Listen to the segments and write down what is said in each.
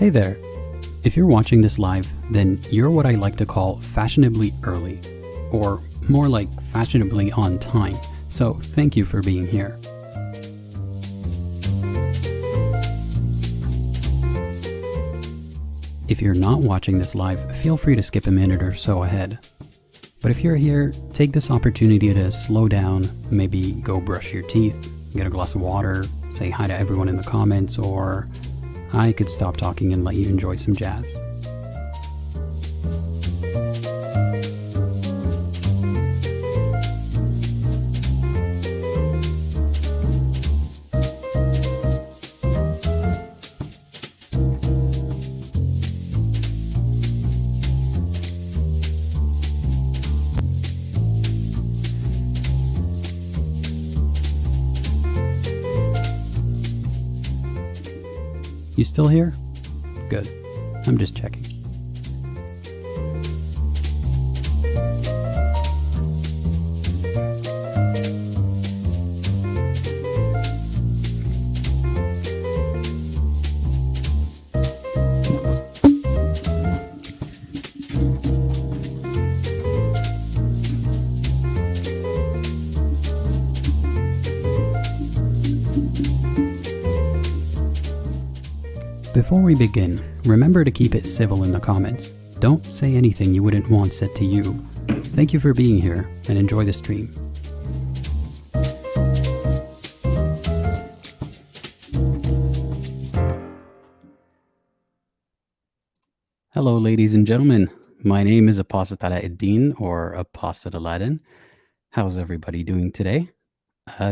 Hey there. If you're watching this live, then you're what I like to call fashionably early, or more like fashionably on time. So thank you for being here. If you're not watching this live, feel free to skip a minute or so ahead. But if you're here, take this opportunity to slow down, maybe go brush your teeth, get a glass of water, say hi to everyone in the comments, or I could stop talking and let you enjoy some jazz. You still here? Good. I'm just checking. Before we begin, remember to keep it civil in the comments. Don't say anything you wouldn't want said to you. Thank you for being here, and enjoy the stream. Hello ladies and gentlemen, my name is Apostate Aladdin, or Apostate Aladdin. How's everybody doing today?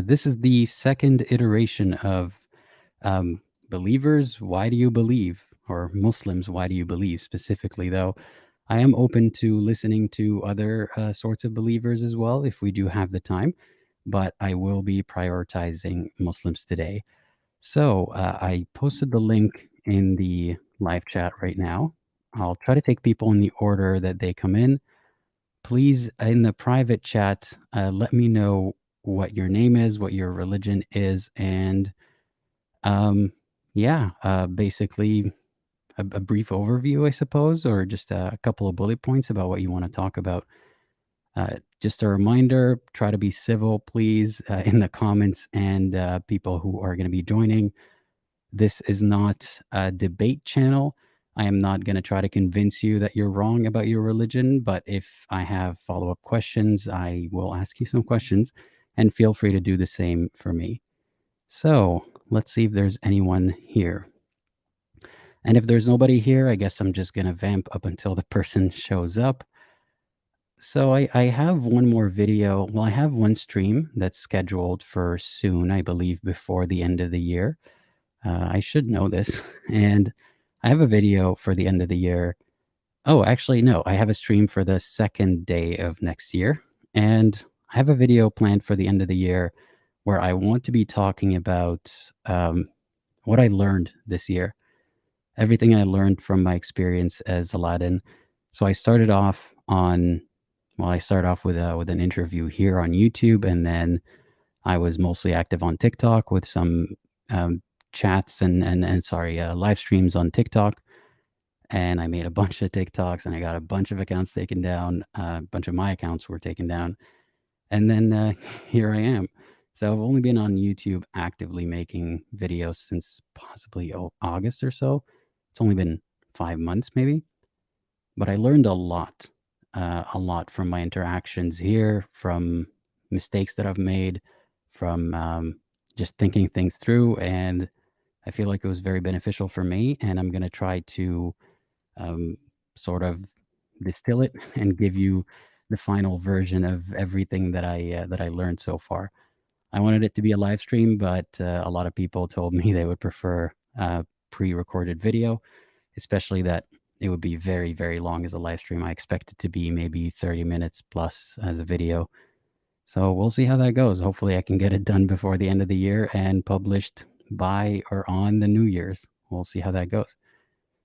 This is the second iteration of Believers, why do you believe? Or Muslims, why do you believe? Specifically, though, I am open to listening to other sorts of believers as well if we do have the time, but I will be prioritizing Muslims today. So I posted the link in the live chat right now. I'll try to take people in the order that they come in. Please, in the private chat, let me know what your name is, what your religion is, and basically a brief overview, I suppose, or just a couple of bullet points about what you want to talk about. Just a reminder, try to be civil, please, in the comments, and people who are going to be joining. This is not a debate channel. I am not going to try to convince you that you're wrong about your religion, but if I have follow-up questions, I will ask you some questions, and feel free to do the same for me. So let's see if there's anyone here. And if there's nobody here, I guess I'm just going to vamp up until the person shows up. So I have one more video. Well, I have one stream that's scheduled for soon, I believe, before the end of the year. I should know this. And I have a video for the end of the year. Oh, actually, no. I have a stream for the second day of next year. And I have a video planned for the end of the year where I want to be talking about what I learned this year, everything I learned from my experience as Aladdin. So I started off with an interview here on YouTube, and then I was mostly active on TikTok with some chats and live streams on TikTok. And I made a bunch of TikToks, and I got a bunch of accounts taken down. A bunch of my accounts were taken down. And then here I am. So I've only been on YouTube actively making videos since possibly August or so. It's only been 5 months maybe. But I learned a lot from my interactions here, from mistakes that I've made, from just thinking things through. And I feel like it was very beneficial for me. And I'm going to try to sort of distill it and give you the final version of everything that I learned so far. I wanted it to be a live stream, but a lot of people told me they would prefer pre-recorded video, especially that it would be very, very long as a live stream. I expect it to be maybe 30 minutes plus as a video. So we'll see how that goes. Hopefully I can get it done before the end of the year and published by or on the New Year's. We'll see how that goes.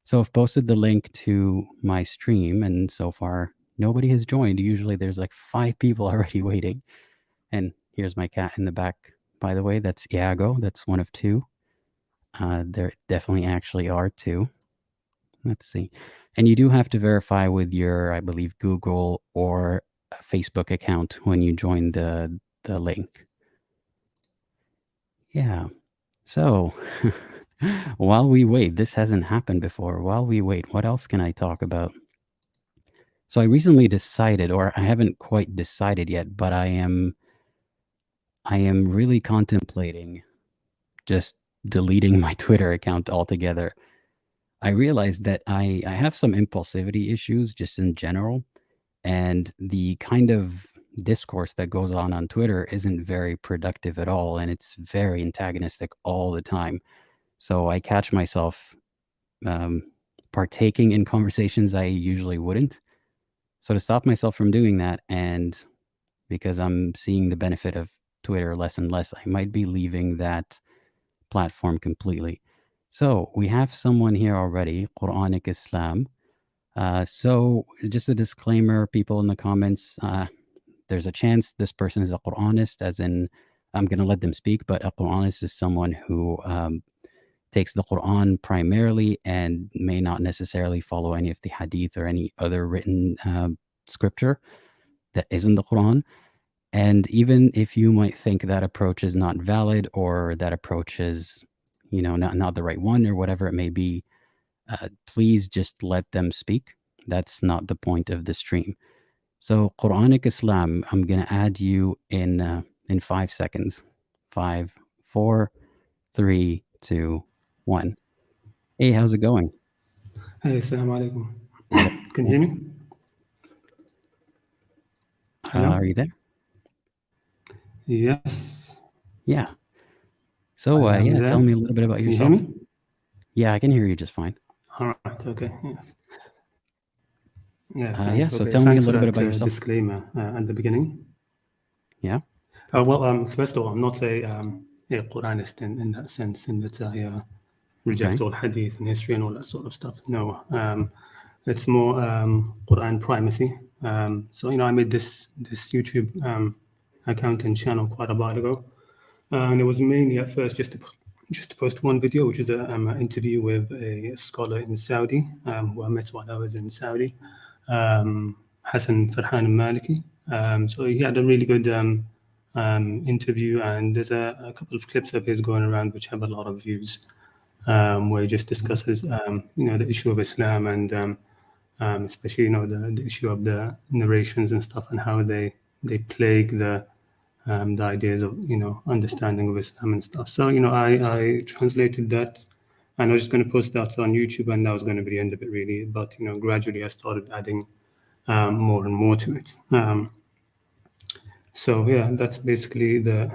So I've posted the link to my stream, and so far nobody has joined. Usually there's like 5 people already waiting. And here's my cat in the back, by the way. That's Iago. That's one of 2. There definitely actually are 2. Let's see. And you do have to verify with your, I believe, Google or a Facebook account when you join the link. Yeah. So, while we wait, this hasn't happened before. While we wait, what else can I talk about? So I recently decided, or I haven't quite decided yet, but I am really contemplating just deleting my Twitter account altogether. I realized that I have some impulsivity issues just in general, and the kind of discourse that goes on Twitter isn't very productive at all, and it's very antagonistic all the time. So I catch myself um, partaking in conversations I usually wouldn't. So to stop myself from doing that, and because I'm seeing the benefit of Twitter less and less, I might be leaving that platform completely. So we have someone here already, Qur'anic Islam. So just a disclaimer, people in the comments, there's a chance this person is a Qur'anist, as in I'm going to let them speak, but a Qur'anist is someone who takes the Qur'an primarily and may not necessarily follow any of the hadith or any other written scripture that isn't the Qur'an. And even if you might think that approach is not valid or that approach is, not the right one or whatever it may be, please just let them speak. That's not the point of the stream. So Qur'anic Islam, I'm gonna add you in 5 seconds. 5, 4, 3, 2, 1. Hey, how's it going? Hey, assalamu alaikum. Can you hear me? Hello? Are you there? Yes. Yeah. So I am yeah, there. tell me a little bit about Can yourself. you hear me? Yeah, I can hear you just fine. All right. Okay. Yes. Yeah. Yeah, Thanks. so Okay. tell me a Thanks for little bit that about yourself. disclaimer at the beginning. Yeah. Well, first of all, I'm not a Quranist in that sense, in that I reject all hadith and history and all that sort of stuff. No. It's more Quran primacy. So I made this YouTube account and channel quite a while ago, and it was mainly at first just to post one video, which is an interview with a scholar in Saudi who I met while I was in Saudi, Hassan Farhan Maliki. So he had a really good interview, and there's a couple of clips of his going around which have a lot of views, where he just discusses the issue of Islam and especially the issue of the narrations and stuff, and how they plague the ideas of understanding of Islam and stuff. So I translated that, and I was just going to post that on YouTube, and that was going to be the end of it really. But gradually I started adding more and more to it. So yeah, that's basically the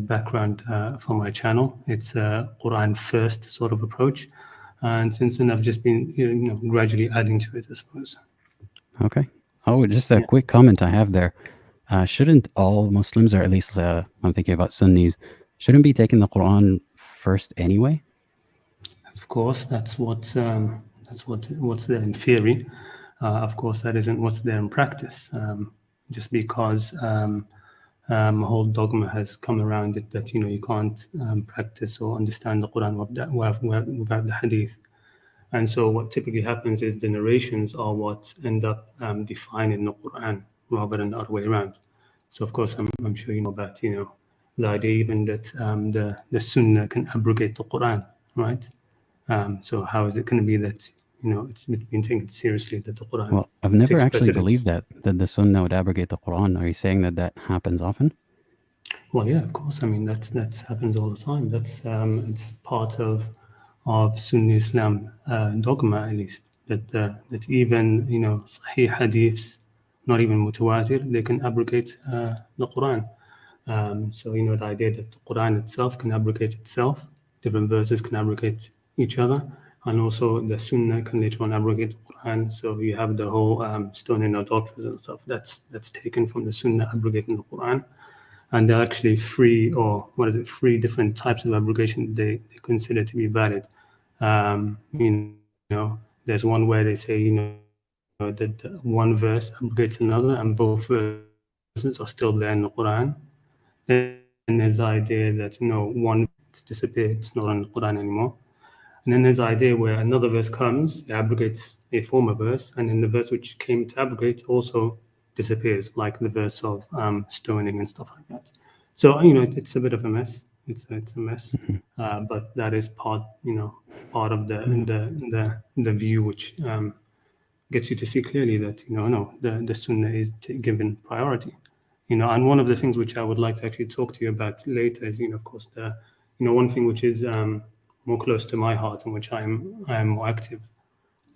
background for my channel. It's a Quran first sort of approach, and since then I've just been gradually adding to it, I suppose. Okay. Oh, just a quick comment I have there. Shouldn't all Muslims, or at least I'm thinking about Sunnis, shouldn't be taking the Quran first anyway? Of course, that's what's there in theory. Of course, that isn't what's there in practice. Just because a whole dogma has come around it that you can't practice or understand the Quran without the Hadith. And so what typically happens is the narrations are what end up defining the Quran rather than the other way around. So of course, I'm sure you know about the idea even that the Sunnah can abrogate the Quran, right? So how is it going to be that it's being taken seriously that the Quran? Well, I've never takes actually precedence? believed that the Sunnah would abrogate the Quran. Are you saying that happens often? Well, yeah, of course. I mean, that happens all the time. That's it's part of Sunni Islam dogma, at least, that even Sahih hadiths, not even mutawatir, they can abrogate the Quran. So the idea that the Quran itself can abrogate itself, different verses can abrogate each other, and also the Sunnah can later on abrogate the Quran. So you have the whole stoning adulterers and stuff. That's taken from the Sunnah abrogating the Quran. And there are actually three different types of abrogation they consider to be valid. There's one where they say that one verse abrogates another, and both verses are still there in the Quran. Then there's the idea that one disappeared, it's not in the Quran anymore. And then there's the idea where another verse comes, it abrogates a former verse, and then the verse which came to abrogate also disappears, like the verse of stoning and stuff like that. So it's a bit of a mess. It's a mess, but that is part of the view which gets you to see clearly that the Sunnah is given priority. And one of the things which I would like to actually talk to you about later is of course the one thing which is more close to my heart and which I am more active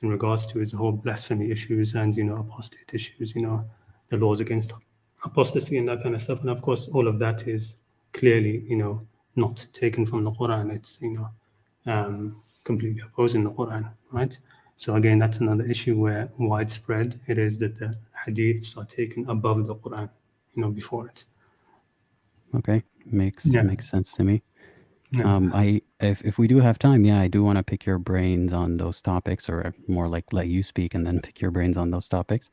in regards to is the whole blasphemy issues and apostate issues, the laws against apostasy and that kind of stuff. And of course all of that is clearly not taken from the Quran. It's completely opposing the Quran, right? So again, that's another issue where widespread it is that the hadiths are taken above the Quran, before it. Okay, makes sense to me. Yeah. If we do have time, I do want to pick your brains on those topics, or more like let you speak and then pick your brains on those topics.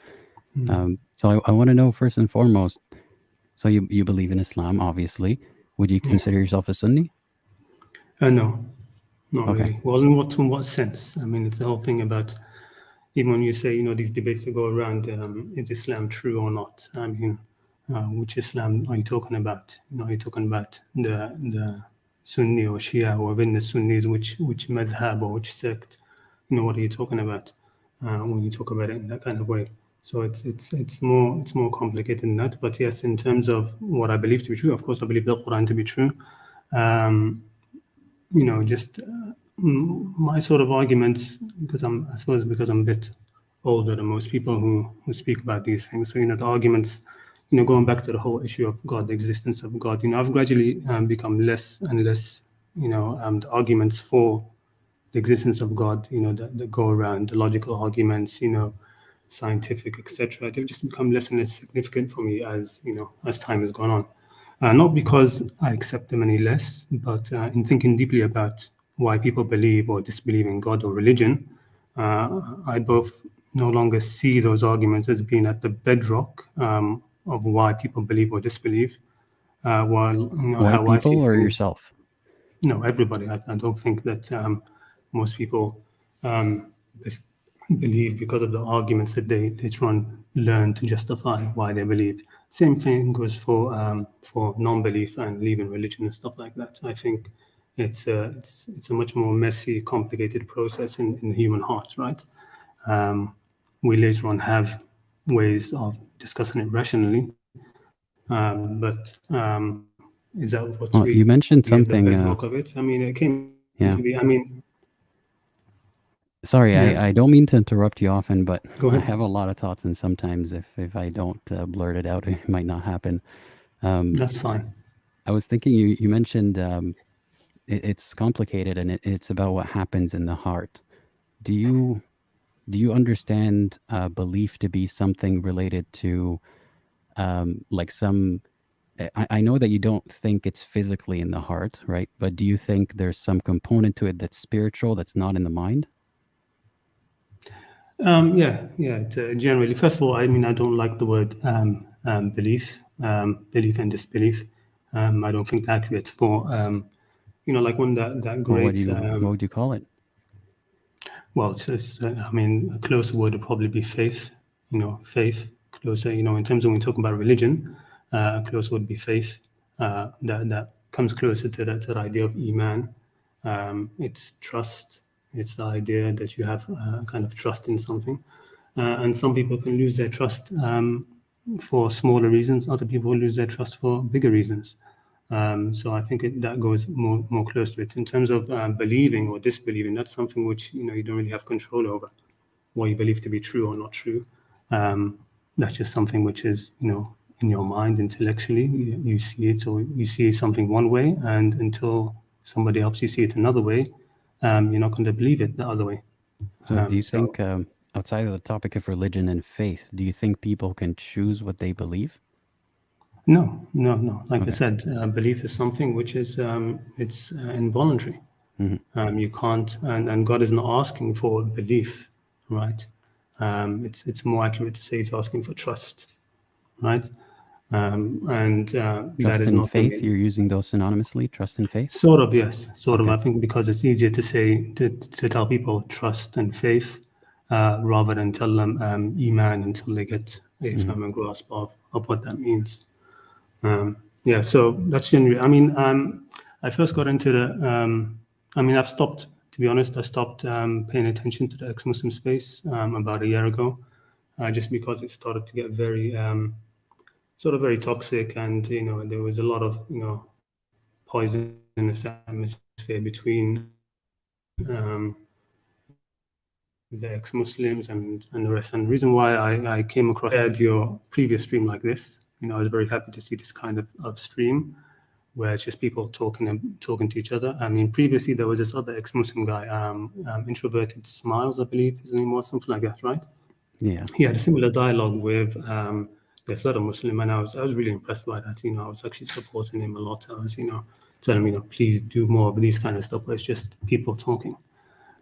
So I want to know first and foremost. So you believe in Islam, obviously. Would you consider yourself a Sunni? No, not Okay. really. Well, in what sense? I mean, it's the whole thing about even when you say these debates that go around, is Islam true or not? I mean, which Islam are you talking about? Are you talking about the Sunni or Shia, or within the Sunnis, which madhab or which sect? What are you talking about when you talk about it in that kind of way? So it's more complicated than that. But yes, in terms of what I believe to be true, of course, I believe the Quran to be true. Just my sort of arguments, because I'm a bit older than most people who speak about these things. So the arguments, going back to the whole issue of God, the existence of God. I've gradually become less and less. The arguments for the existence of God, that go around, the logical arguments, scientific, etc. They've just become less and less significant for me as as time has gone on. Not because I accept them any less, but in thinking deeply about why people believe or disbelieve in God or religion, I both no longer see those arguments as being at the bedrock of why people believe or disbelieve, while White how I see people or things. yourself? No, everybody. I don't think that most people believe because of the arguments that they try and learn to justify why they believe. Same thing goes for non-belief and leaving religion and stuff like that. I think it's a much more messy, complicated process in the human heart, right? We later on have ways of discussing it rationally, but is that what's Well, really you mentioned at the something. bedrock of it? I mean, it came to be. I mean, Sorry, yeah. I don't mean to interrupt you often, but Go I ahead. have a lot of thoughts, and sometimes if I don't blurt it out, it might not happen. That's fine. I was thinking you mentioned it's complicated and it's about what happens in the heart. Do you understand belief to be something related to like some? I know that you don't think it's physically in the heart, right? But do you think there's some component to it that's spiritual that's not in the mind? Yeah. Generally, first of all, I mean, I don't like the word belief, belief and disbelief. I don't think they're accurate for, like when that Well, great. what would you call it? Well, it's I mean, a closer word would probably be faith. Faith closer. In terms of when we talk about religion, a closer would be faith. That comes closer to that idea of iman. It's trust. It's the idea that you have kind of trust in something, and some people can lose their trust for smaller reasons. Other people lose their trust for bigger reasons. So I think that goes more close to it. In terms of believing or disbelieving, that's something which you don't really have control over, what you believe to be true or not true. That's just something which is in your mind intellectually. You see it, or you see something one way, and until somebody helps you see it another way, you're not going to believe it the other way. So do you So think, outside of the topic of religion and faith, do you think people can choose what they believe? no. Like I Okay. said, belief is something which is it's involuntary. You can't, and God is not asking for belief, right? It's more accurate to say He's asking for trust, right? and that is in not faith. You're using those synonymously. Trust in faith. Sort of, yes, sort of. Okay. I think because it's easier to say to tell people trust and faith rather than tell them iman until they get a firm grasp of what that means. Yeah, so that's generally. I mean, I first got into the. I mean, I've stopped. To be honest, I stopped paying attention to the ex-Muslim space about a year ago, just because it started to get very sort of very toxic, and there was a lot of poisonous atmosphere between the ex-Muslims and the rest. And the reason why I came across your previous stream like this, I was very happy to see this kind of stream where it's just people talking to each other. I mean, previously there was this other ex-Muslim guy, Introverted Smiles, I believe his name was, something like that, right? Yeah. He had a similar dialogue with this other Muslim, and I was really impressed by that. I was actually supporting him a lot. I was, telling him, please do more of these kind of stuff where it's just people talking.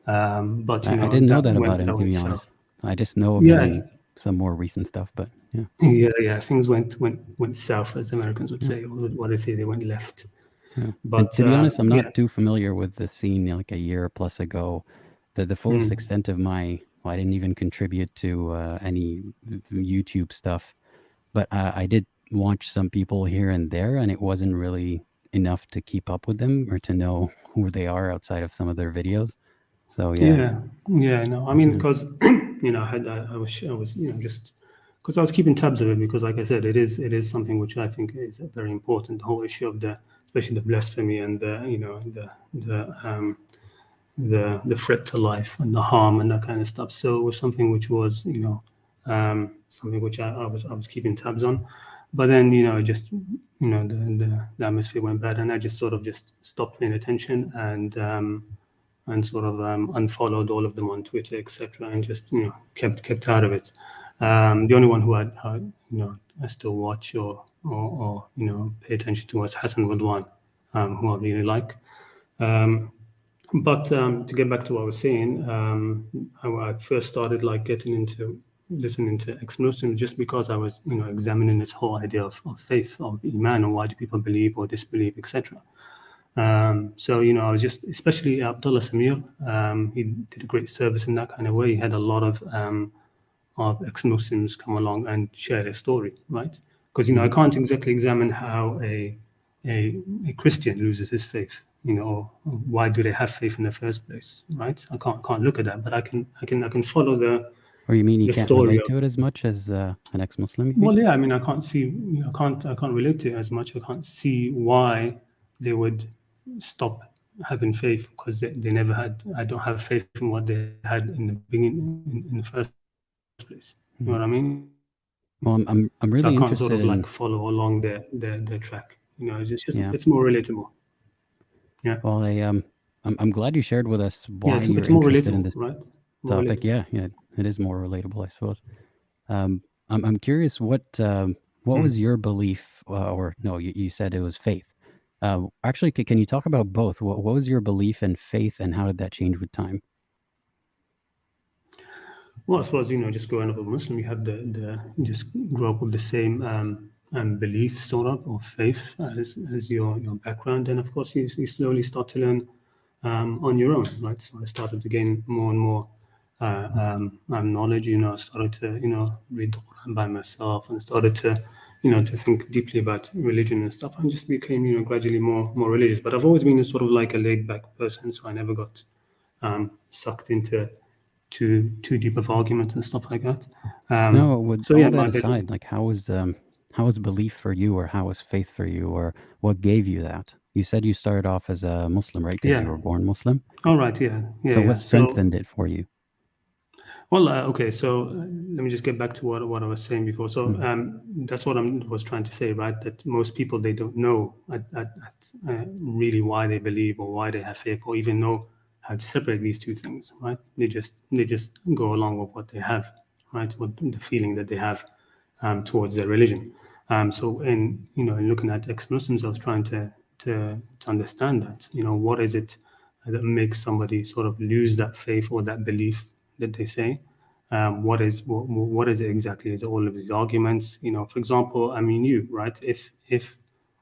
But I didn't know that about him, to be honest. I just know of him in some more recent stuff, but yeah. Yeah. Things went south, as Americans would say, or what they say, they went left. Yeah. But to be honest, I'm not too familiar with the scene like a year plus ago. The fullest extent of I didn't even contribute to any YouTube stuff, but I did watch some people here and there, and it wasn't really enough to keep up with them or to know who they are outside of some of their videos. So yeah. No, I mean, because I was just because I was keeping tabs of it, because like I said, it is something which I think is very important. The whole issue of especially the blasphemy and the threat to life and the harm and that kind of stuff. So it was something which was something which I was keeping tabs on. But then just the atmosphere went bad, and I just sort of just stopped paying attention and sort of unfollowed all of them on Twitter, etc., and just kept out of it. The only one who I still watch or pay attention to was Hassan Radwan, who I really like. But to get back to what I was saying, I first started getting into listening to ex-Muslims just because I was examining this whole idea of faith, of iman, and why do people believe or disbelieve, etc. So I was just, especially Abdullah Samir, he did a great service in that kind of way. He had a lot of ex-Muslims come along and share their story, right? Because I can't exactly examine how a Christian loses his faith, or why do they have faith in the first place, right? I can't look at that, but I can follow the. Or you mean you can't story relate to it as much as an ex-Muslim? Well, yeah, I mean, I can't see, I can't relate to it as much. I can't see why they would stop having faith, because they never had. I don't have faith in what they had in the beginning, in the first place. You know what I mean? Well, I'm really so I can't interested sort of in follow along their track. It's just it's more relatable. Yeah. Well, I'm glad you shared with us why it's you're more interested relatable, in this right? topic. Yeah, it is more relatable, I suppose. I'm curious, what was your belief, or no, you said it was faith. Actually, can you talk about both? What was your belief and faith, and how did that change with time? Well, I suppose just growing up a Muslim, you have you just grow up with the same belief, sort of, or faith as your background, and of course you slowly start to learn on your own, right? So I started to gain more and more knowledge. I started to read the Quran by myself, and started to to think deeply about religion and stuff, and just became gradually more religious. But I've always been a sort of like a laid back person, so I never got sucked into too deep of arguments and stuff like that. No, with all that aside, like how was belief for you, or how was faith for you, or what gave you that? You said you started off as a Muslim, right? Because you were born Muslim. All right. Yeah. So what strengthened it for you? Well, okay. So let me just get back to what I was saying before. So that's what I was trying to say, right? That most people, they don't know really why they believe or why they have faith, or even know how to separate these two things, right? They just go along with what they have, right? What the feeling that they have towards their religion. So in looking at ex-Muslims, I was trying to understand that, what is it that makes somebody sort of lose that faith or that belief that they say, what is it exactly? Is it all of these arguments? For example, I mean, right? If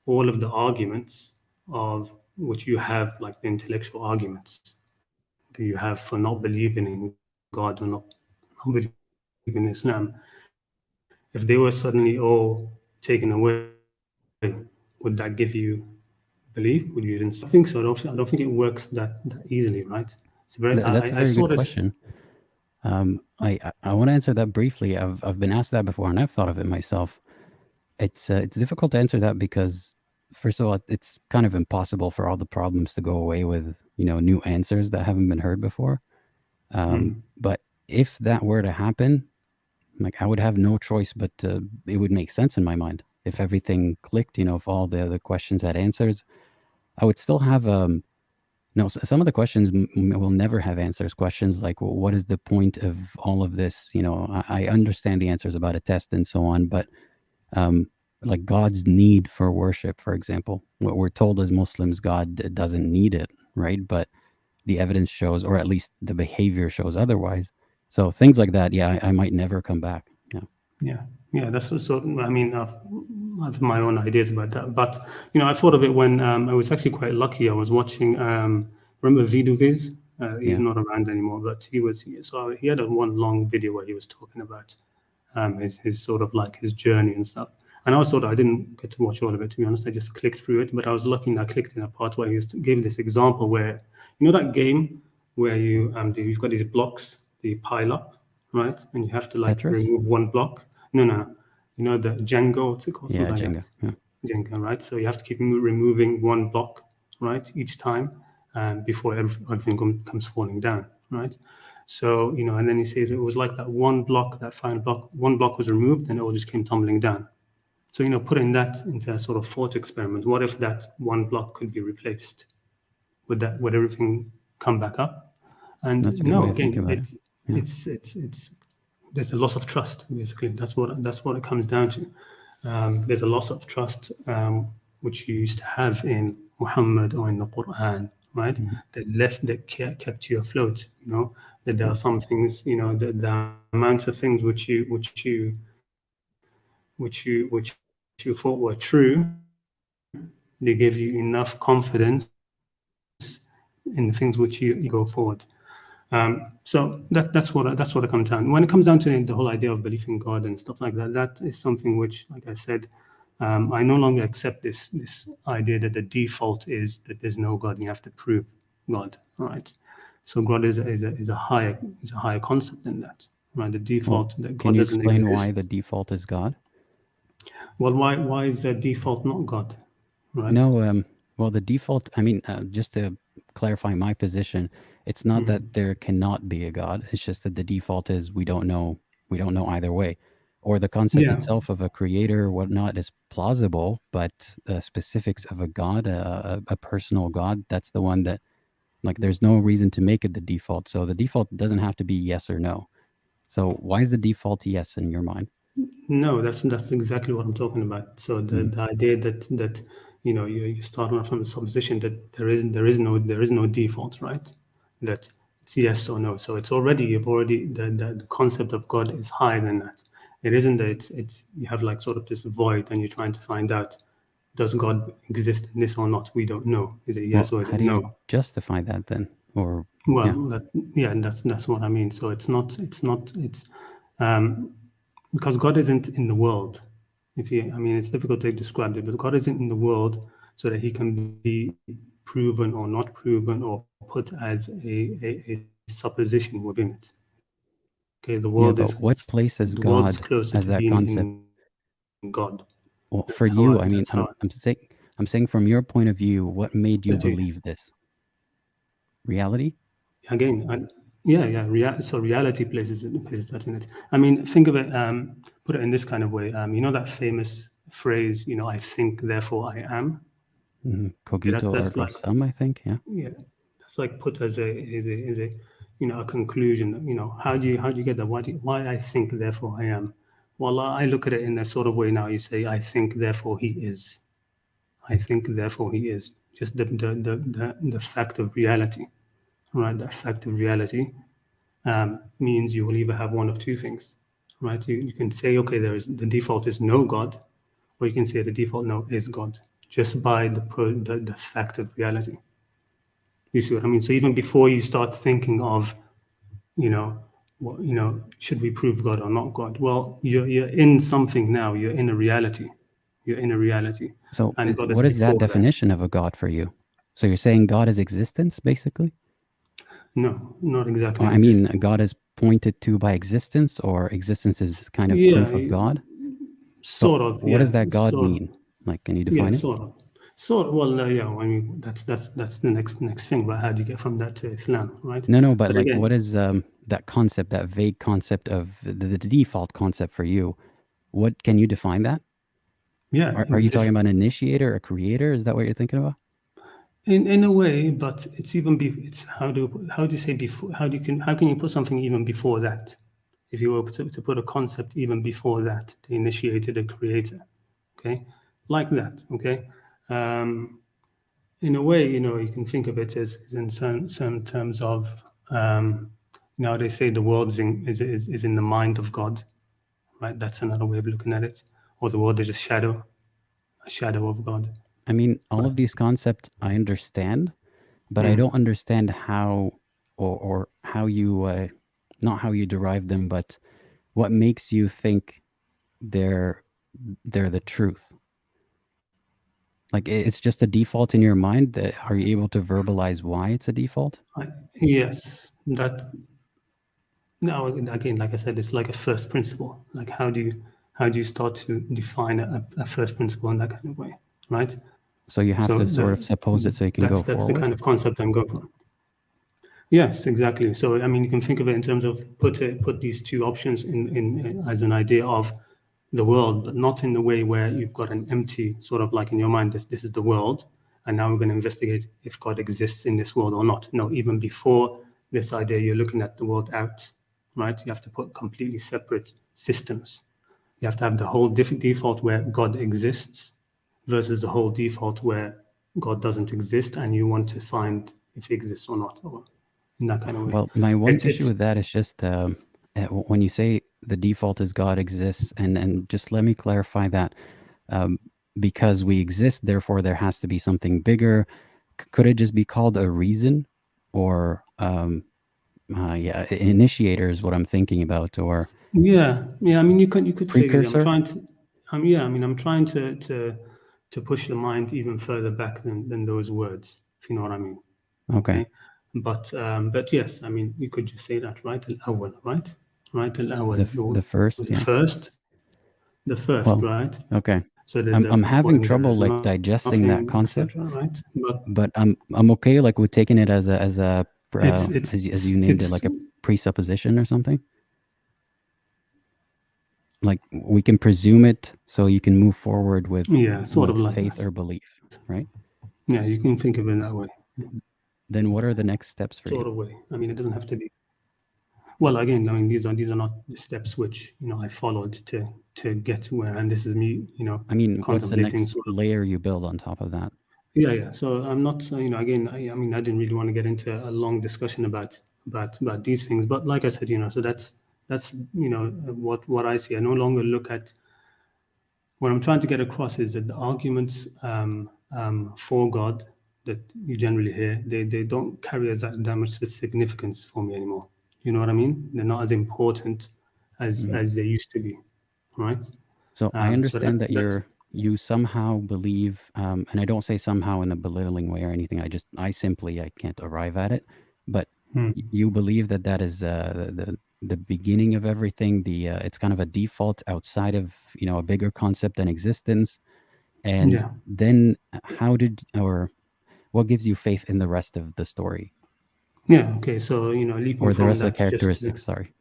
all of the arguments of which you have, like the intellectual arguments that you have for not believing in God or not believing in Islam, if they were suddenly all taken away, would that give you belief? Would you then think so? I don't think it works that easily, right? It's very. That's a I very saw good this. question. I want to answer that briefly. I've been asked that before, and I've thought of it myself. It's difficult to answer that because, first of all, it's kind of impossible for all the problems to go away with new answers that haven't been heard before. But if that were to happen, like I would have no choice but it would make sense in my mind if everything clicked. If all the questions had answers, I would still have no. Some of the questions will never have answers. Questions like, well, what is the point of all of this? I understand the answers about a test and so on, but like God's need for worship, for example, what we're told as Muslims, God doesn't need it, right? But the evidence shows, or at least the behavior shows otherwise. So things like that, yeah, I might never come back. Yeah. That's so. I mean, I've my own ideas about that, but I thought of it when I was actually quite lucky. I was watching. Remember Viduviz? He's not around anymore, but he had one long video where he was talking about his sort of like his journey and stuff. And I thought I didn't get to watch all of it, to be honest. I just clicked through it, but I was lucky and I clicked in a part where he gave this example where that game where you've got these blocks that you pile up, right? And you have to like Tetris? remove one block. No. The Django, what's it called? Yeah, Something Jenga. like Jenga, right? So you have to keep removing one block, right, each time before everything comes falling down, right? So, and then he says it was like that one block, that final block, one block was removed and it all just came tumbling down. So, putting that into a sort of thought experiment, what if that one block could be replaced? Would everything come back up? And That's a good way of thinking about it. it's there's a loss of trust, basically. That's what it comes down to. There's a loss of trust which you used to have in Muhammad or in the Quran, right? That kept you afloat. That there are some things, the amount of things which you thought were true, they give you enough confidence in the things which you go forward. So that's what it comes down. When it comes down to the whole idea of belief in God and stuff like that, that is something which, like I said, I no longer accept this idea that the default is that there's no God and you have to prove God. Right? So God is a higher concept than that. Right? The default that God doesn't exist. Can you explain why the default is God? Well, why is the default not God? Right? No, well, the default, I mean, just to clarify my position, it's not that there cannot be a God. It's just that the default is we don't know either way. Or the concept itself of a creator or whatnot is plausible, but the specifics of a God, a personal God, that's the one that, like, there's no reason to make it the default. So the default doesn't have to be yes or no. So why is the default yes in your mind? No, that's exactly what I'm talking about. So the idea that you start off from the supposition that there is no default, right? That it's yes or no. So it's already the concept of God is higher than that. It isn't that it's you have like sort of this void and you're trying to find out, does God exist in this or not? We don't know. Is it yes or is How it do you no? justify that then? Or And that's what I mean. So it's because God isn't in the world. It's difficult to describe it, but God isn't in the world so that He can be proven or not proven or put as a supposition within it. Okay, the world but what places the world is God closer as to that being concept? in God. Well, for you, I mean, I'm saying from your point of view, what made you believe this? Reality? Again, so reality places that in it. I mean, think of it, put it in this kind of way. That famous phrase, I think, therefore I am. Cogito That's ergo like, sum, I think. yeah, that's like put as a a conclusion. How do you get that? Why I think, therefore I am? Well, I look at it in a sort of way now. You say, I think, therefore he is. I think, therefore he is. Just the fact of reality, right? The fact of reality means you will either have one of two things, right? You can say, okay, the default is no God, or you can say the default no is God, just by the fact of reality. You see what I mean? So even before you start thinking of, should we prove God or not God? Well, you're in something now. You're in a reality. You're in a reality. So And God is what is that before definition of a God for you? So you're saying God is existence, basically? No, not exactly I mean, existence. God is pointed to by existence, or existence is kind of proof of God? Sort of, What does yeah. that God Sort of. mean? Like, can you Yeah, define it? sort of. Well, yeah. I mean, that's the next thing. But how do you get from that to Islam, right? No, but But like, again, what is that concept, that vague concept of the default concept for you? What can you define that? yeah, Are you talking exist about an initiator, a creator? Is that what you're thinking about? in a way, but it's even it's how do you say before? How can you put something even before that? If you were to put a concept even before that, the initiator, the creator, okay, like that, okay. In a way, you can think of it as in certain terms of, now they say the world is in the mind of God, right? That's another way of looking at it. Or the world is a shadow of God. I mean, all But of these concepts I understand, but I mm, don't understand how, or how you, not how you derive them, but what makes you think they're the truth. Like, it's just a default in your mind. That are you able to verbalize why it's a default? yes, that now again, like I said, it's like a first principle. Like how do you start to define a first principle in that kind of way, right? So you have So to sort of suppose it so you can go that's the forward. kind of concept I'm going for. Yes, exactly. So I mean, you can think of it in terms of put these two options in as an idea of the world, but not in the way where you've got an empty sort of like in your mind, this is the world, and now we're going to investigate if God exists in this world or not. No, even before this idea, you're looking at the world out, right? You have to put completely separate systems. You have to have the whole default where God exists versus the whole default where God doesn't exist, and you want to find if he exists or not, or in that kind of way. Well, my one issue It's with that is just when you say the default is God exists, and just let me clarify that, um, because we exist, therefore there has to be something bigger. Could it just be called a reason, or yeah, initiator is what I'm thinking about, or yeah. I mean, you could say that. I'm precursor? trying to. Yeah. I mean, I'm trying to push the mind even further back than those words, if you know what I mean. Okay, Okay. But yes, I mean, you could just say that, right? Al-awwal, right? Right? Al-awwal, the first, the yeah. first, the first, Well, right? okay. So I'm before having him there trouble is like digesting that nothing, concept, etc. Right? But but I'm okay like with taking it as a it's it's as you named it, it's like a presupposition or something. Like, we can presume it so you can move forward yeah, sort of like faith that. or belief, right? Yeah, you can think of it that way. Then what are the next steps for you? Sort of way. I mean, it doesn't have to be. Well, again, I mean, these are not the steps which I followed to get to where, and this is me, I mean, what's the contemplating next sort of. layer you build on top of that? Yeah. So I'm not, again, I mean, I didn't really want to get into a long discussion about these things, but like I said, so that's what I see. I no longer look at what I'm trying to get across is that the arguments for God that you generally hear, they don't carry that much significance for me anymore. You know what I mean? They're not as important Mhm. as they used to be, right? So I So understand that that's you somehow believe, and I don't say somehow in a belittling way or anything. I simply, I can't arrive at it, but hmm, you believe that that is the beginning of everything. It's kind of a default outside of a bigger concept than existence. And yeah, then how did, or what gives you faith in the rest of the story, yeah. Okay, so leaping or the from rest of the that, just to, characteristics? Sorry.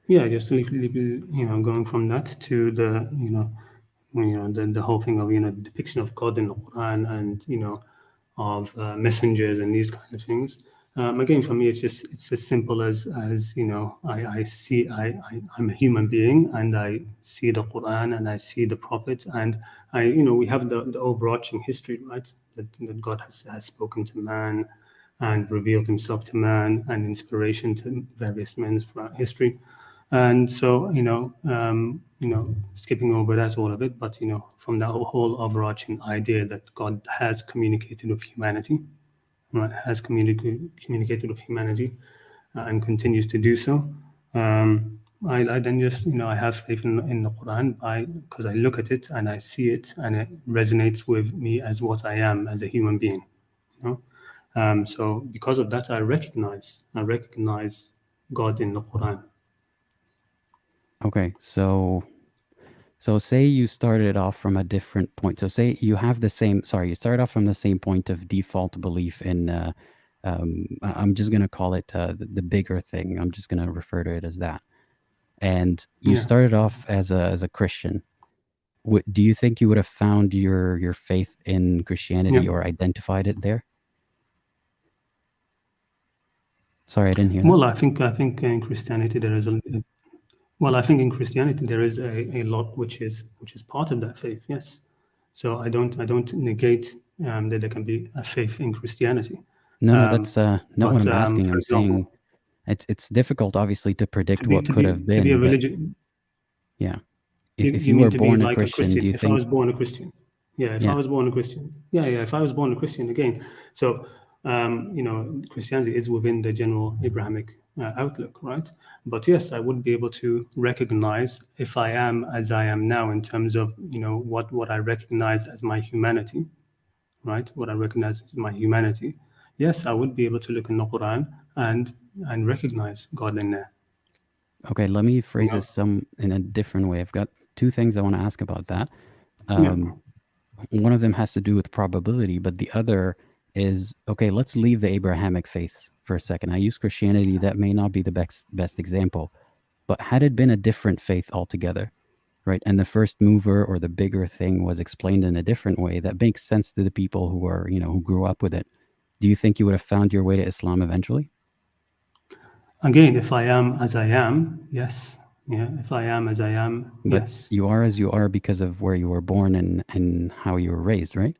yeah, just going from that to the the whole thing of the depiction of God in the Quran, and of messengers and these kind of things. Again, for me, it's as simple as I see I'm a human being, and I see the Quran and I see the Prophet, and we have the overarching history, right? That God has spoken to man, and revealed himself to man and inspiration to various men throughout history. And so, skipping over that all of it, but from that whole overarching idea that God has communicated with humanity, right, has communicated with humanity, and continues to do so. I then just I have faith in the Quran because I look at it and I see it and it resonates with me as what I am as a human being. So because of that, I recognize God in the Quran. Okay, so say you started off from a different point. So say you have the same. Sorry, you started off from the same point of default belief in. I'm just gonna call it the bigger thing. I'm just gonna refer to it as that. And you Yeah. started off as a Christian. Do you think you would have found your faith in Christianity Yeah. or identified it there? Sorry, I didn't hear that. Well, I think in Christianity there is I think in Christianity there is a lot which is part of that faith. Yes. So I don't negate that there can be a faith in Christianity. No, that's not what But I'm asking. for I'm saying example, it's difficult, obviously, to predict what could have to be a been. But religion, yeah, if you you mean were to be born a like a Christian, Christian? do you If I think? was born a Christian, yeah. If I Yeah, was born a Christian, yeah. If I was born a Christian again, so Christianity is within the general Abrahamic outlook, right? But yes, I would be able to recognize if I am as I am now in terms of what I recognize as my humanity, right? What I recognize as my humanity. Yes, I would be able to look in the Quran and recognize God in there. okay. Let me You phrase know? this in a different way. I've got two things I want to ask about that. Yeah. One of them has to do with probability, but the other is, okay, let's leave the Abrahamic faith for a second. I use Christianity. That may not be the best example, but had it been a different faith altogether, right? And the first mover or the bigger thing was explained in a different way that makes sense to the people who are, who grew up with it. Do you think you would have found your way to Islam eventually? Again, if I am as I am, yes. Yeah. If I am as I am, But yes. you are as you are because of where you were born and how you were raised, right?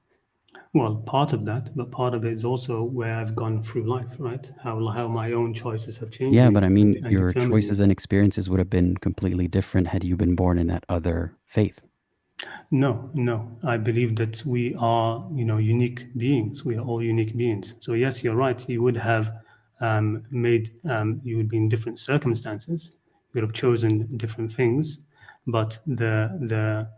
Well, part of that, but part of it is also where I've gone through life, right? How my own choices have changed Yeah, me but I and, mean, and your determined me. choices and experiences would have been completely different had you been born in that other faith. No, no. I believe that we are, unique beings. We are all unique beings. So yes, you're right. You would have you would be in different circumstances. You would have chosen different things, but the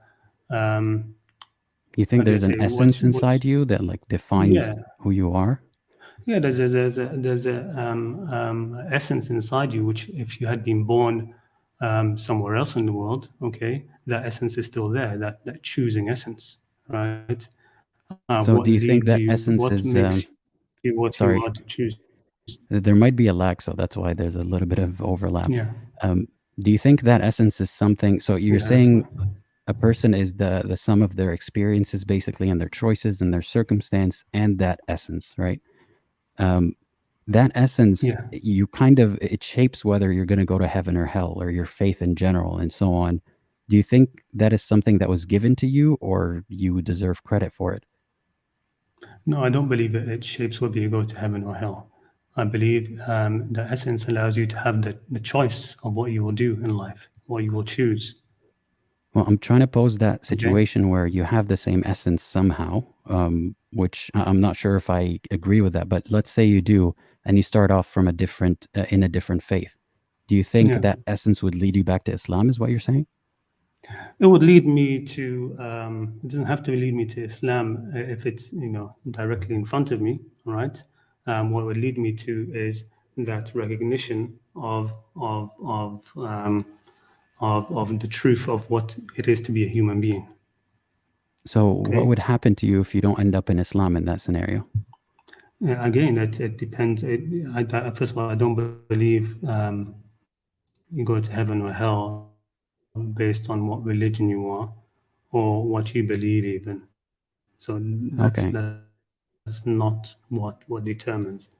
You how think do I there's an say essence what inside you that like defines yeah. who you are? Yeah, there's a essence inside you, which if you had been born somewhere else in the world, okay, that essence is still there, that choosing essence, right? So What do you think leads that you, essence what is, makes you what you sorry, are to choose. there might be a lag, so that's why there's a little bit of overlap. Yeah, Um, do you think that essence is something? So you're yeah, that's saying fine. a person is the sum of their experiences, basically, and their choices and their circumstance, and that essence, right? Um, that essence, Yeah. you kind of it shapes whether you're going to go to heaven or hell, or your faith in general, and so on. Do you think that is something that was given to you, or you deserve credit for it? No, I don't believe it shapes whether you go to heaven or hell. I believe the essence allows you to have the choice of what you will do in life, what you will choose. Well, I'm trying to pose that Okay. situation where you have the same essence somehow, which I'm not sure if I agree with that. But let's say you do, and you start off from a different in a different faith. Do you think Yeah. that essence would lead you back to Islam? Is what you're saying? It would lead me to, it doesn't have to lead me to Islam if it's, directly in front of me, all right? What it would lead me to is that recognition of the truth of what it is to be a human being. So, what Okay. would happen to you if you don't end up in Islam in that scenario? Again, it depends. First of all, I don't believe you go to heaven or hell based on what religion you are or what you believe even. So Okay. that's not what determines.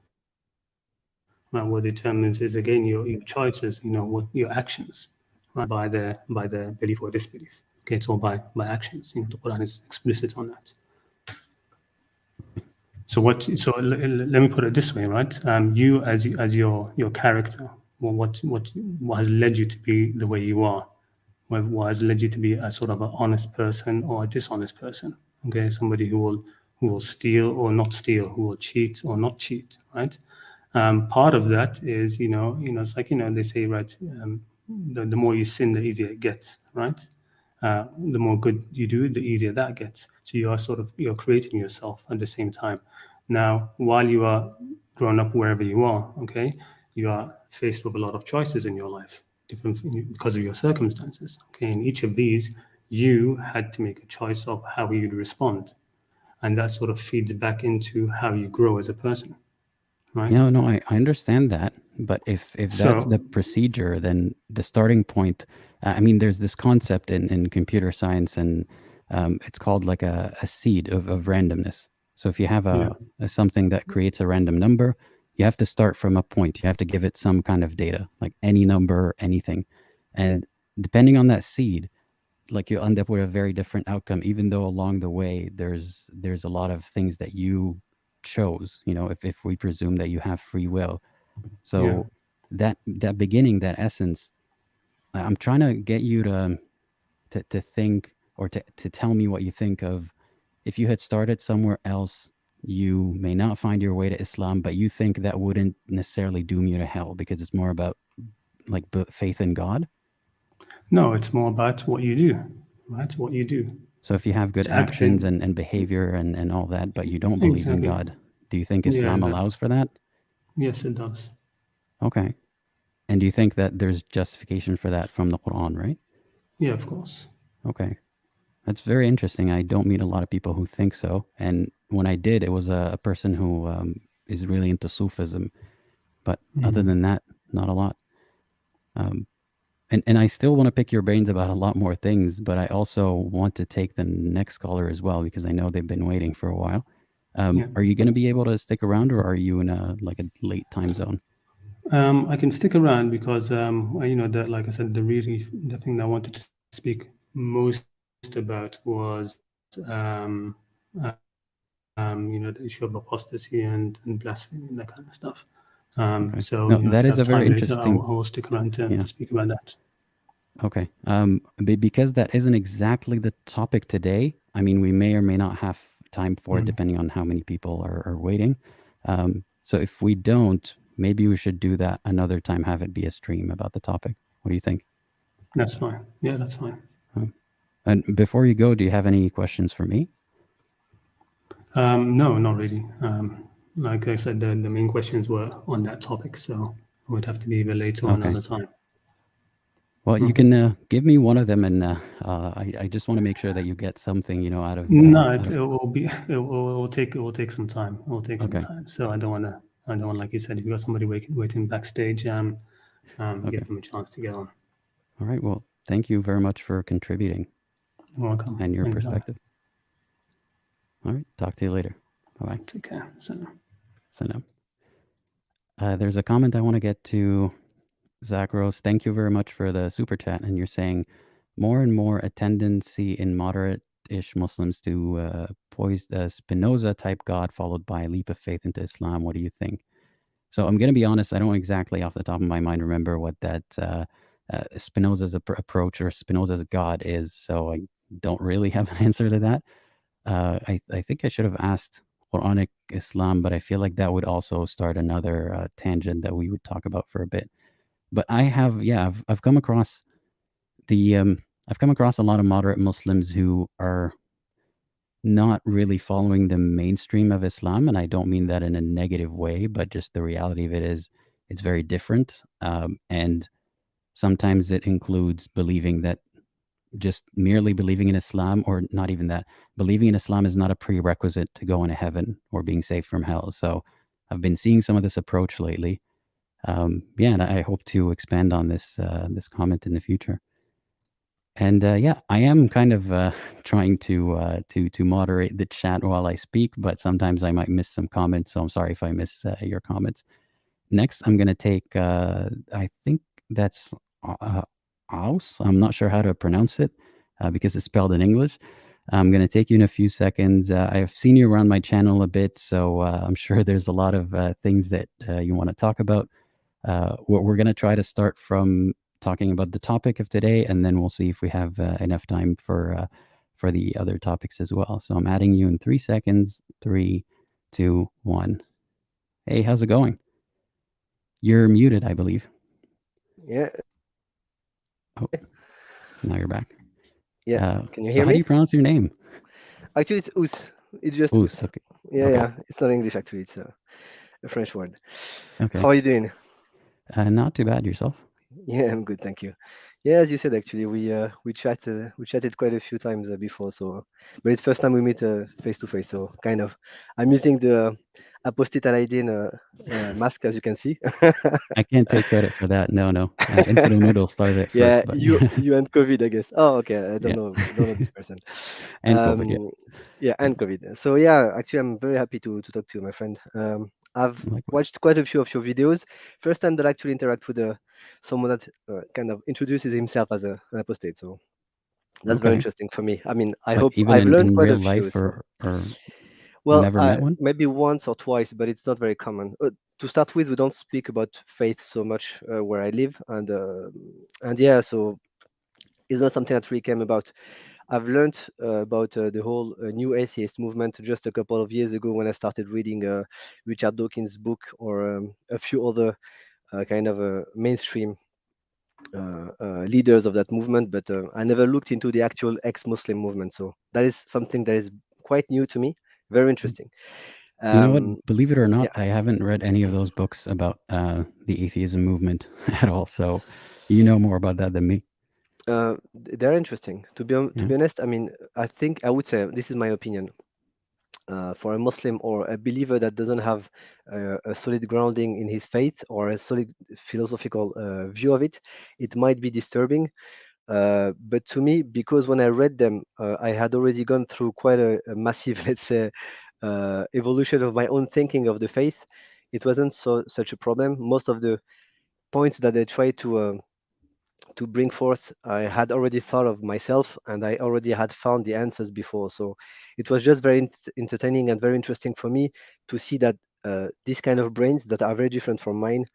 What determines is again your choices, what your actions, right? By the belief or disbelief. Okay, it's all by actions. The Quran is explicit on that. So let me put it this way, right? You as your character, well, what has led you to be the way you are? What has led you to be a sort of an honest person or a dishonest person? Okay, somebody who will steal or not steal, who will cheat or not cheat, right? Part of that is it's like they say, right, the more you sin, the easier it gets, right? The more good you do, the easier that gets. So you're creating yourself at the same time. Now, while you are grown up wherever you are, okay, you are faced with a lot of choices in your life, different because of your circumstances. Okay, in each of these, you had to make a choice of how you'd respond, and that sort of feeds back into how you grow as a person, right? No, I understand that, but if that's the So procedure, then the starting point. I mean, there's this concept in computer science, and it's called like a seed of randomness. So if you have yeah, a something that creates a random number, you have to start from a point. You have to give it some kind of data, like any number, anything, and depending on that seed, like you'll end up with a very different outcome, even though along the way there's a lot of things that you chose, if we presume that you have free will. yeah. So that beginning, that essence, I'm trying to get you to think, or to tell me what you think of, if you had started somewhere else, you may not find your way to Islam, but you think that wouldn't necessarily doom you to hell because it's more about like faith in God. No, it's more about what you do, right? What you do So if you have good to act actions in. and behavior and all that, but you don't believe in Exactly. God, do you think Yeah, Islam exactly. allows for that? Yes, it does. Okay. And do you think that there's justification for that from the Quran, right? Yeah, of course. Okay. That's very interesting. I don't meet a lot of people who think so. And when I did, it was a person who is really into Sufism. But other than that, not a lot. Um, and I still want to pick your brains about a lot more things, but I also want to take the next caller as well because I know they've been waiting for a while. Yeah. Are you going to be able to stick around, or are you in a like a late time zone? I can stick around because that, like I said, the thing that I wanted to speak most about was the issue of apostasy and blasphemy and that kind of stuff. Okay. So No, if that you is have a very time later, I interesting. will stick around Yeah. to speak about that. Okay. Because that isn't exactly the topic today. I mean, we may or may not have time for it, Mm. depending on how many people are waiting. So if we don't, maybe we should do that another time. Have it be a stream about the topic. What do you think? That's fine. Yeah, that's fine. And before you go, do you have any questions for me? No, not really. Like I said, the main questions were on that topic, so it would have to be either later or Okay. another time. Well, you Mhm. can give me one of them, and I just want to make sure that you get something, out of No, out of. it will be it will take some time. It will take some Okay. time. So I don't want, like you said, if you got somebody waiting backstage, Okay. give them a chance to get on. All right. Well, thank you very much for contributing You're welcome. and your Anytime. perspective. All right. Talk to you later. Bye bye. Take care. So. So now, there's a comment I want to get to. Zachros, thank you very much for the super chat. And you're saying more and more a tendency in moderate-ish Muslims to poise the Spinoza type God, followed by a leap of faith into Islam. What do you think? So I'm going to be honest. I don't exactly off the top of my mind remember what that Spinoza's approach or Spinoza's God is. So I don't really have an answer to that. I think I should have asked Qur'anic Islam, but I feel like that would also start another tangent that we would talk about for a bit. But I have, yeah, I've come across the I've come across a lot of moderate Muslims who are not really following the mainstream of Islam, and I don't mean that in a negative way, but just the reality of it is it's very different, and sometimes it includes believing that just merely believing in Islam, or not even that, believing in Islam is not a prerequisite to going to heaven or being saved from hell. So I've been seeing some of this approach lately. Yeah, and I hope to expand on this comment in the future. And yeah, I am kind of trying to moderate the chat while I speak, but sometimes I might miss some comments. So I'm sorry if I miss your comments. Next, I'm gonna take. I think that's Ouss. I'm not sure how to pronounce it because it's spelled in English. I'm going to take you in a few seconds. I've seen you around my channel a bit, so I'm sure there's a lot of things that you want to talk about. We're going to try to start from talking about the topic of today, and then we'll see if we have enough time for the other topics as well. So I'm adding you in 3 seconds. 3, 2, 1. Hey, how's it going? You're muted, I believe. Yeah. Oh, now you're back. Yeah. Can you so hear how me? do you pronounce your name? Actually, it's Ouss. It's just Ouss. Ouss. Okay. Yeah, Okay. yeah. It's not English actually. It's a French word. Okay. How are you doing? Not too bad. Yourself? Yeah, I'm good, thank you. Yeah, as you said, actually, we chatted quite a few times before, so but it's first time we meet face to face. So kind of, I'm using the Apostate Aladdin mask, as you can see. I can't take credit for that. No. Infidel Noodle started it Yeah, first, but you and COVID, I guess. Oh, okay. I yeah, don't know this person. and COVID. Yeah, Yeah, and COVID. So yeah, actually, I'm very happy to talk to you, my friend. I've likewise. watched quite a few of your videos. First time that I actually interact with someone that kind of introduces himself as an apostate. So that's very Okay, interesting for me. I mean, I but hope even I've learned in quite a real few. life, So or well, never met one. maybe once or twice, but it's not very common. To start with, we don't speak about faith so much where I live, and yeah, so it's not something that really came about. I've learned about the whole new atheist movement just a couple of years ago when I started reading Richard Dawkins' book or a few other kind of mainstream leaders of that movement, but I never looked into the actual ex-Muslim movement. So that is something that is quite new to me, very interesting. You know what? Um, Believe it or not, yeah, I haven't read any of those books about the atheism movement at all. So you know more about that than me. they're interesting. To Yeah. be honest, I mean, I would say this is my opinion. For a Muslim or a believer that doesn't have a solid grounding in his faith or a solid philosophical view of it, it might be disturbing. But to me, because when I read them, I had already gone through quite a massive, let's say, evolution of my own thinking of the faith. It wasn't such a problem. Most of the points that they try to bring forth, I had already thought of myself and I already had found the answers before. So it was just very entertaining and very interesting for me to see that these kind of brains that are very different from mine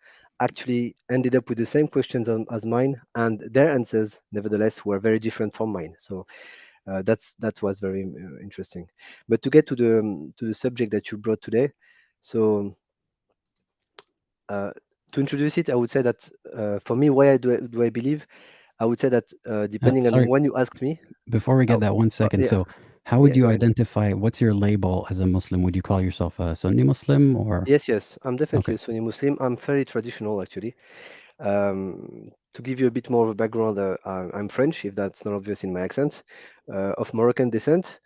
actually ended up with the same questions as mine, and their answers, nevertheless, were very different from mine. So that was very interesting. But to get to the subject that you brought today, so uh, to introduce it, I would say that for me, why do I believe? I would say that depending on Sorry, when you asked me, before we get oh, that 1 second. yeah, So, how would yeah, you go ahead. identify? What's your label as a Muslim? Would you call yourself a Sunni Muslim or? Yes, I'm definitely Okay. a Sunni Muslim. I'm very traditional, actually. To give you a bit more of a background, I'm French, if that's not obvious in my accent, of Moroccan descent.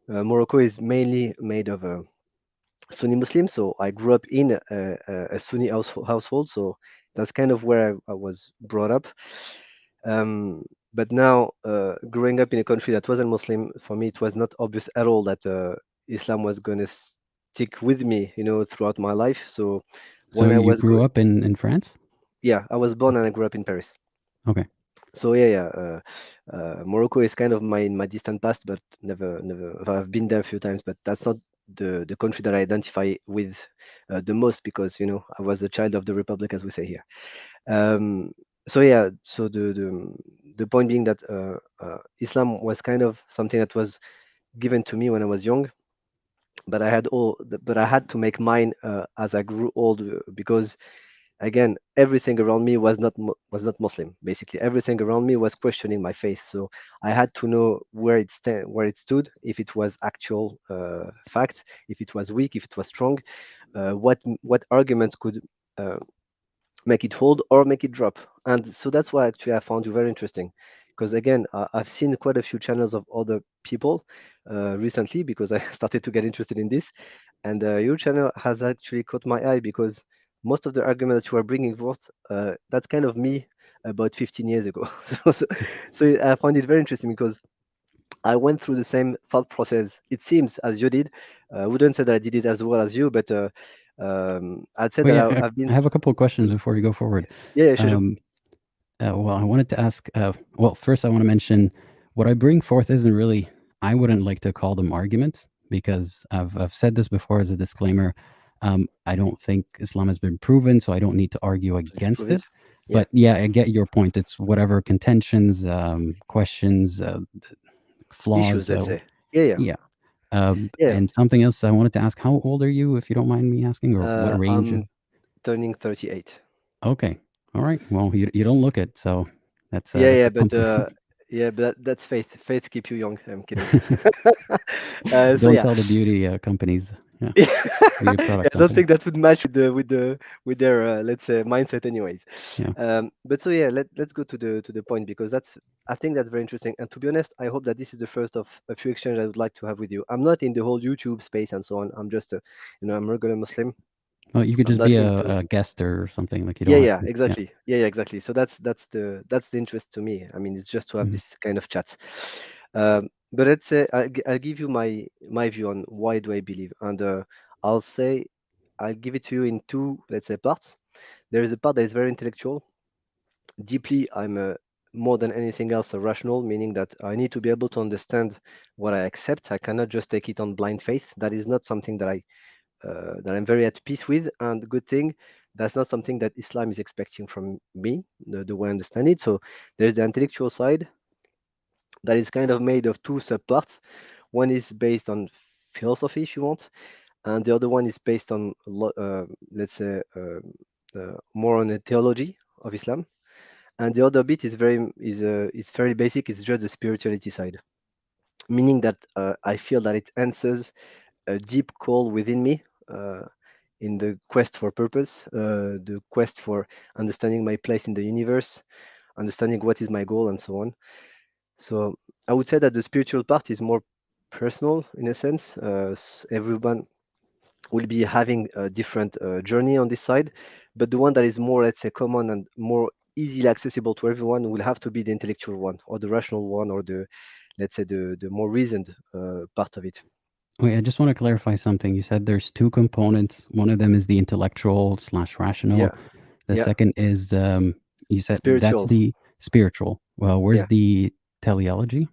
Morocco is mainly made of Sunni Muslims, so I grew up in a Sunni household, so that's kind of where I was brought up. But now, growing up in a country that wasn't Muslim, for me, it was not obvious at all that Islam was going to stick with me, throughout my life. So So when I you was, grew up in France? yeah, I was born and I Okay. grew up in Paris. Okay. So yeah. Morocco is kind of my distant past, but never. I've been there a few times, but that's not the country that I identify with the most because I was a child of the Republic, as we say here. Um, so yeah, so the point being that Islam was kind of something that was given to me when I was young, but I had to make mine as I grew old because again everything around me was not Muslim. Basically, everything around me was questioning my faith. So I had to know where it stood, if it was actual fact, if it was weak, if it was strong, what arguments could uh, make it hold or make it drop. And so that's why actually I found you very interesting. Because again, I've seen quite a few channels of other people recently because I started to get interested in this. And your channel has actually caught my eye because most of the arguments that you are bringing forth, that's kind of me about 15 years ago. So I found it very interesting because I went through the same thought process, it seems, as you did. I wouldn't say that I did it as well as you, but I'd say Oh that yeah, I've I been. have a couple of questions before we go forward. Yeah, sure. Um, well, I wanted to ask. Well, first, I want to mention what I bring forth isn't really I wouldn't like to call them arguments because I've said this before as a disclaimer. I don't think Islam has been proven, so I don't need to argue To against disprove it. it. Yeah. But yeah, I get your point. It's whatever contentions, questions, Issues, flaws. let's say. Yeah. Yeah. Yeah. And something else I wanted to ask: how old are you, if you don't mind me asking, or what range of? I'm turning 38. Okay, all right. Well, you don't look it, so that's Yeah, a but compliment. yeah, but that's faith. Faith keep you young. I'm kidding. So Don't yeah. tell the beauty companies. Yeah, Yeah, beauty I product don't company. think that would match with their let's say mindset anyways. Yeah. But so yeah, let's go to the point because I think that's very interesting. And to be honest, I hope that this is the first of a few exchanges I would like to have with you. I'm not in the whole YouTube space and so on. I'm just a, I'm a regular Muslim. Well, you could I'm just not be into. a guest or something. Like you Yeah, don't have yeah, to. Yeah. exactly. Yeah, exactly. So that's the interest to me. I mean, it's just to have Mhm. this kind of chat. But let's say I'll give you my view on why do I believe, and I'll say I'll give it to you in two, let's say, parts. There is a part that is very intellectual. Deeply, I'm more than anything else a rational, meaning that I need to be able to understand what I accept. I cannot just take it on blind faith. That is not something that I'm very at peace with. And good thing, that's not something that Islam is expecting from me, the way I understand it. So there's the intellectual side that is kind of made of two subparts. One is based on philosophy, if you want, and the other one is based on, let's say, more on the theology of Islam. And the other bit is very basic. It's just the spirituality side, meaning that I feel that it answers a deep call within me. In the quest for purpose, the quest for understanding my place in the universe, understanding what is my goal, and so on. So I would say that the spiritual part is more personal in a sense. Everyone will be having a different journey on this side, but the one that is more, let's say, common and more easily accessible to everyone will have to be the intellectual one, or the rational one, or the, let's say, the more reasoned part of it. Wait, I just want to clarify something. You said there's two components. One of them is the intellectual slash rational. Yeah, The yeah, second is you said that's spiritual. the spiritual. Well, where's Yeah. the teleology?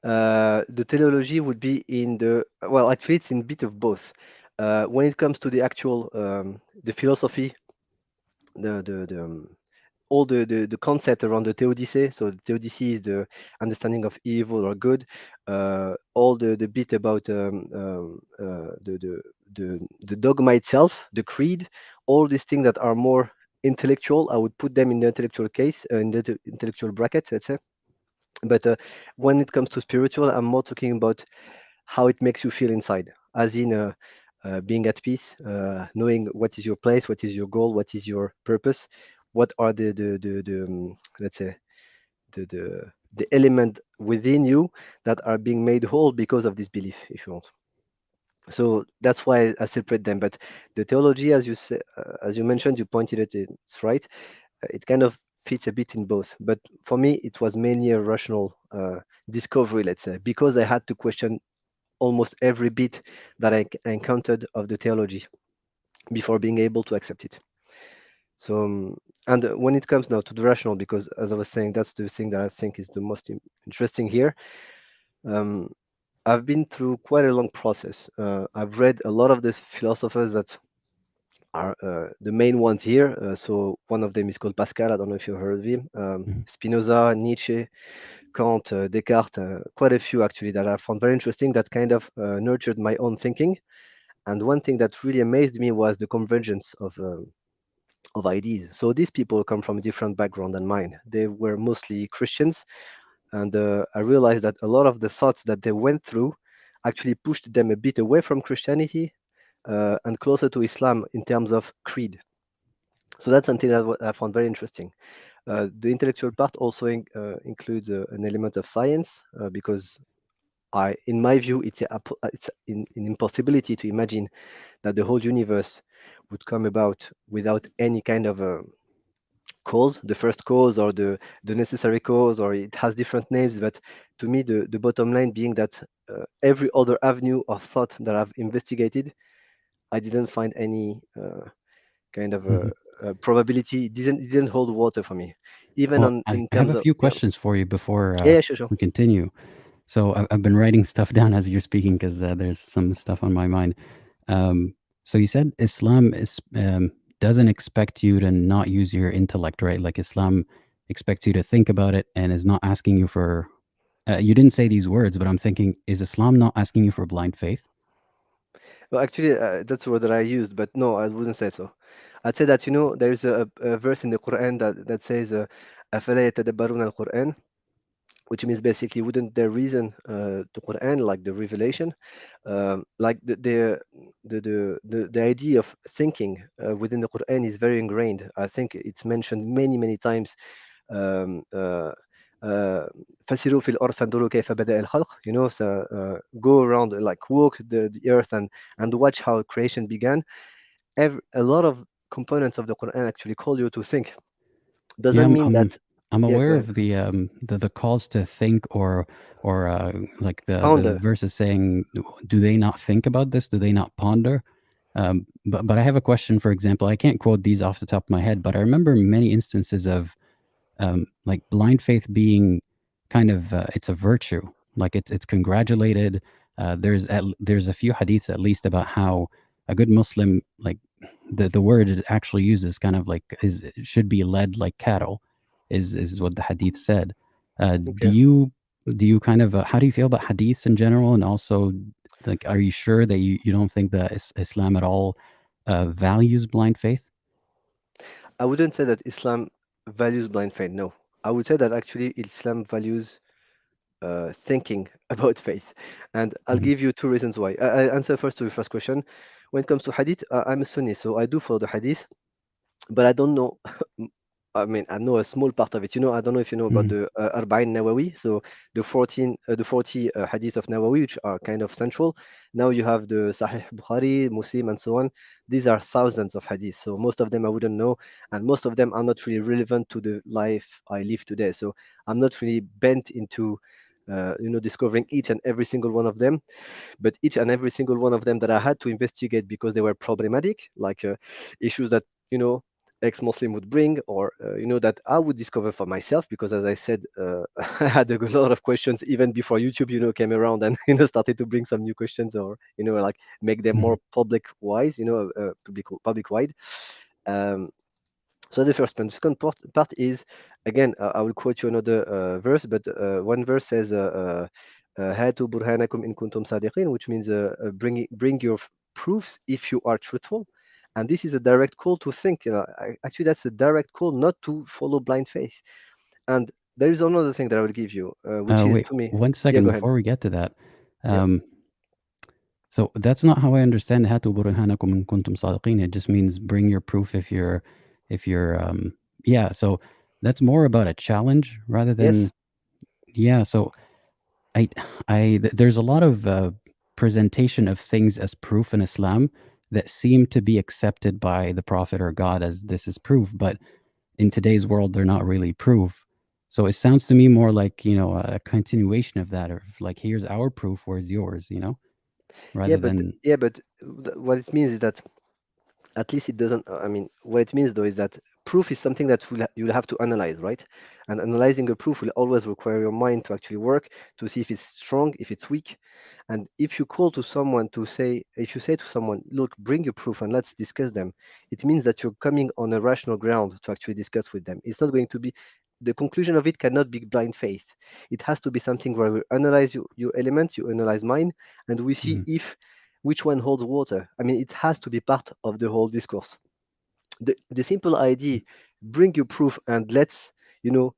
The teleology would be in the, well, actually, it's in a bit of both. When it comes to the actual, the philosophy, the all the concept around the theodicy. So the theodicy is the understanding of evil or good. All the bit about the dogma itself, the creed, all these things that are more intellectual, I would put them in the intellectual case, in the intellectual bracket, let's say. But when it comes to spiritual, I'm more talking about how it makes you feel inside, as in being at peace, knowing what is your place, what is your goal, what is your purpose, what are the let's say the element within you that are being made whole because of this belief, if you want. So that's why I separate them. But the theology, as you say, as you mentioned, you pointed it, it's right. It kind of fits a bit in both. But for me, it was mainly a rational discovery, let's say, because I had to question almost every bit that I encountered of the theology before being able to accept it. So, and when it comes now to the rational, because as I was saying, that's the thing that I think is the most interesting here. I've been through quite a long process. I've read a lot of these philosophers that are the main ones here. So one of them is called Pascal. I don't know if you heard of him. Mhm. Spinoza, Nietzsche, Kant, Descartes, quite a few actually that I found very interesting that kind of nurtured my own thinking. And one thing that really amazed me was the convergence of ideas. So these people come from a different background than mine. They were mostly Christians, and I realized that a lot of the thoughts that they went through actually pushed them a bit away from Christianity and closer to Islam in terms of creed. So that's something that I found very interesting. The intellectual part also includes an element of science because in my view, it's an impossibility to imagine that the whole universe would come about without any kind of a cause, the first cause or the necessary cause, or it has different names. But to me, the bottom line being that every other avenue of thought that I've investigated, I didn't find any kind of Mhm. a probability. It didn't hold water for me, even Well, on I in have terms a of few yeah. questions for you before Yeah, yeah, sure, sure. we continue. So I've been writing stuff down as you're speaking because there's some stuff on my mind. So you said Islam doesn't expect you to not use your intellect, right? Like Islam expects you to think about it and is not asking you for. You didn't say these words, but I'm thinking, is Islam not asking you for blind faith? Well, actually, that's the word that I used, but no, I wouldn't say so. I'd say that, there's a verse in the Quran that says, أَفَلَا يَتَدَبَّرُونَ الْقُرْآنَ, which means basically, wouldn't there reason the Quran, like the revelation, like the idea of thinking within the Quran is very ingrained. I think it's mentioned many, many times. um, uh, فسيروا في الأرض فانظروا كيف بدأ الخلق. So go around, like walk the earth and watch how creation began. A lot of components of the Quran actually call you to think. Yeah, Doesn't mean that. I'm Yeah, aware go of ahead. the calls to think or like the Ponder. verses saying, do they not think about this? Do they not ponder? But I have a question. For example, I can't quote these off the top of my head, but I remember many instances of like blind faith being kind of it's a virtue, like it's congratulated. There's a few hadiths at least about how a good Muslim, like the word it actually uses, kind of like should be led like cattle, is what the hadith said. Do Okay. you kind of how do you feel about hadiths in general, and also like are you sure that you don't think that Islam at all values blind faith? I wouldn't say that Islam values blind faith. No, I would say that actually Islam values thinking about faith. And I'll Mhm. give you two reasons why. I'll answer first to your first question. When it comes to hadith, I'm a Sunni, so I do follow the hadith, but I don't know. I mean, I know a small part of it. I don't know if you know about Mhm. the Arba'in Nawawi, so the 40 hadith of Nawawi, which are kind of central. Now you have the Sahih Bukhari, Muslim, and so on. These are thousands of hadiths, so most of them I wouldn't know, and most of them are not really relevant to the life I live today. So I'm not really bent into, discovering each and every single one of them. But each and every single one of them that I had to investigate because they were problematic, like issues that ex-Muslim would bring, or that I would discover for myself. Because as I said, I had a lot of questions even before YouTube, came around and started to bring some new questions, or like make them Mhm. more public wise, public wide. Um, so the first one. The second part is, again, I will quote you another verse, but one verse says, "Hatu burhanakum in kuntum sadiqin," which means bring your proofs if you are truthful. And this is a direct call to think. Actually, that's a direct call not to follow blind faith. And there is another thing that I will give you, which is Wait to me. one Yeah, second go ahead. before we get to that. Yeah. Um, So that's not how I understand "Hatu burhanakum in kuntum sadiqin." It just means bring your proof if you're yeah. So that's more about a challenge rather Yes. than yeah. So I there's a lot of presentation of things as proof in Islam that seem to be accepted by the Prophet or God as this is proof, but in today's world they're not really proof. So it sounds to me more like a continuation of that, of like here's our proof, where's yours, Yeah, rather but than. what it means is that at least it doesn't. I mean, what it means though is that proof is something that you'll have to analyze, right? And analyzing a proof will always require your mind to actually work to see if it's strong, if it's weak. And if you call to someone to say, if you say to someone, look, bring your proof and let's discuss them, it means that you're coming on a rational ground to actually discuss with them. It's not going to be, the conclusion of it cannot be blind faith. It has to be something where we analyze your element, you analyze mine, and we see Mhm. if which one holds water. I mean, it has to be part of the whole discourse. The simple idea, bring your proof and you know,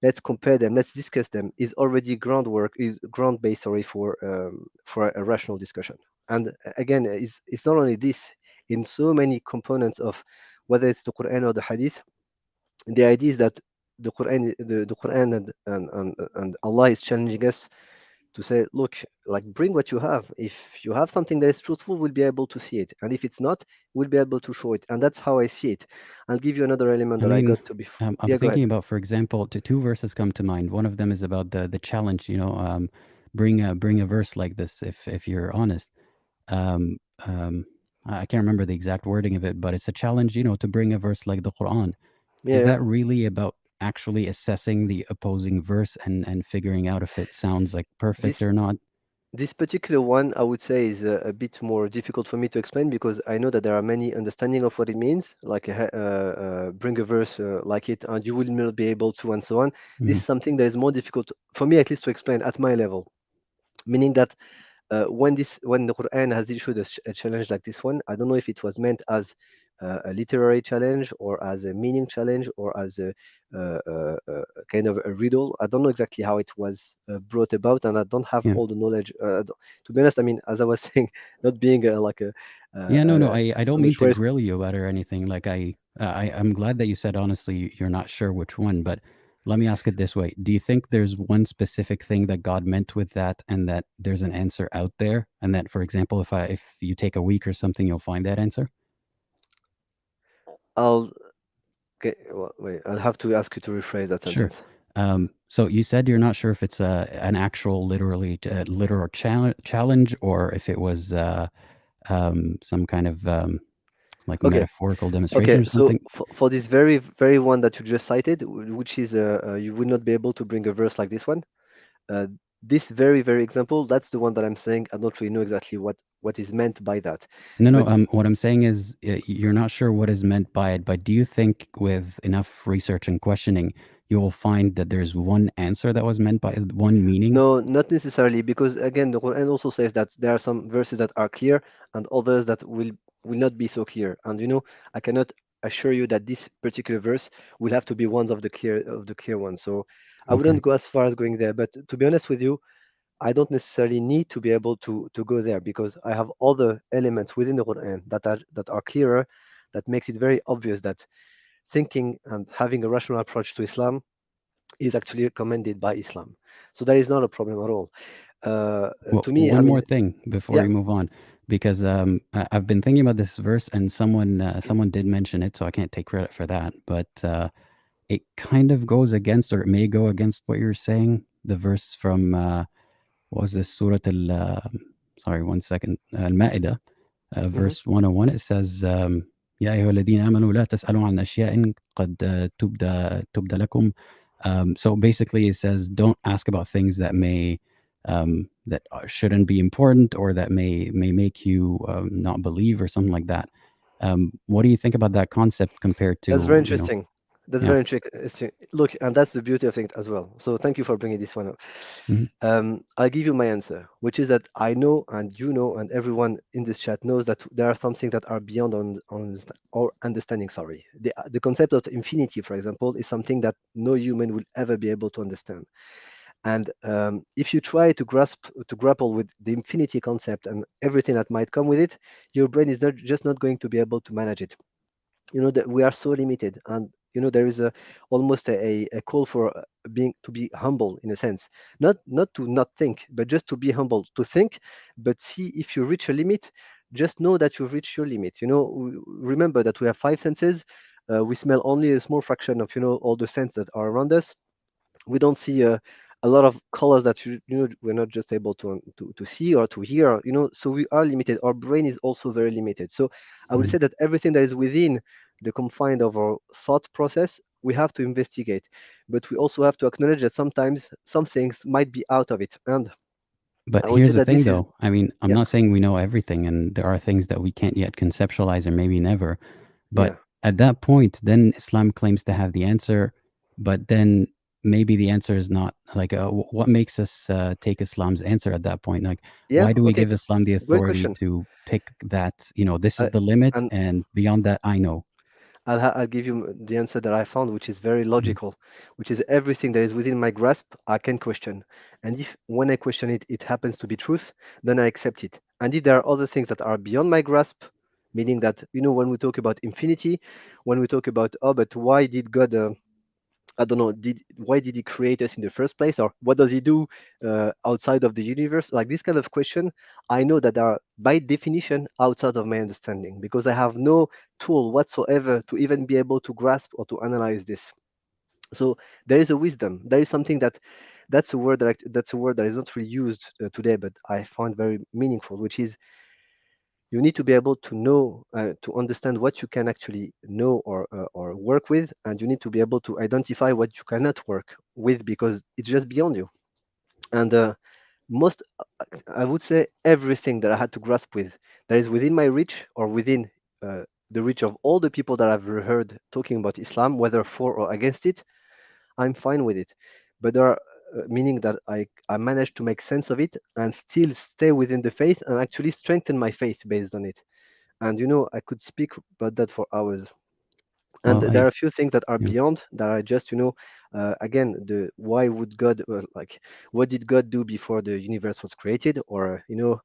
let's compare them, let's discuss them, is already groundwork, is ground base, sorry, for a rational discussion. And again, it's not only this, in so many components of whether it's the Quran or the Hadith, the idea is that the Quran and Allah is challenging us to say, look, like bring what you have. If you have something that is truthful, we'll be able to see it. And if it's not, we'll be able to show it. And that's how I see it. I'll give you another element I that I mean, got to be. I'm Yeah, go thinking ahead. about, for example, two verses come to mind. One of them is about the challenge. Bring a verse like this if you're honest. Um, um, I can't remember the exact wording of it, but it's a challenge. To bring a verse like the Quran. Is Yeah. that really about actually assessing the opposing verse and figuring out if it sounds like perfect This or not? this particular one, I would say, is a bit more difficult for me to explain because I know that there are many understanding of what it means, like bring a verse like it, and you will not be able to, and so on. This Mhm. is something that is more difficult for me, at least, to explain at my level. Meaning that when the Quran has issued a challenge like this one, I don't know if it was meant as a literary challenge or as a meaning challenge or as kind of a riddle. I don't know exactly how it was brought about, and I don't have Yeah. all the knowledge. To be honest, I mean, as I was saying, not being like Yeah, no, I so don't mean much to worse. grill you about it or anything. Like I'm glad that you said honestly you're not sure which one, but let me ask it this way. Do you think there's one specific thing that God meant with that and that there's an answer out there? And that, for example, if you take a week or something, you'll find that answer? I'll Okay, well, wait, I'll have to ask you to rephrase that Sure. sentence. So you said you're not sure if it's an actual literal challenge or if it was some kind of like Okay, metaphorical demonstration Okay, or so something. for this very one that you just cited, which is you will not be able to bring a verse like this one. Uh, this very example, that's the one that I'm saying. I don't really know exactly what is meant by that, No, no. but What I'm saying is, you're not sure what is meant by it, but do you think with enough research and questioning, you will find that there's one answer that was meant by it, one meaning? no, not necessarily, because again, the Quran also says that there are some verses that are clear and others that will not be so clear. And I cannot assure you that this particular verse will have to be one of the clear ones. So I Okay. wouldn't go as far as going there. But to be honest with you, I don't necessarily need to be able to go there because I have other elements within the Quran that are clearer, that makes it very obvious that thinking and having a rational approach to Islam is actually recommended by Islam. So that is not a problem at all. Well, To me, I one mean, more thing before yeah, we move on, because I've been thinking about this verse, and someone did mention it, so I can't take credit for that. But it kind of goes against, or it may go against what you're saying. The verse from what was this Surah al? Sorry, one second. Al Ma'idah, mhm. verse 101. It says, "يا أيها الذين آمنوا لا تسألوا عن أشياء قد تبدى لكم." So basically, it says, "Don't ask about things that may shouldn't be important or that may make you not believe or something like that." What do you think about that concept compared That's very to interesting. That's Yeah. very interesting. Look, and that's the beauty of it as well. So thank you for bringing this one up. Mhm. I'll give you my answer, which is that I know, and you know, and everyone in this chat knows that there are some things that are beyond our understanding. Sorry, the concept of infinity, for example, is something that no human will ever be able to understand. And if you try to grapple with the infinity concept and everything that might come with it, your brain is not going to be able to manage it. That we are so limited, and there is almost a call for being to be humble in a sense, not to not think, but just to be humble, to think, but see if you reach a limit, just know that you've reached your limit. Remember that we have five senses. We smell only a small fraction of all the scents that are around us. We don't see a lot of colors that we're not just able to see or to hear, so we are limited. Our brain is also very limited. So I would Mhm. say that everything that is within the confine of our thought process, we have to investigate, but we also have to acknowledge that sometimes some things might be out of it. And But I would say here's the that thing, this is, though. I mean, I'm yeah, not saying we know everything, and there are things that we can't yet conceptualize, or maybe never. But yeah, at that point, then Islam claims to have the answer, but then maybe the answer is not like what makes us take Islam's answer at that point? Like, yeah, why do we okay, give Islam the great authority question. to pick that? This is I, the limit, and and beyond that, I know. I'll give you the answer that I found, which is very Mhm. logical, which is everything that is within my grasp, I can question. And if when I question it, it happens to be truth, then I accept it. And if there are other things that are beyond my grasp, meaning that, when we talk about infinity, when we talk about, oh, but why did God I don't know, why did he create us in the first place, or what does he do outside of the universe? Like this kind of question, I know that are by definition outside of my understanding because I have no tool whatsoever to even be able to grasp or to analyze this. So there is a wisdom. There is something that's a word that is not really used today, but I find very meaningful, which is you need to be able to know, to understand what you can actually know or work with, and you need to be able to identify what you cannot work with because it's just beyond you. And most, I would say, everything that I had to grasp with that is within my reach or within the reach of all the people that I've heard talking about Islam, whether for or against it, I'm fine with it. But there are meaning that I managed to make sense of it and still stay within the faith and actually strengthen my faith based on it. And I could speak about that for hours. And Well, there are a few things that are yeah. beyond that are just, again, the why would God, like, what did God do before the universe was created, or I know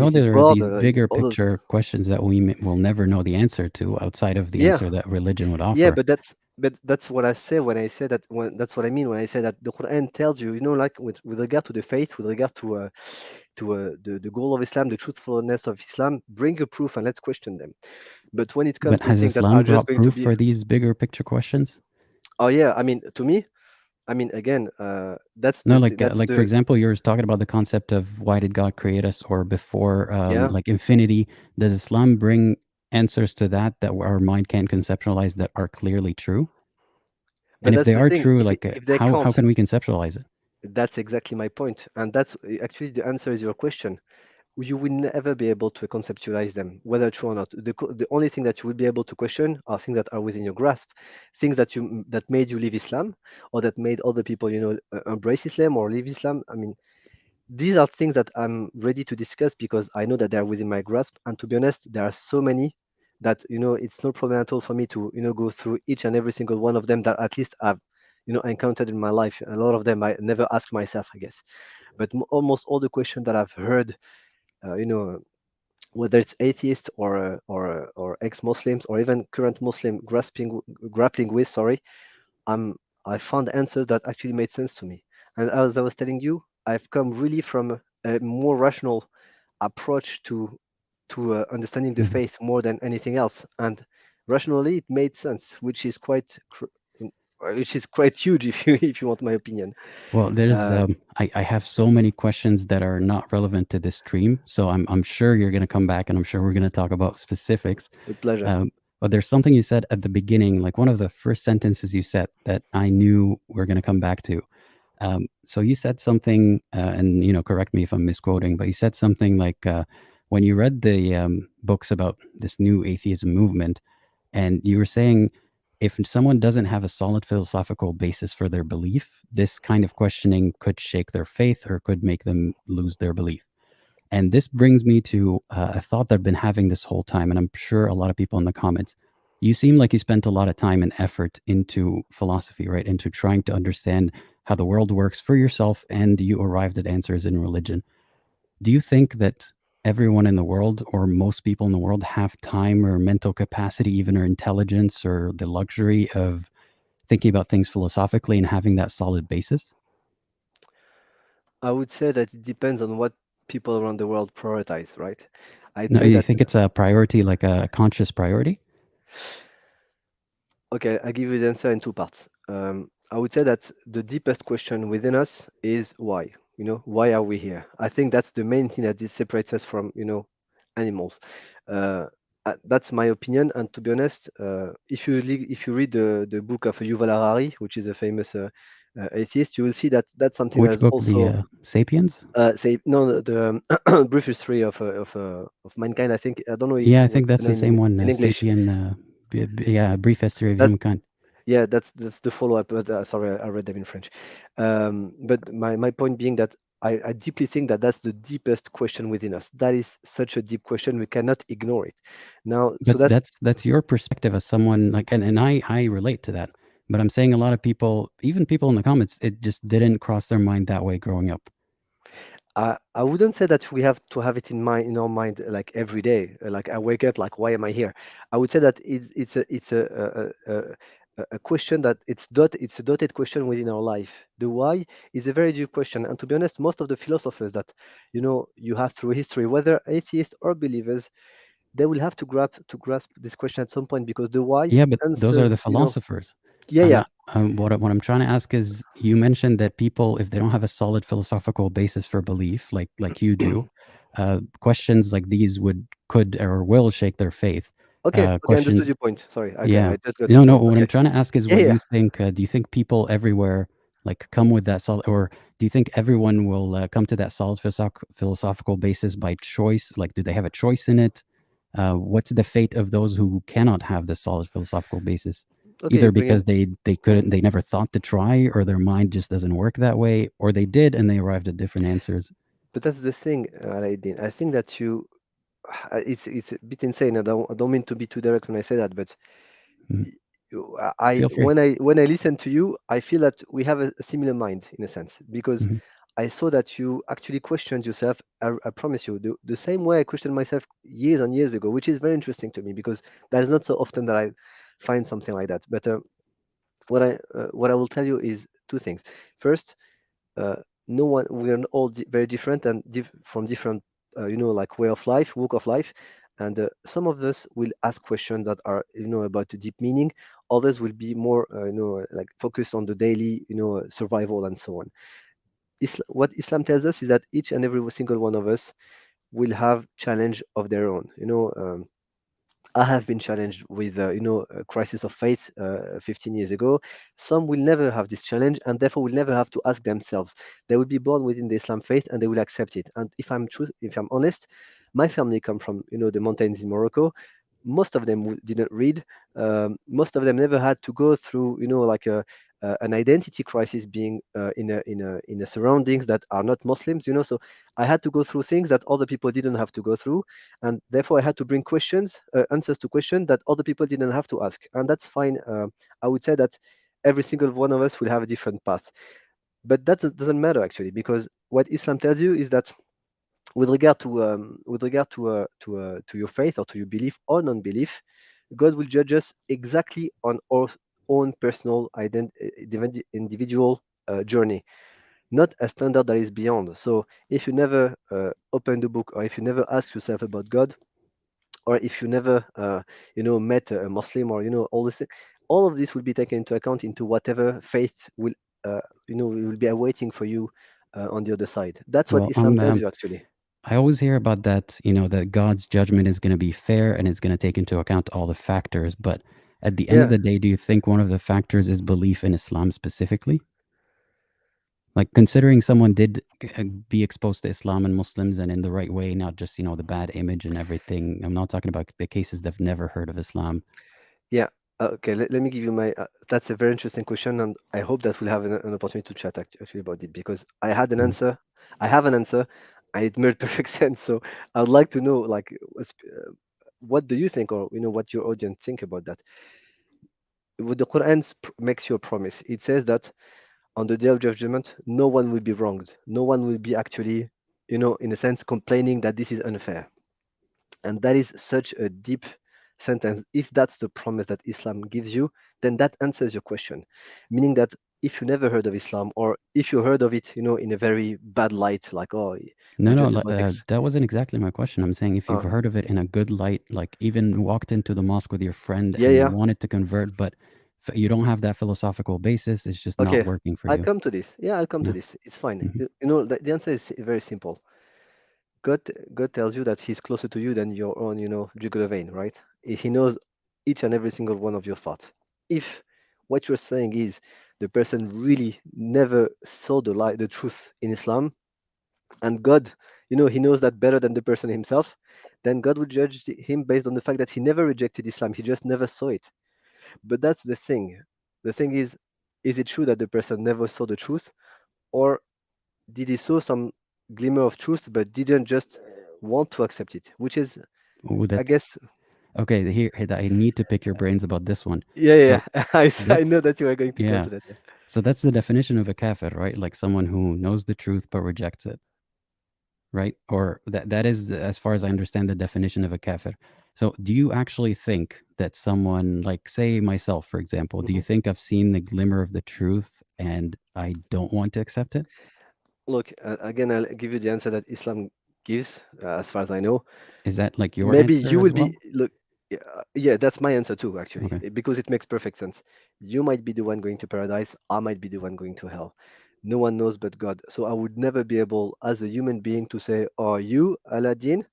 is he there are God, these bigger all those. picture questions that we will never know the answer to outside of the Yeah, answer that religion would yeah, offer. but that's what I say when I say that. That's what I mean when I say that the Quran tells you, like with regard to the faith, with regard to the goal of Islam, the truthfulness of Islam, bring a proof and let's question them. But when it comes But to has things that are Islam just brought going to proof be, for these bigger picture questions? oh yeah, I mean, to me, I mean, again, that's No, that's for the example, you were talking about the concept of why did God create us, or before, yeah. like infinity. Does Islam bring answers to that our mind can't conceptualize that are clearly true? But And if that's they the are thing. true, If they how can't, can we conceptualize it? that's exactly my point, and that's actually the answer is your question. You will never be able to conceptualize them, whether true or not. The only thing that you will be able to question are things that are within your grasp, things that made you leave Islam, or that made other people, embrace Islam or leave Islam. I mean, these are things that I'm ready to discuss because I know that they're within my grasp. And to be honest, there are so many that it's no problem at all for me to go through each and every single one of them that at least I've encountered in my life. A lot of them I never ask myself, I guess. But almost all the questions that I've heard, uh, you know, whether it's atheists or ex-Muslims or even current Muslim grappling with, sorry, I'm I found answers that actually made sense to me. And as I was telling you, I've come really from a more rational approach to understanding the Mhm. faith more than anything else. And rationally, it made sense, which is quite huge if you want my opinion. Well, there's Uh, I have so many questions that are not relevant to this stream, so I'm sure you're going to come back, and I'm sure we're going to talk about specifics. with pleasure. But there's something you said at the beginning, like one of the first sentences you said that I knew we're going to come back to. So you said something, and correct me if I'm misquoting, but you said something like when you read the books about this new atheism movement, and you were saying if someone doesn't have a solid philosophical basis for their belief, this kind of questioning could shake their faith or could make them lose their belief. And this brings me to a thought that I've been having this whole time, and I'm sure a lot of people in the comments. You seem like you spent a lot of time and effort into philosophy, right? Into trying to understand how the world works for yourself, and you arrived at answers in religion. Do you think that everyone in the world, or most people in the world, have time or mental capacity, even, or intelligence, or the luxury of thinking about things philosophically and having that solid basis? I would say that it depends on what people around the world prioritize, right? I'd No, say you that think it's a priority, like a conscious priority? okay, I give you the answer in two parts. I would say that the deepest question within us is why. Why are we here? I think that's the main thing that separates us from, animals. Uh, that's my opinion. And to be honest, if you read the book of Yuval Harari, which is a famous atheist, you will see that that's something that Which is book? The also Sapiens? say no the brief history of mankind. I think I don't know Yeah, I what's think the that's the name same one. in English. Sapien. Yeah, Brief History of That's Humankind. Yeah, that's the follow-up. But sorry, I read them in French. But my point being that I deeply think that that's the deepest question within us. That is such a deep question we cannot ignore it. Now, so But that's that's your perspective as someone like, and I relate to that. But I'm saying a lot of people, even people in the comments, it just didn't cross their mind that way growing up. I wouldn't say that we have to have it in our mind like every day. Like I wake up like why am I here? I would say that it's a question that it's a dotted question within our life. The why is a very deep question, and to be honest, most of the philosophers that you have through history, whether atheists or believers, they will have to grasp this question at some point because the why Yeah, but those are answers. the philosophers. Yeah, yeah. What I'm trying to ask is, you mentioned that people, if they don't have a solid philosophical basis for belief, like you do, questions like these could or will shake their faith. Okay, okay, Questions, understood your point. Sorry, okay, yeah. I just got No, your no. point. What I'm Okay, trying to ask is, yeah, what yeah. you think? Do you think people everywhere like come with that solid, or do you think everyone will come to that solid philosophical basis by choice? Like, do they have a choice in it? What's the fate of those who cannot have the solid philosophical basis, Okay, either bringing. because they couldn't, they never thought to try, or their mind just doesn't work that way, or they did and they arrived at different answers? But that's the thing, Aladdin. I think that it's a bit insane. I don't mean to be too direct when I say that, but Mhm. I Feel free. when I listen to you, I feel that we have a similar mind in a sense because Mhm. I saw that you actually questioned yourself. I promise you, the same way I questioned myself years and years ago, which is very interesting to me because that is not so often that I find something like that. But what I will tell you is two things. First, uh, no one we are all very different and from different like way of life, walk of life, and some of us will ask questions that are about the deep meaning. Others will be more like focused on the daily survival and so on. What Islam tells us is that each and every single one of us will have challenge of their own. I have been challenged with, a crisis of faith 15 years ago. Some will never have this challenge and therefore will never have to ask themselves. They will be born within the Islam faith and they will accept it. And if I'm honest, my family come from, the mountains in Morocco. Most of them didn't read. Most of them never had to go through, like an identity crisis, being in a surroundings that are not Muslims. So I had to go through things that other people didn't have to go through, and therefore I had to bring answers to questions that other people didn't have to ask, and that's fine. I would say that every single one of us will have a different path, but that doesn't matter actually, because what Islam tells you is that with regard to your faith or to your belief or non-belief, God will judge us exactly on our own personal individual journey, not a standard that is beyond. So if you never open the book, or if you never ask yourself about God, or if you never met a Muslim, or all this, all of this will be taken into account into whatever faith will be awaiting for you on the other side. That's what Well, Islam tells you actually. I always hear about that, that God's judgment is going to be fair and it's going to take into account all the factors. But at the end of Yeah, the day, do you think one of the factors is belief in Islam specifically? Like, considering someone did be exposed to Islam and Muslims and in the right way, not just, the bad image and everything. I'm not talking about the cases that've never heard of Islam. yeah. Okay, let me give you my. That's a very interesting question, and I hope that we'll have an opportunity to chat actually about it, because I had an Mhm. answer. I have an answer, and it made perfect sense. So I would like to know, like, what do you think, or what your audience think about that? With the Quran makes you a promise. It says that on the day of judgment, no one will be wronged. No one will be actually, in a sense, complaining that this is unfair. And that is such a deep sentence. If that's the promise that Islam gives you, then that answers your question. Meaning that if you never heard of Islam, or if you heard of it, in a very bad light, like, oh, No, you're no, just about that wasn't exactly my question. I'm saying if you've uh, heard of it in a good light, like even walked into the mosque with your friend yeah, and you yeah. wanted to convert, but you don't have that philosophical basis, it's just not Okay, working for I'll you. come to this. Yeah, I'll come to Yeah. this. It's fine. Hmm. The answer is very simple. God, God tells you that He's closer to you than your own, jugular vein, right? He knows each and every single one of your thoughts. If what you're saying is the person really never saw the light, the truth in Islam, and God, He knows that better than the person himself, then God will judge him based on the fact that he never rejected Islam. He just never saw it. But that's the thing. The thing is it true that the person never saw the truth, or did he saw some glimmer of truth but didn't just want to accept it, which is, Oh, I that's guess. okay. Here, I need to pick your brains about this one. Yeah, So yeah, yeah. I know that's, that you are going to go yeah. to that. Yeah. So that's the definition of a kafir, right? Like someone who knows the truth but rejects it, right? Or that is, as far as I understand, the definition of a kafir. So do you actually think that someone, like, say myself, for example, do you Mhm. think I've seen the glimmer of the truth and I don't want to accept it? Look, again, I'll give you the answer that Islam gives, as far as I know. Is that like your Maybe answer you as will well? be, look, yeah, yeah, that's my answer too, actually, Okay. because it makes perfect sense. You might be the one going to paradise, I might be the one going to hell. no one knows but God. So I would never be able, as a human being, to say, "Oh, you, Aladdin,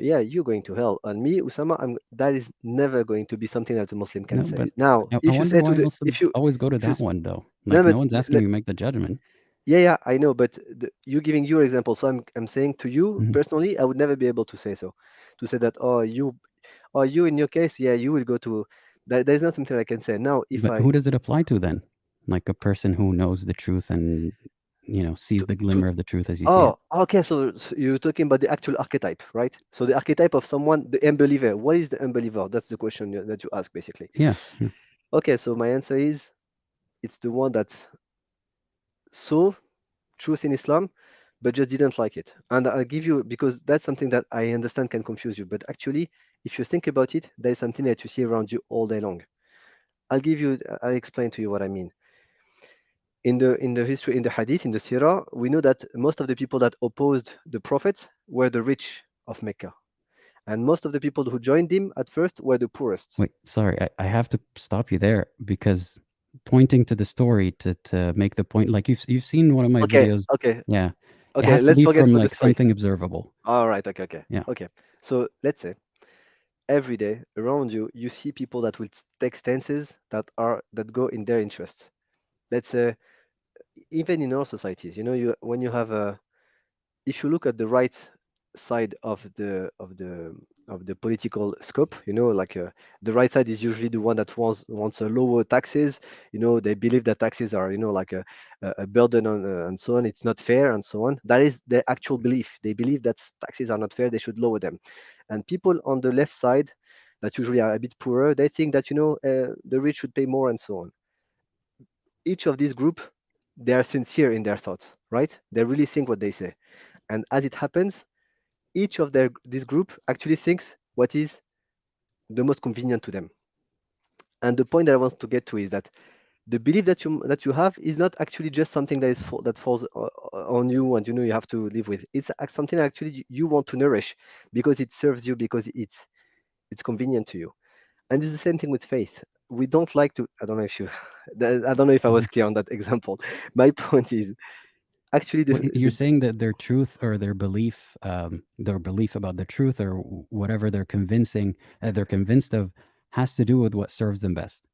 yeah, you're going to hell," and me, Usama, that is never going to be something that a Muslim can No, say. but Now, I if you wonder say to why the, if Muslims you, always go to if you, that one though. no, Like no but one's asking you to make the judgment. yeah, I know, but you giving your example, so I'm saying to you Mhm. personally, I would never be able to say so, to say that, oh, you in your case, yeah, you will go to. There's nothing that I can say now. If But I who does it apply to then? Like a person who knows the truth and sees the to glimmer of the truth as you see it. Oh, okay. So you're talking about the actual archetype, right? So the archetype of someone, the unbeliever. What is the unbeliever? That's the question that you ask, basically. Yeah. Yeah. Okay, so my answer is it's the one that saw truth in Islam, but just didn't like it. And I'll give you, because that's something that I understand can confuse you. But actually, if you think about it, there is something that you see around you all day long. I'll explain to you what I mean. In the history, in the hadith, in the seerah, we know that most of the people that opposed the prophet were the rich of Mecca. And most of the people who joined him at first were the poorest. Wait, sorry, I have to stop you there because pointing to the story to make the point, like you've seen one of my Okay, videos. okay, Yeah. It okay. has to Let's be forget from about the like story. something observable. All right, okay, okay, Yeah. okay. So let's say every day around you, you see people that will take stances that go in their interest. Let's say even in our societies, when you have a if you look at the right side of the political scope, like the right side is usually the one that wants a lower taxes. They believe that taxes are, like a burden on and so on. It's not fair and so on. That is their actual belief. They believe that taxes are not fair. They should lower them. And people on the left side that usually are a bit poorer, they think that the rich should pay more and so on. Each of these group, they are sincere in their thoughts, right? They really think what they say. And as it happens, each of this group actually thinks what is the most convenient to them. And the point that I want to get to is that the belief that you have is not actually just something that falls on you, and you have to live with. It's something that actually you want to nourish because it serves you, because it's convenient to you. And it's the same thing with faith. We don't like to. I don't know if you. I don't know if I was Mhm. clear on that example. My point is actually Well, you're saying that their truth or their belief about the truth or whatever they're convinced of, has to do with what serves them best.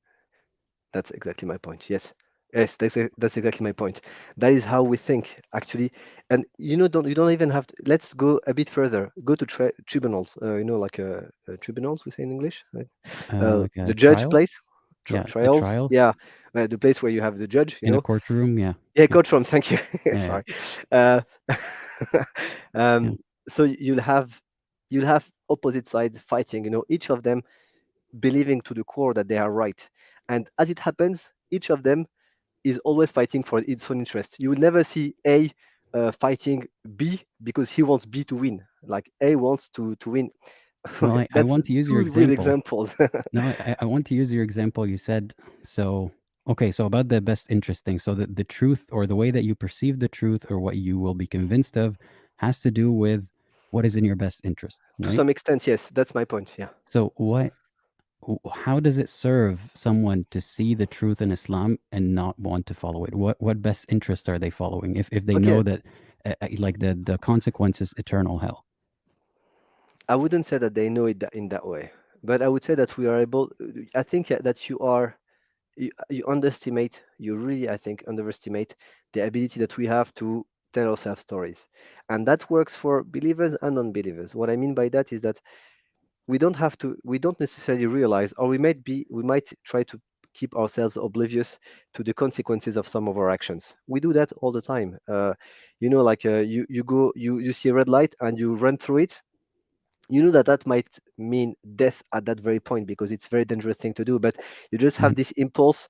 That's exactly my point. Yes, that's exactly my point. That is how we think, actually. And you don't even have to. Let's go a bit further. Go to tribunals. Like tribunals, we say in English, right? Like a The judge trial. place, Yeah, a trials. trial Yeah, the place where you have the judge. in a courtroom. Yeah. Yeah, Yeah. courtroom. Thank you. Yeah. Sorry. Uh, Yeah. so you'll have opposite sides fighting. Each of them believing to the core that they are right. And as it happens, each of them is always fighting for its own interest. You will never see A fighting B because he wants B to win. Like A wants to win. Well, I That's want to use your two weird example. examples. No, I want to use your example. You said, so, okay, so about the best interest thing. So the truth or the way that you perceive the truth or what you will be convinced of has to do with what is in your best interest, To right? some extent, yes, that's my point. Yeah. So how does it serve someone to see the truth in Islam and not want to follow it? What best interest are they following if they Okay. know that like the consequence is eternal hell? I wouldn't say that they know it in that way, but I would say that we are able. I think that you underestimate. You really, I think, underestimate the ability that we have to tell ourselves stories, and that works for believers and non-believers. What I mean by that is that we don't necessarily realize, or we might try to keep ourselves oblivious to the consequences of some of our actions. We do that all the time. Like you see a red light and you run through it. You know that might mean death at that very point because it's a very dangerous thing to do, but you just have Mhm. this impulse.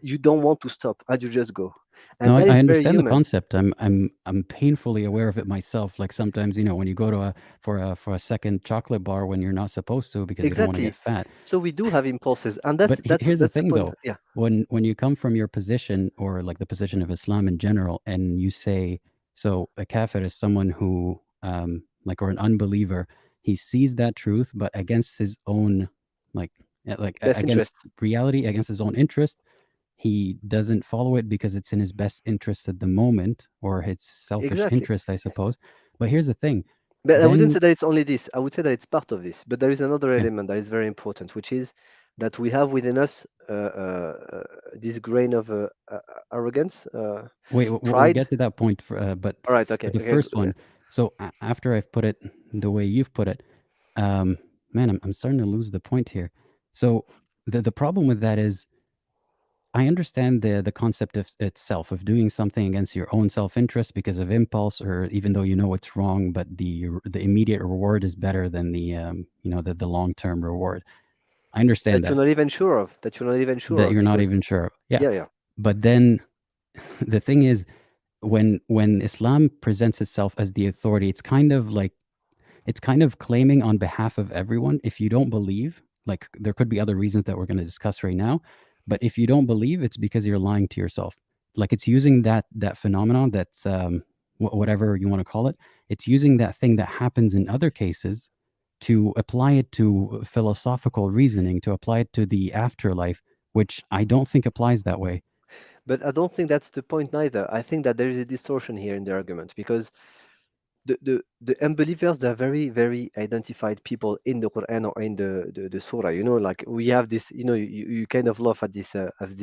You don't want to stop and you just go, No, and that I is very understand the human. concept. I'm painfully aware of it myself. Like sometimes, when you go to for a second chocolate bar when you're not supposed to because you don't want to get Exactly. fat. So we do have impulses, and But that's that's here's the that's the thing point. though. Yeah. When you come from your position or like the position of Islam in general and you say, so a kafir is someone who or an unbeliever, he sees that truth but against his own like Best against interest. reality, against his own interest, he doesn't follow it because it's in his best interest at the moment, or his selfish Exactly. interest, I suppose. But here's the thing. But I wouldn't Then say that it's only this. I would say that it's part of this. But there is another okay, element that is very important, which is that we have within us this grain of arrogance, wait, we'll pride. get to that point. But All right. for Okay. the Okay. first one, so after I've put it the way you've put it, man, I'm starting to lose the point here. So the problem with that is, I understand the concept of itself of doing something against your own self-interest because of impulse, or even though you know it's wrong, but the immediate reward is better than the long-term reward. I understand That you're not even sure of. That you're not even sure that of you're not because even sure. Yeah, yeah. but then the thing is, when Islam presents itself as the authority, it's kind of claiming on behalf of everyone. If you don't believe, like, there could be other reasons that we're going to discuss right now, but if you don't believe, it's because you're lying to yourself. Like, it's using that phenomenon, that's whatever you want to call it. It's using that thing that happens in other cases to apply it to philosophical reasoning, to apply it to the afterlife, which I don't think applies that way. But I don't think that's the point neither. I think that there is a distortion here in the argument because the unbelievers, they're very very identified people in the Quran or in the surah, like we have this, you kind of laugh at this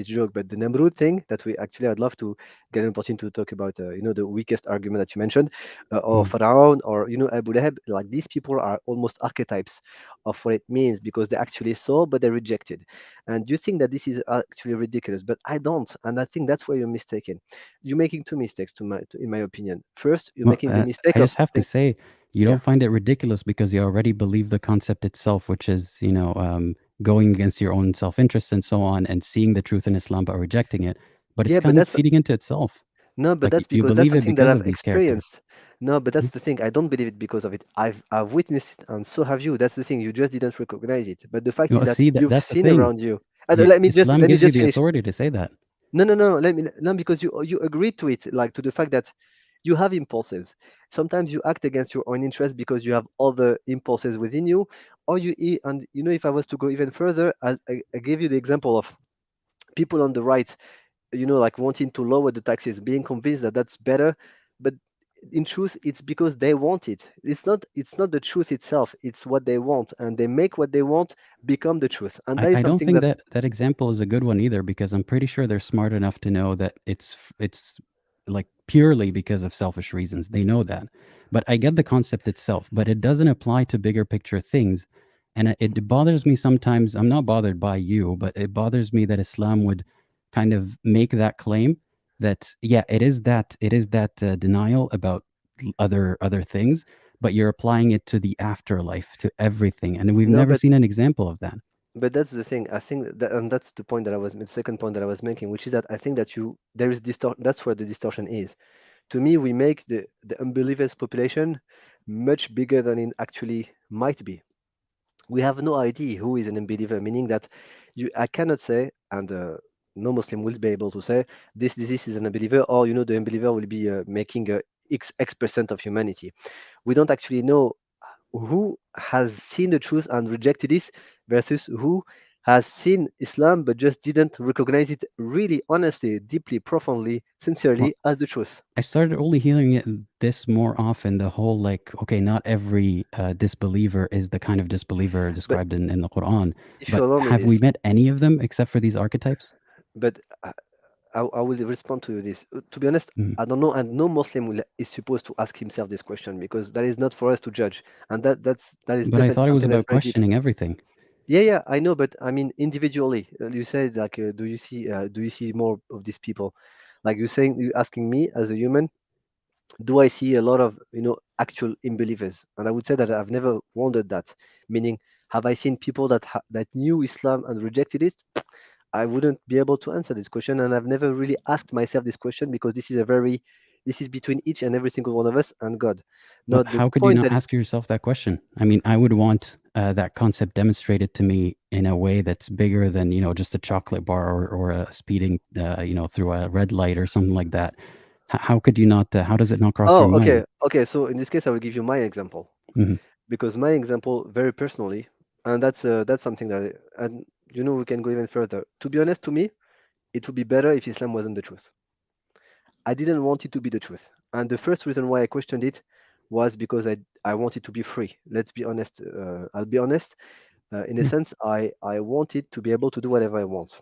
joke, but the Namrud thing that I'd love to get an opportunity to talk about, the weakest argument that you mentioned, or Mm. Pharaoh, or Abu Lahab. Like, these people are almost archetypes of what it means because they actually saw but they rejected. And you think that this is actually ridiculous, but I don't, and I think that's where you're mistaken. You're making two mistakes, in my opinion. First, you're Well, making the mistake I of just have to think, say, you yeah, don't find it ridiculous because you already believe the concept itself, which is, going against your own self-interest and so on, and seeing the truth in Islam but rejecting it. But it's yeah, but kind of that's feeding into itself. no, but Like, that's you because that's believe it something that because I've of these characters. experienced. No, but that's Mhm. the thing. I don't believe it because of it. I've witnessed it, and so have you. That's the thing. You just didn't recognize it. But the fact is Well, that see, you've that's the seen thing. around you. Yeah, Islam Let me gives you just the finish. authority to say that. No, no, no. Let me no, because you agreed to it, like to the fact that you have impulses. Sometimes you act against your own interest because you have other impulses within you, or and if I was to go even further, I gave you the example of people on the right, like wanting to lower the taxes, being convinced that that's better, but in truth, it's because they want it. It's not the truth itself. It's what they want, and they make what they want become the truth, and that is I don't something think that that example is a good one either, because I'm pretty sure they're smart enough to know that it's like purely because of selfish reasons. They know that. But I get the concept itself, but it doesn't apply to bigger picture things. And it bothers me sometimes. I'm not bothered by you, but it bothers me that Islam would kind of make that claim that, yeah, it is that denial about other things, but you're applying it to the afterlife, to everything, and we've no, never seen an example of that. but that's the thing. I think that, and that's the second point that I was making, which is that I think that there is distortion. That's where the distortion is. To me, we make the unbelievers population much bigger than it actually might be. We have no idea who is an unbeliever, meaning that I cannot say, and no Muslim will be able to say this disease is an unbeliever, or the unbeliever will be making X% of humanity. We don't actually know who has seen the truth and rejected this versus who has seen Islam but just didn't recognize it really honestly, deeply, profoundly, Well, sincerely as the truth. I started only hearing it this more often. The whole, like, okay, not every disbeliever is the kind of disbeliever But described in the Quran. if you But allow me have we this, met any of them except for these archetypes? but I will respond to this. To be honest, Mhm. I don't know, and no Muslim is supposed to ask himself this question because that is not for us to judge, and that is But I definitely thought it was something that's about very deep. questioning everything. Yeah, yeah, I know, but I mean individually. You said like, do you see more of these people? Like you asking me as a human, do I see a lot of actual unbelievers? And I would say that I've never wondered that. Meaning, have I seen people that knew Islam and rejected it? I wouldn't be able to answer this question, and I've never really asked myself this question because this is between each and every single one of us and God. Now, But the how could you point not that is ask yourself that question? I mean, I would want that concept demonstrated to me in a way that's bigger than, just a chocolate bar, or a speeding, through a red light or something like that. How could you not? How does it not cross your oh, mind? okay, okay. So in this case, I will give you my example Hmm. because my example, very personally, and that's something that, and we can go even further. To be honest, to me, it would be better if Islam wasn't the truth. I didn't want it to be the truth. And the first reason why I questioned it was because I wanted to be free. Let's be honest. I'll be honest. In a sense, I wanted to be able to do whatever I want.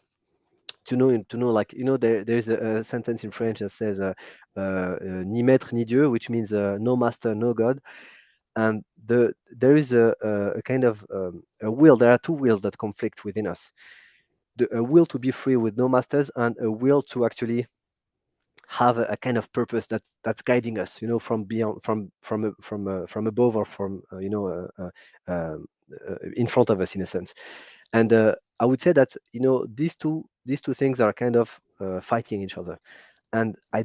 To know, like, there's a sentence in French that says ni maître ni Dieu, which means no master, no God. And there is a kind of a will. There are two wills that conflict within us: a will to be free with no masters, and a will to actually have a kind of purpose that's guiding us, from beyond, from above, or from in front of us, in a sense. And I would say that these two things are kind of fighting each other. And I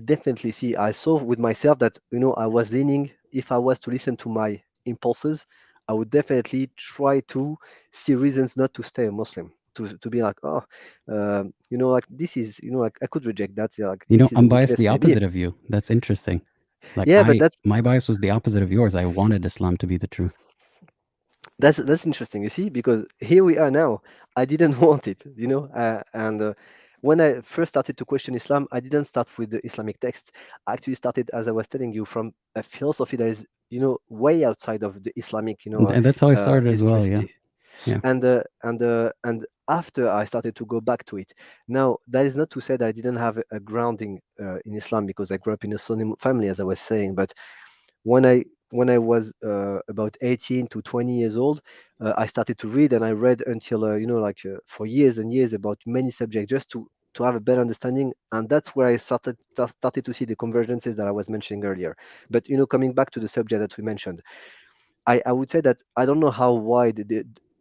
saw with myself that I was leaning. If I was to listen to my impulses, I would definitely try to see reasons not to stay a Muslim. To be like, oh, like, this is, like, I could reject that. Yeah, like, this is a I'm biased weakness, the maybe. opposite of you. That's interesting. Like Yeah, but my bias was the opposite of yours. I wanted Islam to be the truth. that's interesting. You see, because here we are now. I didn't want it, and when I first started to question Islam, I didn't start with the Islamic texts. I actually started, as I was telling you, from a philosophy that is, way outside of the Islamic, And that's how I started as well. Yeah. historicity. Yeah. And after I started to go back to it. Now, that is not to say that I didn't have a grounding in Islam, because I grew up in a Sunni family, as I was saying. But when I was about 18 to 20 years old, I started to read, and I read until like for years and years about many subjects, just to have a better understanding. And that's where I started to see the convergences that I was mentioning earlier. But coming back to the subject that we mentioned, I would say that I don't know how wide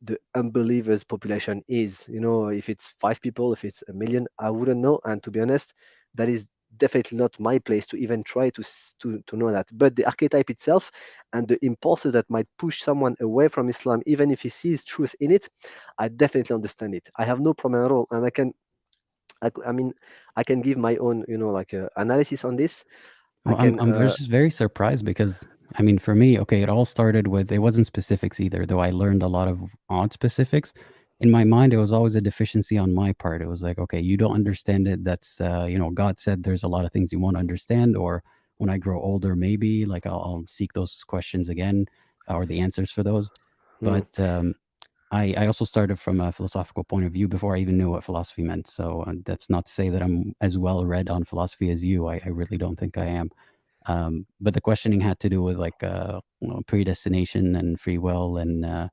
the unbelievers population is. If it's 5 people, if it's a million, I wouldn't know. And to be honest, that is definitely not my place to even try to know that. But the archetype itself and the impulses that might push someone away from Islam, even if he sees truth in it, I definitely understand it. I have no problem at all, and I mean, I can give my own, like, analysis on this. I Well, can. I'm just very surprised because I mean, for me, okay, it all started with it wasn't specifics either, though I learned a lot of odd specifics. In my mind, it was always a deficiency on my part. It was like, okay, you don't understand it. That's God said there's a lot of things you won't understand, or when I grow older, maybe like I'll seek those questions again or the answers for those. Mm, But I also started from a philosophical point of view before I even knew what philosophy meant. So that's not to say that I'm as well read on philosophy as you. I really don't think I am. But the questioning had to do with like predestination and free will yeah,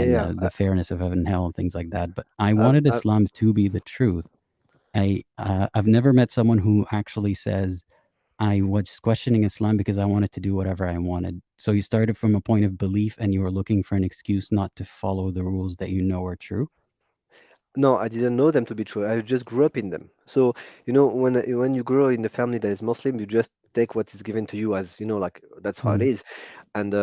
and yeah. the fairness of heaven and hell and things like that. But I I, wanted I, Islam to be the truth. I've never met someone who actually says I was questioning Islam because I wanted to do whatever I wanted. So you started from a point of belief and you were looking for an excuse not to follow the rules that you know are true. No, I didn't know them to be true. I just grew up in them. So, when you grow in a family that is Muslim, you just take what is given to you as, like, that's how it Mhm. is. And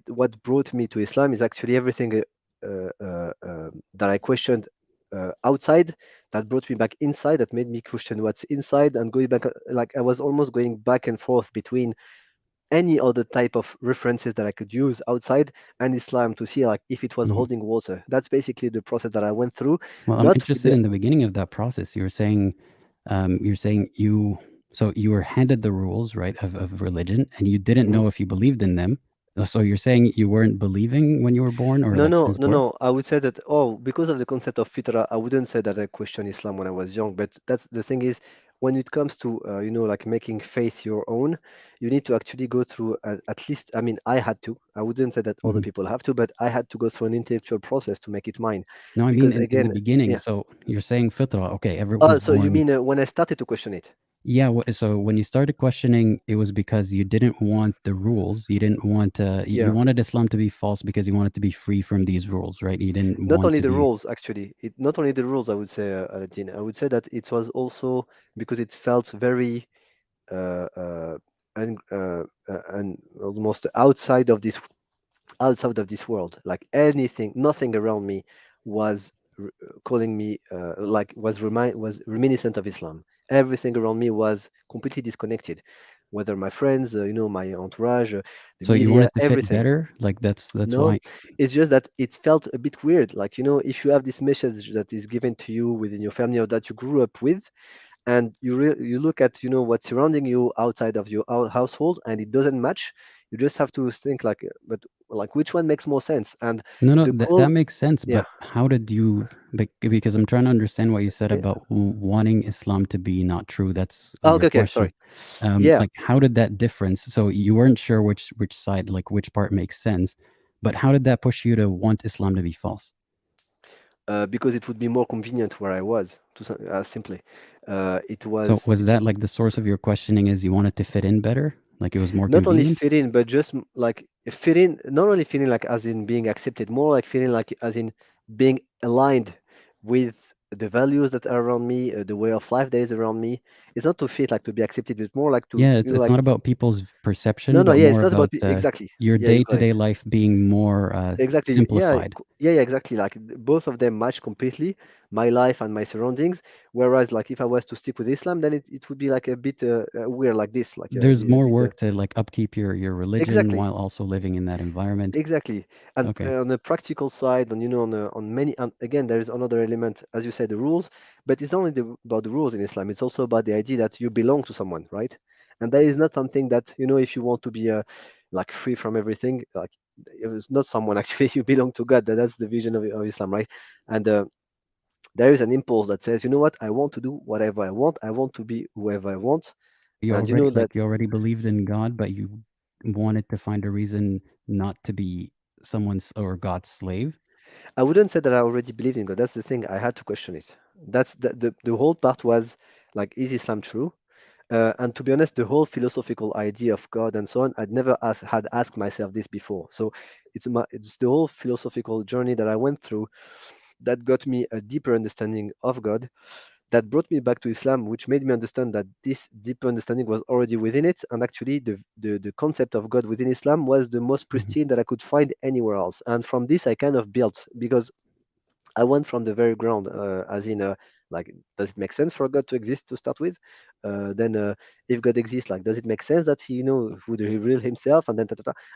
what brought me to Islam is actually everything that I questioned outside, that brought me back inside, that made me question what's inside, and going back, like, I was almost going back and forth between any other type of references that I could use outside and Islam, to see, like, if it was Mhm. holding water. That's basically the process that I went through. Well, I'm Not with interested the in the beginning of that process. You're saying you were handed the rules, right, of religion, and you didn't Mhm. know if you believed in them. So you're saying you weren't believing when you were born, or No, like no, since no, birth? no. I would say that, oh, because of the concept of fitra, I wouldn't say that I questioned Islam when I was young. But that's the thing is, when it comes to, like, making faith your own, you need to actually go through, at least, I mean, I had to. I wouldn't say that other Mhm. people have to, but I had to go through an intellectual process to make it mine. No, I mean Because in the again, beginning. yeah. So you're saying fitra, okay, Oh, everyone's so you born. mean when I started to question it? Yeah, so when you started questioning, it was because you didn't want the rules. You didn't want you Yeah. wanted Islam to be false because you wanted to be free from these rules, right? You didn't Not want only to the be. rules, actually. Not only the rules, I would say, Aladdin. I would say that it was also because it felt very uh, uh, and almost outside of this world. Like, nothing around me was calling me, like, was reminiscent of Islam. Everything around me was completely disconnected. whether my friends, my entourage, the So you want media, it to fit everything. better? Like that's No, why. it's just that it felt a bit weird. Like, if you have this message that is given to you within your family or that you grew up with, and you look at what's surrounding you outside of your household, and it doesn't match, you just have to think like, but like which one makes more sense? And No, no, the that goal, makes sense. yeah. But how did you? Because I'm trying to understand what you said Okay. about wanting Islam to be not true. That's Oh, your okay, okay, question. sorry. Yeah. Like, how did that difference? So you weren't sure which side, like which part makes sense, but how did that push you to want Islam to be false? Because it would be more convenient where I was, simply. It So was was that like the source of your questioning? Is you wanted to fit in better? Like it was more not only convenient? fit in, but just like fit in, not only feeling like as in being accepted, more like feeling like as in being aligned with the values that are around me, the way of life that is around me. It's not to fit like to be accepted, but more like to, Yeah, it's like, not about people's no, perception, no, but yeah, it's more not about about exactly. your Yeah, you day-to-day correct. life being more Exactly. Yeah, simplified. yeah, exactly. Like both of them match completely my life and my surroundings. Whereas, like, if I was to stick with Islam, then it would be like a bit weird, like this, like There's a more bit. work to like upkeep your religion Exactly. while also living in that environment. Exactly. And Okay. on the practical side, on on many, and again, there is another element, as you said, the rules. But it's not only about the rules in Islam. It's also about the idea that you belong to someone, right? And that is not something that if you want to be like free from everything, like it's not someone actually. You belong to God. That's the vision of Islam, right? And there is an impulse that says, you know what, I want to do whatever I want. I want to be whoever I want, You and already that. like you already believed in God, but you wanted to find a reason not to be someone's or God's slave. I wouldn't say that I already believed in God. That's the thing. I had to question it. That's the whole part was like, is Islam true? And to be honest, the whole philosophical idea of God and so on, I'd never had asked myself this before. So it's the whole philosophical journey that I went through that got me a deeper understanding of God, that brought me back to Islam, which made me understand that this deeper understanding was already within it. And actually, the concept of God within Islam was the most Mhm. pristine that I could find anywhere else. And from this, I kind of built, because I went from the very ground, as in, like, does it make sense for God to exist to start with? Then, if God exists, like, does it make sense that he, would reveal himself? And then,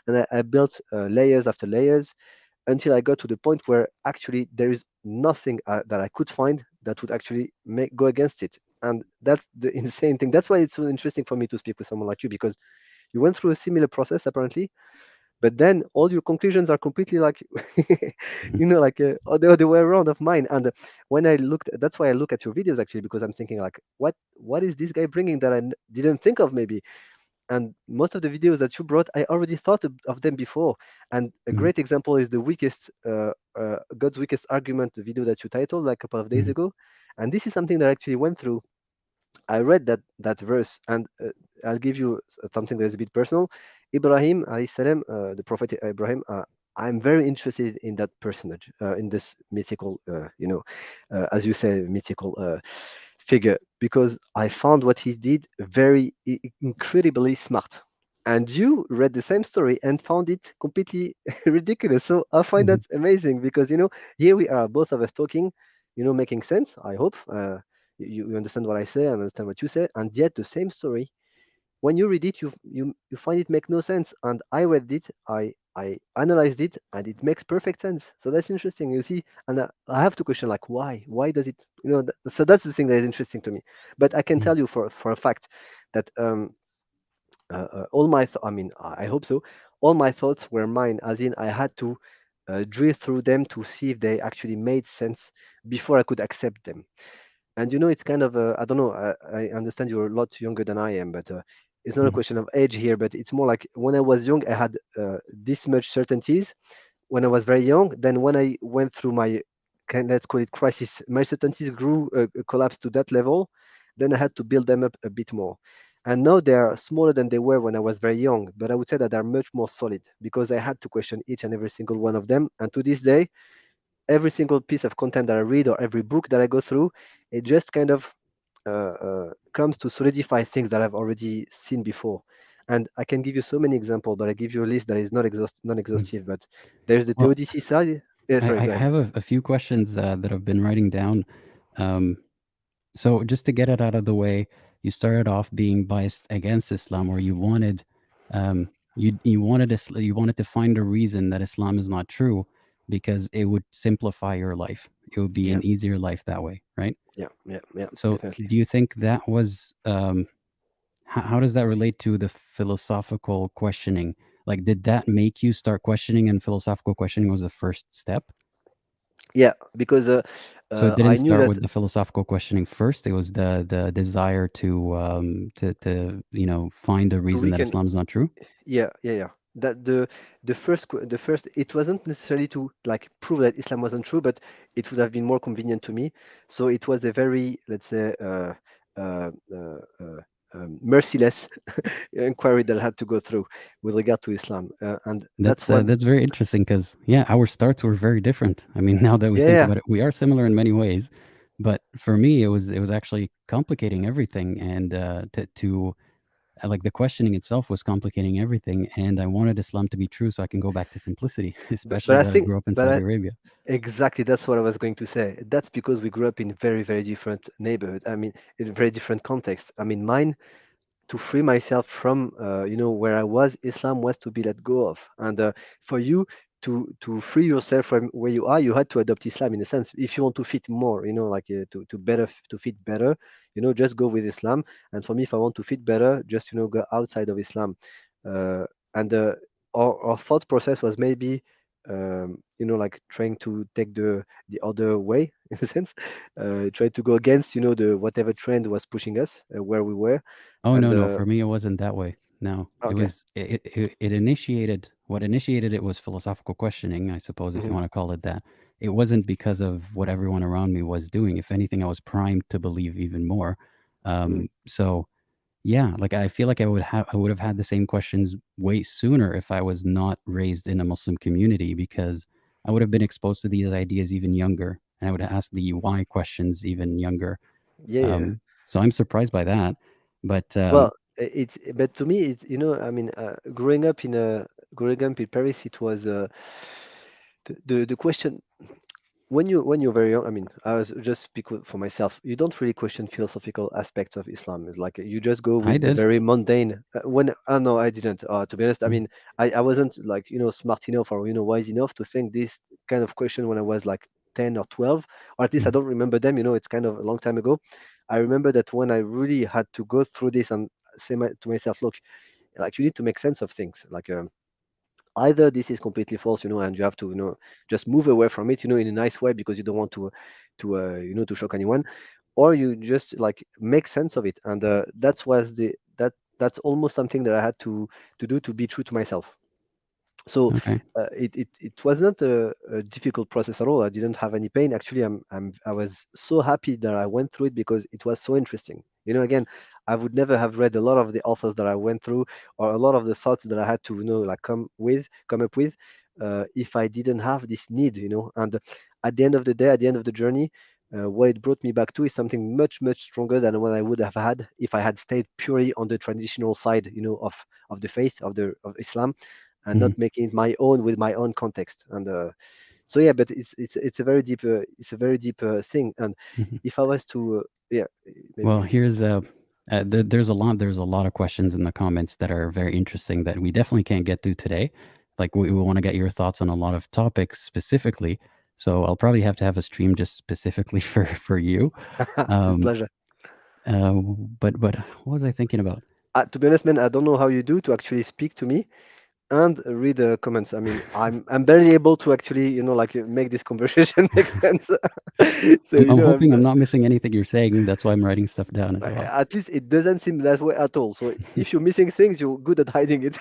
and I built layers after layers until I got to the point where actually there is nothing that I could find that would actually go against it. And that's the insane thing. That's why it's so interesting for me to speak with someone like you, because you went through a similar process apparently, but then all your conclusions are completely like Mhm. like the other way around of mine. And when I looked, that's why I look at your videos actually, because I'm thinking like, what is this guy bringing that I didn't think of maybe? And most of the videos that you brought, I already thought of them before. And a Mhm. great example is the weakest God's weakest argument, the video that you titled like a couple of days Mhm. ago. And this is something that I actually went through. I read that verse, and I'll give you something that is a bit personal. Ibrahim, alayhi salam, the prophet Ibrahim. I'm very interested in that personage, in this mythical, as you say, mythical figure, because I found what he did very incredibly smart. And you read the same story and found it completely ridiculous. So I find Mhm. that amazing, because here we are, both of us talking, making sense. I hope. You understand what I say, I understand what you say, and yet the same story, when you read it, you find it make no sense. And I read it, I analyzed it, and it makes perfect sense. So that's interesting, you see. And I have to question like, why does it, so that's the thing that is interesting to me. But I can Mhm. tell you for a fact that all my I mean, I hope so, all my thoughts were mine, as in I had to drill through them to see if they actually made sense before I could accept them. And it's kind of I don't know. I understand you're a lot younger than I am, but it's not a Mhm. question of age here. But it's more like when I was young, I had this much certainties when I was very young. Then when I went through my let's call it crisis, my certainties grew collapsed to that level. Then I had to build them up a bit more. And now they are smaller than they were when I was very young. But I would say that they're much more solid, because I had to question each and every single one of them. And to this day, every single piece of content that I read or every book that I go through, it just kind of comes to solidify things that I've already seen before. And I can give you so many examples, but I give you a list that is not Mhm. non-exhaustive. But there's the Well, Theodicy side. Yeah, sorry, I go ahead. have a few questions that I've been writing down. Um, so just to get it out of the way, you started off being biased against Islam, or you wanted you wanted to find a reason that Islam is not true because it would simplify your life. It would be Yeah, an easier life that way, right? yeah, So definitely. do you think that was how does that relate to the philosophical questioning? Like, did that make you start questioning, and philosophical questioning was the first step? Yeah, because So it I didn't knew start that with the philosophical questioning first. It was the desire to find a to reason that weaken. Islam is not true. Yeah. That the first, it wasn't necessarily to like prove that Islam wasn't true, but it would have been more convenient to me. So it was a very, let's say, uh, uh, uh, merciless inquiry that I had to go through with regard to Islam, and that's what. That's very interesting because yeah, our starts were very different. I mean, now that we think Yeah, about it, we are similar in many ways, but for me, it was actually complicating everything, and to like the questioning itself was complicating everything, and I wanted Islam to be true so I can go back to simplicity, but especially I that I think, grew up in but Saudi I Arabia. exactly, that's what I was going to say. That's because we grew up in very, very different neighborhood. I mean, in very different context. I mean, mine, to free myself from where I was, Islam was to be let go of, and for you to free yourself from where you are, you had to adopt Islam in a sense. If you want to fit more, like to fit better, just go with Islam. And for me, if I want to fit better, just go outside of Islam. Uh, and our thought process was maybe like trying to take the other way in a sense, try to go against the whatever trend was pushing us where we were. Oh, And no, no, for me, it wasn't that way. No, it okay. was it initiated what initiated it was philosophical questioning, I suppose, if you Hmm. want to call it that. It wasn't because of what everyone around me was doing. If anything, I was primed to believe even more. Hmm. So yeah, like I feel like I would have had the same questions way sooner if I was not raised in a Muslim community because I would have been exposed to these ideas even younger, and I would have asked the why questions even younger. Yeah. So I'm surprised by that, but Well, it's but to me, I mean, growing up in Paris, it was the question. When you're very young, I mean, I was just speak for myself. You don't really question philosophical aspects of Islam. It's like you just go I with the did. very mundane. When no, I didn't. To be honest, I Mm, mean, I wasn't like smart enough or wise enough to think this kind of question when I was like 10 or 12, or at least I mhm. don't remember them. It's kind of a long time ago. I remember that when I really had to go through this and say to myself, look, like you need to make sense of things. Like either this is completely false, and you have to just move away from it, in a nice way because you don't want to shock anyone, or you just like make sense of it. And that's almost something that I had to do to be true to myself. So Okay. it was not a difficult process at all. I didn't have any pain. Actually, I was so happy that I went through it because it was so interesting. Again, I would never have read a lot of the authors that I went through, or a lot of the thoughts that I had to like come up with, if I didn't have this need. And at the end of the day, at the end of the journey, what it brought me back to is something much, much stronger than what I would have had if I had stayed purely on the traditional side, of the faith of Islam, and not Mhm, making it my own with my own context. And so yeah, but it's a very deep thing. And mhm. if I was to yeah, Well, maybe. here's there's a lot of questions in the comments that are very interesting that we definitely can't get to today. Like we want to get your thoughts on a lot of topics specifically. So I'll probably have to have a stream just specifically for you. It's a Um, pleasure. but what was I thinking about? To be honest, man, I don't know how you do to actually speak to me and read the comments. I mean, I'm barely able to actually, like make this conversation make sense. So I'm hoping I'm I'm, not missing anything you're saying. That's why I'm writing stuff down as well. at least it doesn't seem that way at all. So if you're missing things, you're good at hiding it.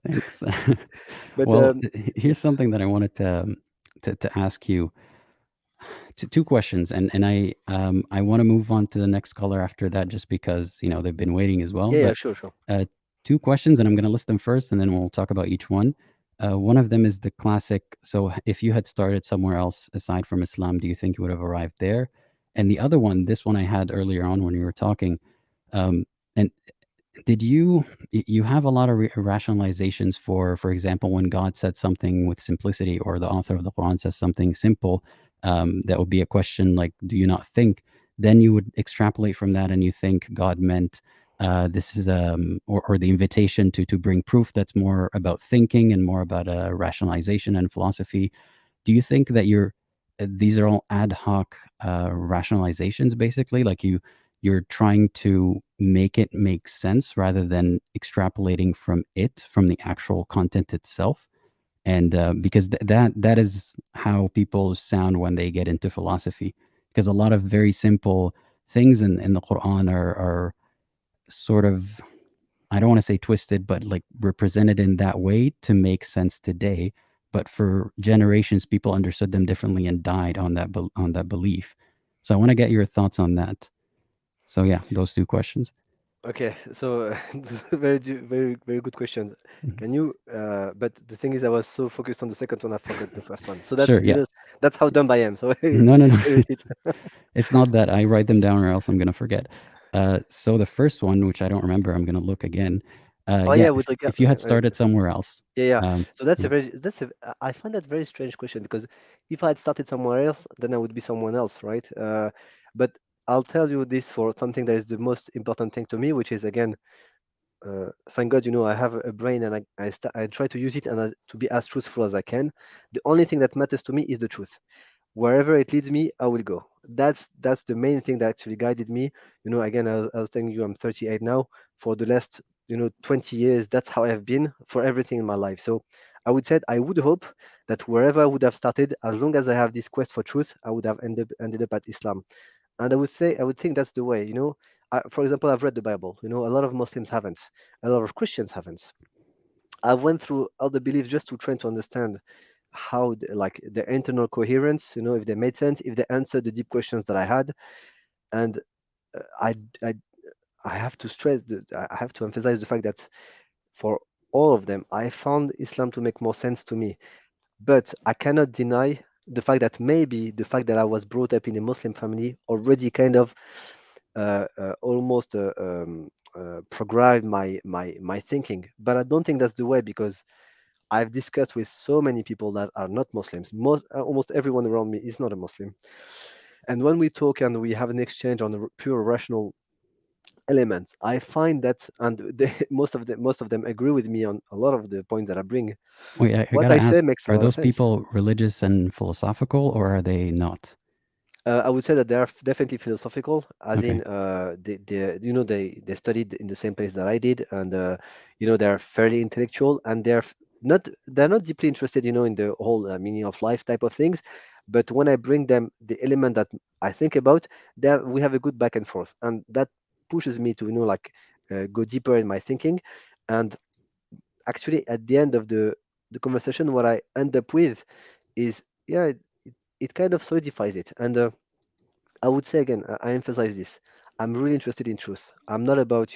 Thanks. But Well, yeah. here's something that I wanted to ask you. Two questions, and I want to move on to the next caller after that, just because they've been waiting as well. Yeah, But sure. uh, two questions, and I'm going to list them first, and then we'll talk about each one. One of them is the classic. So, if you had started somewhere else aside from Islam, do you think you would have arrived there? And the other one, this one I had earlier on when we were talking, um, and did you have a lot of rationalizations for example, when God said something with simplicity, or the author of the Quran says something simple, that would be a question like, do you not think then you would extrapolate from that and you think God meant this is or the invitation to bring proof that's more about thinking and more about rationalization and philosophy. Do you think that these are all ad hoc rationalizations, basically? Like you're trying to make it make sense rather than extrapolating from the actual content itself? And because that is how people sound when they get into philosophy, because a lot of very simple things in the Quran are sort of, I don't want to say twisted, but like represented in that way to make sense today. But for generations, people understood them differently and died on that belief. So I want to get your thoughts on that. So yeah, those two questions. Okay, so very good questions. Mhm. Can you? But the thing is, I was so focused on the second one, I forgot the first one. So Sure. that's Yeah. that's how dumb I am. So No, no, no. can you repeat? It's not that I write them down or else I'm gonna forget. So the first one, which I don't remember, I'm gonna look again. Oh Yeah, yeah, with like if you had started somewhere else, yeah. So that's a yeah. very I find that very strange question because if I had started somewhere else, then I would be someone else, right? But I'll tell you this for something that is the most important thing to me, which is again, thank God, I have a brain and I try to use it and to be as truthful as I can. The only thing that matters to me is the truth. Wherever it leads me, I will go. That's the main thing that actually guided me. Again, I was telling you, I'm 38 now. For the last 20 years, that's how I've been for everything in my life. So I would hope that wherever I would have started, as long as I have this quest for truth, I would have ended up at Islam. And I would think that's the way. For example, I've read the Bible. A lot of Muslims haven't. A lot of Christians haven't. I went through all the beliefs just to try to understand how like their internal coherence, if they made sense, if they answered the deep questions that I had. And uh, I, I I have to I have to emphasize the fact that for all of them, I found Islam to make more sense to me. But I cannot deny the fact that maybe the fact that I was brought up in a Muslim family already kind of almost programmed my thinking. But I don't think that's the way because I've discussed with so many people that are not Muslims. Almost everyone around me is not a Muslim. And when we talk and we have an exchange on the pure rational elements, I find that, and most of them agree with me on a lot of the points that I bring. Wait, I What gotta I say ask, makes a are lot of those sense. people religious and philosophical, or are they not? I would say that they are definitely philosophical, as in Okay. they studied in the same place that I did, and they're fairly intellectual, and they're not deeply interested, in the whole meaning of life type of things. But when I bring them the element that I think about, there we have a good back and forth, and that pushes me to like go deeper in my thinking. And actually, at the end of the conversation, what I end up with is yeah, it kind of solidifies it, and I would say again, I emphasize this. I'm really interested in truth. I'm not about,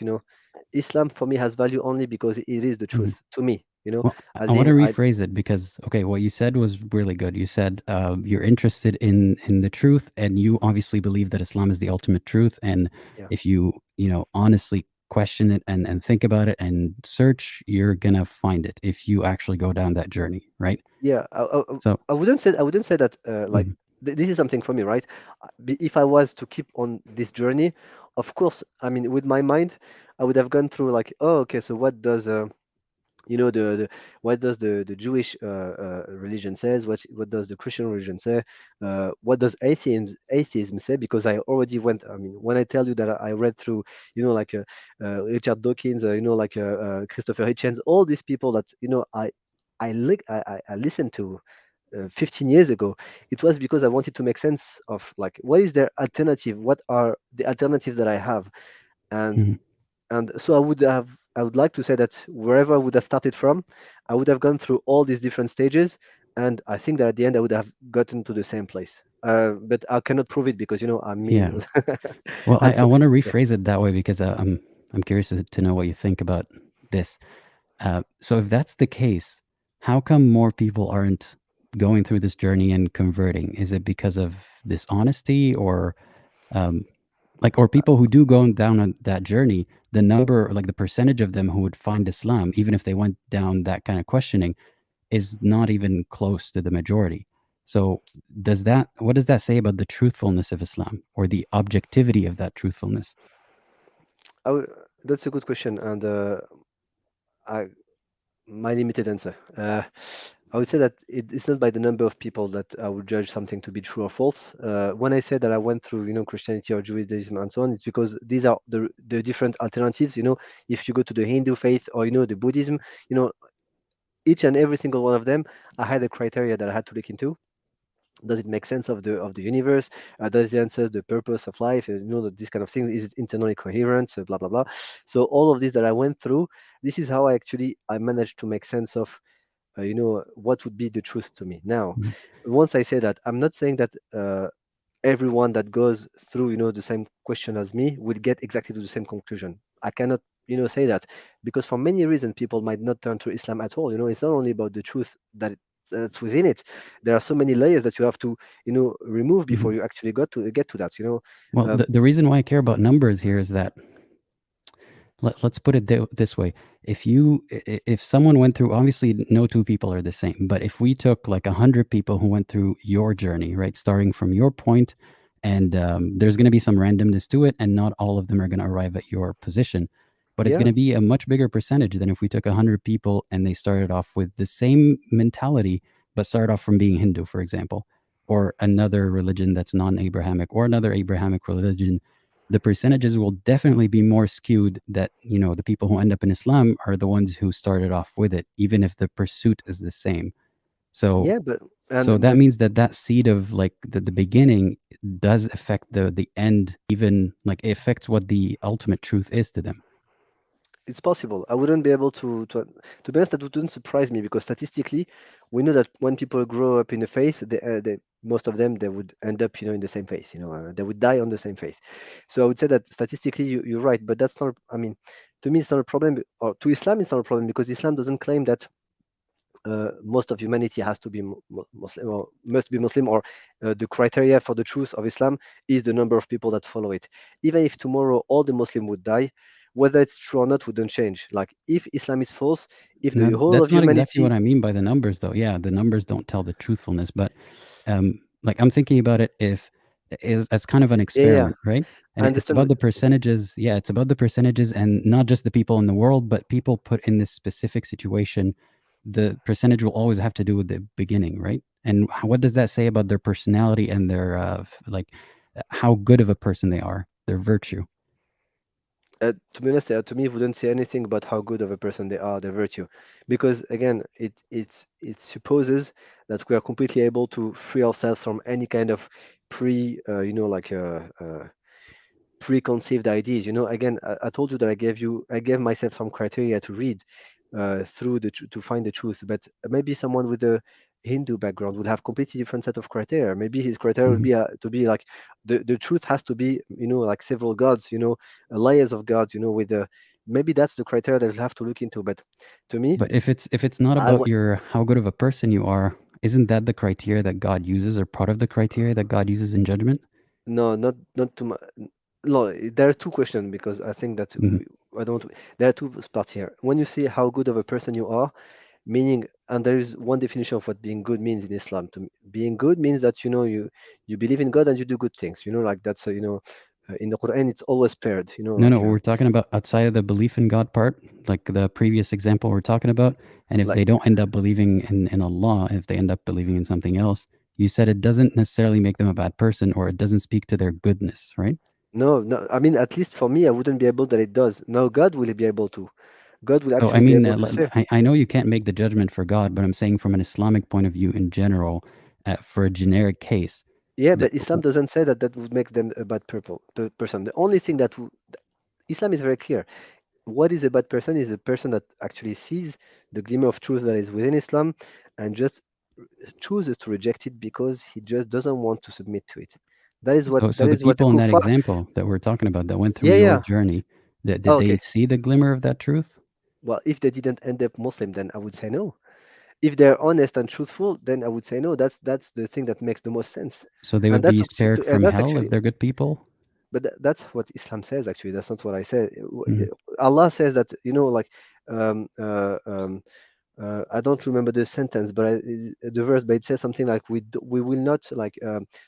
Islam for me has value only because it is the Mhm. truth to me, Well, I as want in to rephrase it because, okay, what you said was really good. You said you're interested in the truth, and you obviously believe that Islam is the ultimate truth. And yeah, if you honestly question it and think about it and search, you're gonna find it if you actually go down that journey, right? yeah. So, I wouldn't say that like mhm. this is something for me, right? If I was to keep on this journey, of course, I mean, with my mind, I would have gone through like, oh, okay, so what does what does the Jewish religion says, what does the Christian religion say, what does atheism say, because I already went, I mean, when I tell you that I read through like Richard Dawkins, like Christopher Hitchens, all these people that I listened to 15 years ago. It was because I wanted to make sense of like what is their alternative, what are the alternatives that I have. and Mhm. and so I would like to say that wherever I would have started from, I would have gone through all these different stages, and I think that at the end I would have gotten to the same place. But I cannot prove it because I'm me. Yeah. Well, I, And I so want to yeah, rephrase it that way because I'm curious to know what you think about this. So if that's the case, how come more people aren't going through this journey and converting? Is it because of dishonesty or um, or people who do go down on that journey, the number, like the percentage of them who would find Islam, even if they went down that kind of questioning, is not even close to the majority. So what does that say about the truthfulness of Islam or the objectivity of that truthfulness? That's a good question, and I, my limited answer. I would say that it's not by the number of people that I would judge something to be true or false. When I said that I went through, Christianity or Judaism and so on, it's because these are the different alternatives. If you go to the Hindu faith or the Buddhism, each and every single one of them, I had a criteria that I had to look into. Does it make sense of the universe? Does it answer the purpose of life? This kind of thing. Is it internally coherent? Blah blah blah. So all of this that I went through, this is how I managed to make sense of what would be the truth to me. Now, once I say that, I'm not saying that everyone that goes through the same question as me will get exactly to the same conclusion. I cannot say that, because for many reasons people might not turn to Islam at all. It's not only about the truth that's within it. There are so many layers that you have to remove before you actually get to that. Well, the reason why I care about numbers here is that let's put it this way. If someone went through, obviously no two people are the same, but if we took like 100 people who went through your journey, right, starting from your point, and there's going to be some randomness to it, and not all of them are going to arrive at your position, but it's going to be a much bigger percentage than if we took 100 people and they started off with the same mentality, but started off from being Hindu, for example, or another religion that's non-Abrahamic, or another Abrahamic religion. The percentages will definitely be more skewed that, the people who end up in Islam are the ones who started off with it, even if the pursuit is the same. So, that means that seed of like the beginning does affect the end, even like it affects what the ultimate truth is to them. It's possible. I wouldn't be able to be honest. That wouldn't surprise me, because statistically, we know that when people grow up in the faith, most of them, they would end up, in the same faith. They would die on the same faith. So I would say that statistically, you're right. But that's not. I mean, to me, it's not a problem. Or to Islam, it's not a problem, because Islam doesn't claim that most of humanity has to be Muslim, or must be Muslim, or the criteria for the truth of Islam is the number of people that follow it. Even if tomorrow all the Muslims would die, whether it's true or not wouldn't change. Like, if Islam is false, if the whole of that's not humanity... exactly what I mean by the numbers, though. Yeah, the numbers don't tell the truthfulness, but like I'm thinking about it as kind of an experiment, right? And it's about the percentages. Yeah, it's about the percentages, and not just the people in the world, but people put in this specific situation. The percentage will always have to do with the beginning, right? And what does that say about their personality and their how good of a person they are, their virtue? To be honest, to me, it wouldn't say anything about how good of a person they are, their virtue, because again, it supposes that we are completely able to free ourselves from any kind of preconceived ideas. Again, I told you that I gave myself some criteria to read to find the truth, but maybe someone with a Hindu background would have completely different set of criteria. Maybe his criteria would be to be like the truth has to be like several gods, layers of gods, with maybe that's the criteria that we'll have to look into. But to me, but if it's not about how good of a person you are, isn't that the criteria that God uses, or part of the criteria that God uses in judgment? No, not too much. No, there are two questions, because I think that there are two parts here. When you say how good of a person you are, meaning, and there is one definition of what being good means in Islam. Being good means that you believe in God and you do good things. Like that's in the Quran it's always paired. No, we're talking about outside of the belief in God part, like the previous example we're talking about. And if they don't end up believing in Allah, if they end up believing in something else, you said it doesn't necessarily make them a bad person, or it doesn't speak to their goodness, right? No. I mean, at least for me, I wouldn't be able that it does. No, God will be able to. God will actually be able to say. I know you can't make the judgment for God, but I'm saying from an Islamic point of view in general, for a generic case. Yeah, but Islam doesn't say that would make them a bad person. The only thing that Islam is very clear. What is a bad person is a person that actually sees the glimmer of truth that is within Islam and just chooses to reject it because he just doesn't want to submit to it. That is what. So the people in that example that we're talking about that went through your journey, did they see the glimmer of that truth? Well, if they didn't end up Muslim, then I would say no. If they're honest and truthful, then I would say no. That's the thing that makes the most sense. So they would be spared from hell if they're good people? But that's what Islam says, actually. That's not what I said. Allah says that, I don't remember the sentence, but the verse, but it says something like, we will not like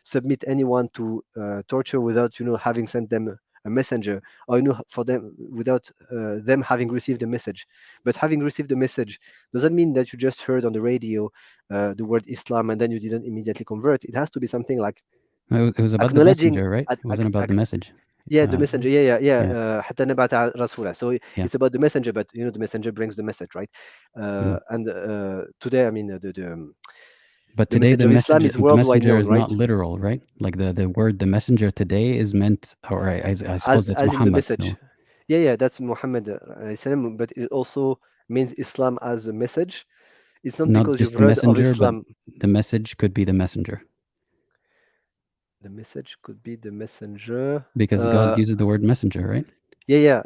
submit anyone to torture without having sent them a messenger, or for them without them having received the message. But having received the message doesn't mean that you just heard on the radio the word Islam and then you didn't immediately convert. It has to be something like It was about the acknowledging. messenger, right? It wasn't about the message. Yeah, the messenger. Yeah. yeah. حتى نبعث رسولا. So Yeah. it's about the messenger, but the messenger brings the message, right? And today, I mean, But the today, message of Islam is worldwide known, is right? not literal, right? Like the word the messenger today is meant, or I suppose that's as in the Muhammad. message. So. Yeah, that's Muhammad, but it also means Islam as a message. It's not because just you've the heard of messenger, Islam. but the message could be the messenger. The message could be the messenger. Because God uses the word messenger, right? Yeah,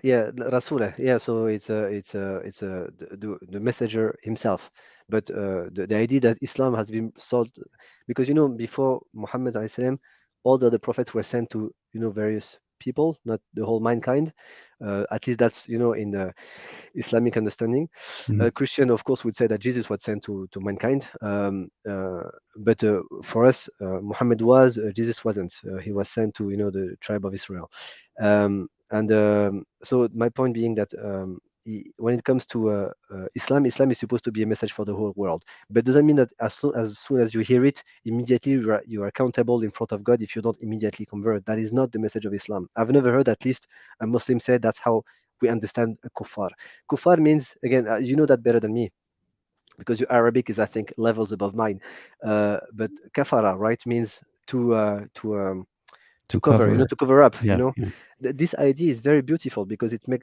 Rasulah. Yeah, so it's the messenger himself. But the idea that Islam has been sold, because before Muhammad alayhi salam, all the other prophets were sent to various people, not the whole mankind. At least that's in the Islamic understanding. Christian, of course, would say that Jesus was sent to mankind. But for us, Muhammad was, Jesus wasn't. He was sent to the tribe of Israel. So my point being that when it comes to Islam is supposed to be a message for the whole world, but doesn't mean that as soon as you hear it, immediately you are accountable in front of God if you don't immediately convert. That is not the message of Islam. I've never heard, at least, a Muslim say that's how we understand kuffar. Kuffar means, again, you know that better than me, because your Arabic is, I think, levels above mine. But kafara, right, means to cover, to cover up. Yeah. This idea is very beautiful because it's not,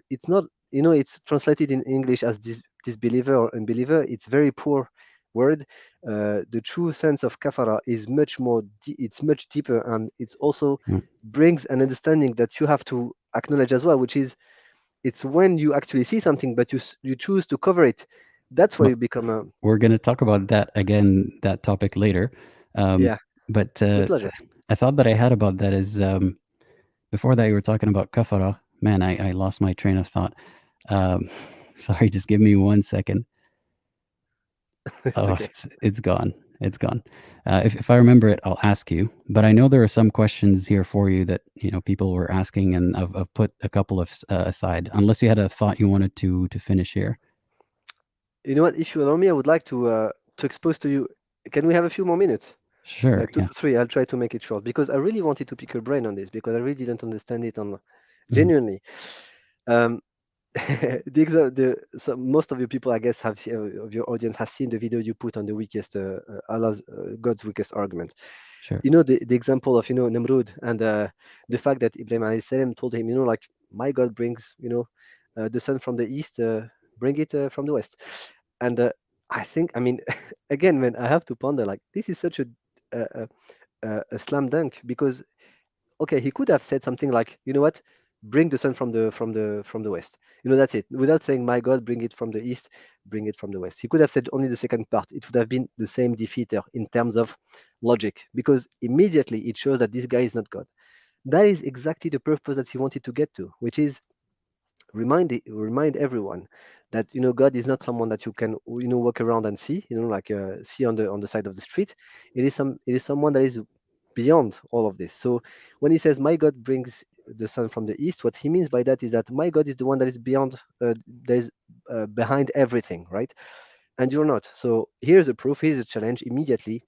it's translated in English as disbeliever or unbeliever. It's very poor word. The true sense of kafara is much more. It's much deeper, and it's also brings an understanding that you have to acknowledge as well, which is, it's when you actually see something, but you choose to cover it. That's where you become a. We're going to talk about that again, that topic later. Yeah. But With pleasure. a thought that I had about that is, before that you were talking about kafara. Man, I lost my train of thought. Sorry, just give me 1 second. Okay. It's gone. It's gone. If I remember it, I'll ask you. But I know there are some questions here for you that people were asking, and I've put a couple of aside. Unless you had a thought you wanted to finish here. You know what? If you allow me, I would like to expose to you. Can we have a few more minutes? Sure. Like 2 to 3. I'll try to make it short because I really wanted to pick your brain on this because I really didn't understand it genuinely. Most of you people, I guess, of your audience has seen the video you put on the weakest God's weakest argument. Sure. The example of Namrud and the fact that Ibrahim alayhi salam told him, like, my God brings the sun from the east, bring it from the west. And I think, I mean, again, man, I have to ponder, like, this is such a slam dunk because, okay, he could have said something like, you know what, bring the sun from the west. That's it. Without saying, my God, bring it from the east, bring it from the west. He could have said only the second part. It would have been the same defeater in terms of logic, because immediately it shows that this guy is not God. That is exactly the purpose that he wanted to get to, which is remind everyone that God is not someone that you can walk around and see, like see on the side of the street. It is someone that is beyond all of this. So when he says, my God brings the sun from the east, what he means by that is that my God is the one that is beyond, that is behind everything, right? And you're not. So here's a proof, here's a challenge. Immediately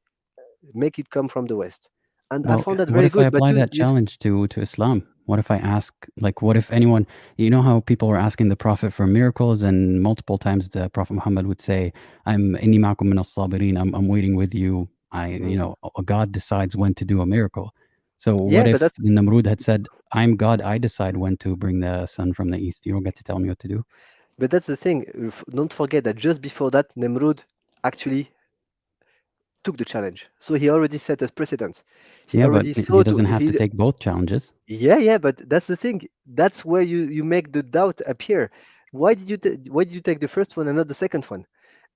make it come from the west. And I found that very good. What if I apply that challenge to Islam? What if I ask, like, what if anyone, how people were asking the Prophet for miracles, and multiple times the Prophet Muhammad would say, inni ma'akum min as-sabirin, I'm waiting with you. God decides when to do a miracle. So what if Namrud had said, I'm God, I decide when to bring the sun from the east. You don't get to tell me what to do. But that's the thing. Don't forget that just before that, Namrud actually took the challenge. So he already set a precedent. He doesn't have to take both challenges. Yeah, but that's the thing. That's where you make the doubt appear. Why did you take the first one and not the second one?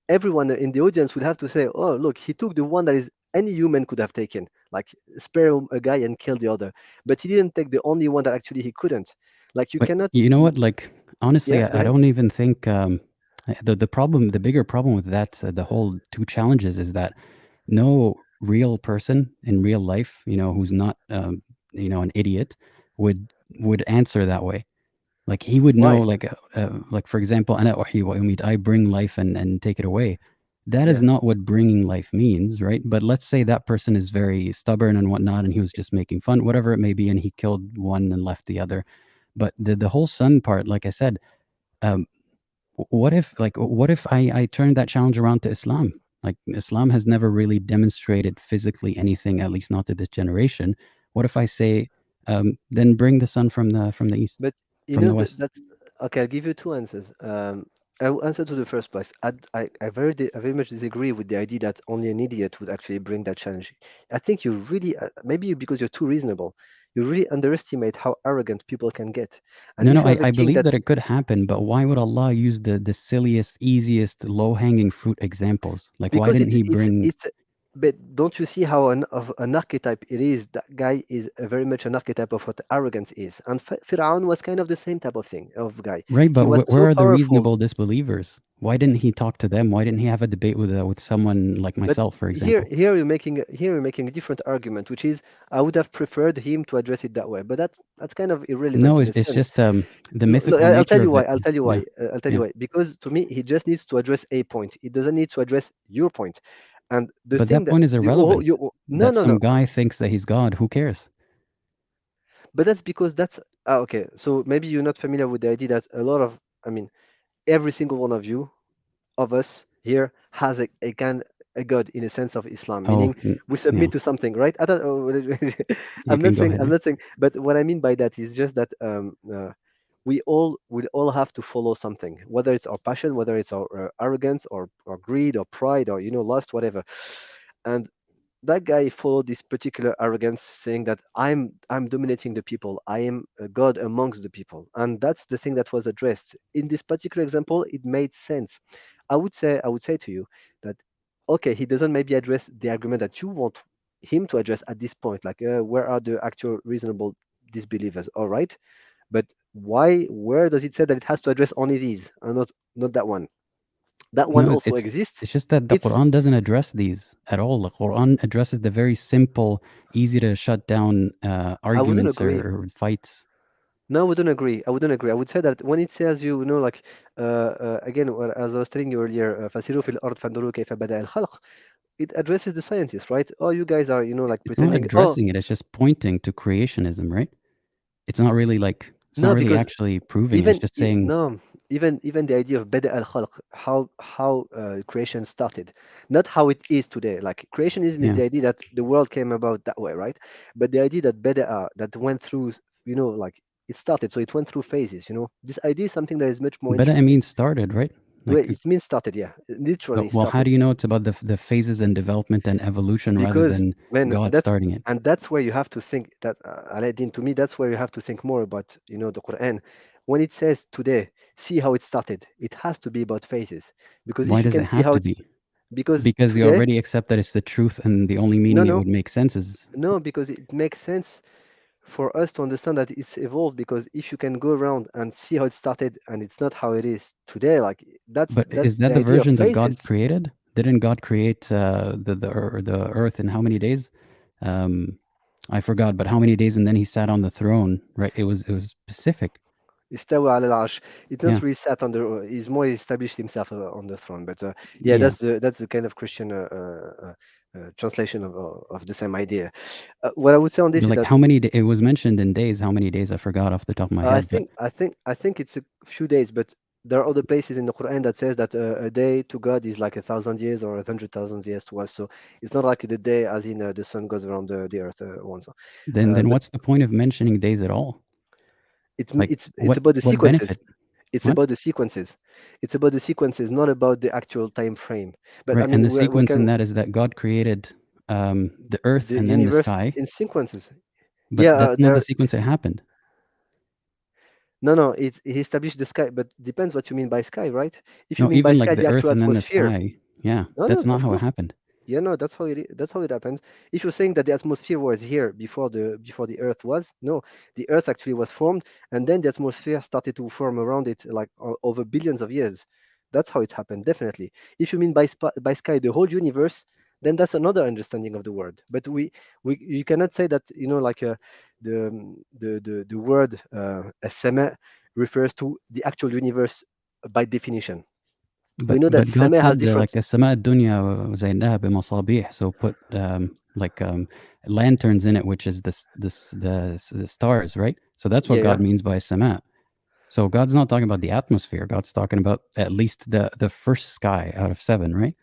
Everyone in the audience would have to say, oh, look, he took the one that is any human could have taken, like spare a guy and kill the other. But he didn't take the only one that actually he couldn't. Like, you cannot. You know what? Like, honestly, I don't even think. The bigger problem with that, the whole two challenges is that no real person in real life, who's not, an idiot, would answer that way. Like he would know, Why? like for example, "Ana uhyi wa umit," I bring life and take it away. That is Yeah. not what bringing life means, right? But let's say that person is very stubborn and whatnot, and he was just making fun, whatever it may be, and he killed one and left the other. But the whole sun part, like I said, um, what if I turn that challenge around to Islam? Like Islam has never really demonstrated physically anything, at least not to this generation. What if I say, then bring the sun from the east, But from the west? that's okay. I'll give you two answers. I will answer to the first place. I very much disagree with the idea that only an idiot would actually bring that challenge. I think you really, because you're too reasonable, you really underestimate how arrogant people can get. And No, if no, you have a I king believe that that it could happen, but why would Allah use the silliest, easiest, low-hanging fruit examples? Like, why because didn't He bring? but don't you see how an archetype it is? That guy is very much an archetype of what arrogance is. And Fir'aun was kind of the same type of thing, of guy. Right, He but was where so are the powerful. reasonable disbelievers? Why didn't He talk to them? Why didn't He have a debate with someone like But myself, for here, example? here you're making a different argument, which is I would have preferred him to address it that way. But that's kind of irrelevant No, in a it's sense. just the No, look, mythical I'll tell nature you of why. it. I'll tell you Yeah, why. I'll tell you yeah. why. Because to me, he just needs to address a point. He doesn't need to address your point. And the But thing that that point is irrelevant. no, That no, some no. guy thinks that he's God. Who cares? But that's because that's okay. So maybe you're not familiar with the idea that a lot of, I mean, every single one of us here has a god in a sense of Islam, Oh, meaning we yeah. submit to something, right? I don't, You can go ahead. I'm Yeah. not saying, but what I mean by that is just that we all will all have to follow something, whether it's our passion, whether it's our arrogance or greed or pride or lust, whatever. And that guy followed this particular arrogance, saying that I'm dominating the people, I am a god amongst the people, and that's the thing that was addressed in this particular example. It made sense. I would say to you that okay, he doesn't maybe address the argument that you want him to address at this point, like where are the actual reasonable disbelievers? All right, but where does it say that it has to address only these and not that one? That one No, also exists. it's just that the It's Quran doesn't address these at all. The Quran addresses the very simple, easy to shut down I wouldn't arguments agree. or fights. No, I wouldn't agree. I wouldn't agree. I would say that when it says like again, as I was telling you earlier, فَسِيرُوا فِي الْأَرْضِ فَانْظُرُوا كَيْفَ بَدَأَ الْخَلْقِ. It addresses the scientists, right? Oh, you guys are, like It's not pretending. Oh, addressing it. It's just pointing to creationism, right? It's not really like it's not no, really because actually proving it. It's just saying, no, even the idea of bada al-khalq, how creation started, not how it is today. Like creationism is yeah. the idea that the world came about that way, right? But the idea that bada that went through, like it started, so it went through phases. This idea is something that is much more But I interesting. mean, started, right? Well, Like, it means started, yeah, literally well, how started. do you know it's about the phases and development and evolution rather Because than man, God starting it? that's where you have to think that Aladdin, to me, that's where you have to think more about the Quran. When it says today, see how it started, it has to be about phases. Because Why if you does it can see have how to it's be? because Because you today, already accept that it's the truth, and the only no, meaning it no, would make sense is. no, because it makes sense for us to understand that it's evolved. Because if you can go around and see how it started and it's not how it is today, like that's But that's is that the the idea of version that God phases. created? Didn't God create the earth in how many days? Um, I forgot, but how many days? And then He sat on the throne, right? It was specific. Istawa al arsh. It's not Yeah, really sat on the. He's more established himself on the throne. But yeah, yeah. that's the kind of Christian translation of the same idea. What I would say on this But is like, that how many? It was mentioned in days. How many days? I forgot off the top of my I head. But think I think I think it's a few days, but there are other places in the Quran that says that a day to God is like 1,000 years or 100,000 years to us. So it's not like the day as in the sun goes around the earth once. then Uh, what's the point of mentioning days at all? it's Like, it's about the what sequences. benefit? It's What? about the sequences. It's about the sequences, not about the actual time frame. But I Right, and mean, the we sequence in can that is that God created the earth the and then the universe sky, in sequences. but Yeah, that's not the sequence it happened. no, he established the sky, but depends what you mean by sky, right? If you No, mean by even sky like the the actual earth and then the atmosphere, sky. Yeah, no, that's no, not of how it course, happened. yeah, no, that's how it happens. If you're saying that the atmosphere was here before the Earth was, no, the Earth actually was formed, and then the atmosphere started to form around it like over billions of years. That's how it happened, definitely. If you mean by sky the whole universe, then that's another understanding of the word. But you cannot say that, like the word as-sama refers to the actual universe by definition. We know that But God sama has said different. like السماء الدنيا وزيناها بمصابيح, so put lanterns in it, which is the stars, right? So that's what Yeah, God yeah. means by sama. So God's not talking about the atmosphere. God's talking about at least the first sky out of 7, right?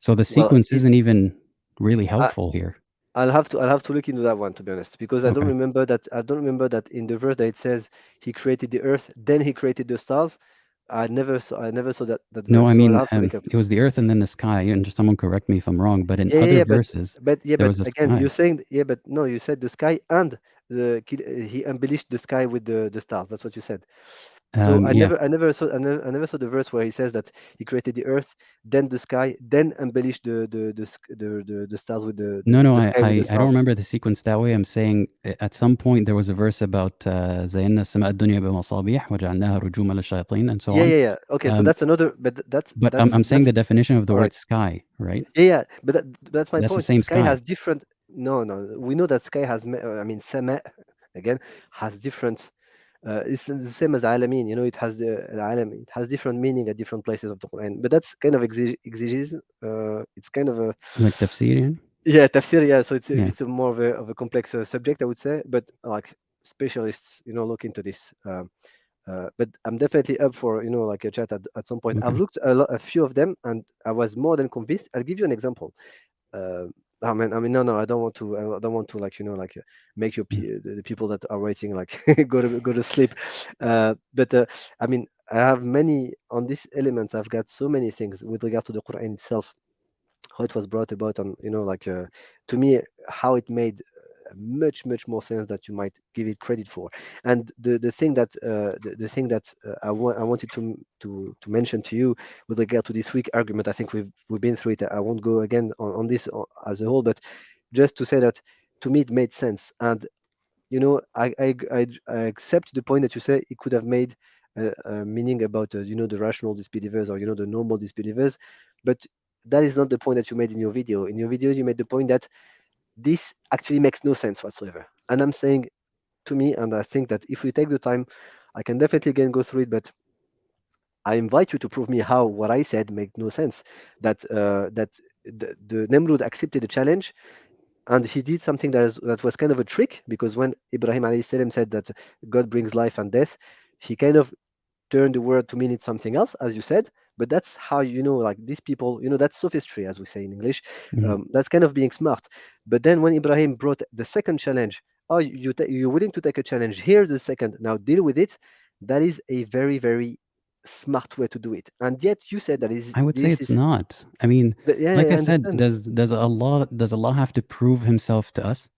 So the Well, sequence isn't even really helpful here. I'll have to look into that one, to be honest, because I don't Okay. remember that in the verse that it says he created the earth, then he created the stars. I never saw that No, verse, I so I'll mean, have to look up. it was the earth and then the sky. And just someone correct me if I'm wrong, but in Yeah, yeah, other yeah, verses, there but was a again, sky. you're saying, yeah, but no, you said the sky and he embellished the sky with the stars. That's what you said. So Yeah. I never saw the verse where he says that he created the earth, then the sky, then embellished the stars with No, the sky with the I don't stars. remember the sequence that way. I'm saying at some point there was a verse about زينا السماء الدنيا بمصابيح وجعلناها رجوما للشياطين and so Yeah, on. yeah, yeah. Okay, so Um, that's another, but but I'm saying the definition of the all word right. sky, right? Yeah, yeah, but that's my That's the point. same Sky sky. has different. No, no, we know that sky has. I mean, sama again has different. It's the same as alamin. It has the alam. It has different meaning at different places of the Quran. But that's kind of exegesis. It's kind of a Like tafsir, yeah tafsir. Yeah, so it's yeah. it's a more of a complex subject, I would say. But like specialists, look into this. But I'm definitely up for like a chat at some point. I've Okay. looked a few of them, and I was more than convinced. I'll give you an example. Uh, no, I don't want to. I don't want to make Mm. the people that are waiting like go to sleep. But I mean, I have many on these elements. I've got so many things with regard to the Quran itself, how it was brought about, and to me, how it made much more sense that you might give it credit for. And the thing that I wanted to mention to you with regard to this weak argument, I think we've been through it. I won't go again on this as a whole, but just to say that to me it made sense. And I accept the point that you say it could have made a meaning about the rational disbelievers, or the normal disbelievers, but that is not the point that you made in your video. In your video, you made the point that this actually makes no sense whatsoever. And I'm saying, to me, and I think that if we take the time, I can definitely again go through it, but I invite you to prove me how what I said made no sense. That the Nemrud accepted the challenge, and he did something that was kind of a trick, because when Ibrahim alayhi salam said that God brings life and death, he kind of turned the word to mean it something else, as you said. But that's how like these people, that's sophistry, as we say in English. Mhm. That's kind of being smart. But then when Ibrahim brought the second challenge, oh, you're willing to take a challenge, here's the second, now deal with it. That is a very very smart way to do it. And yet you said that is I would say this it's is. not. I mean, But yeah, like yeah, I I said, understand. does Allah have to prove himself to us?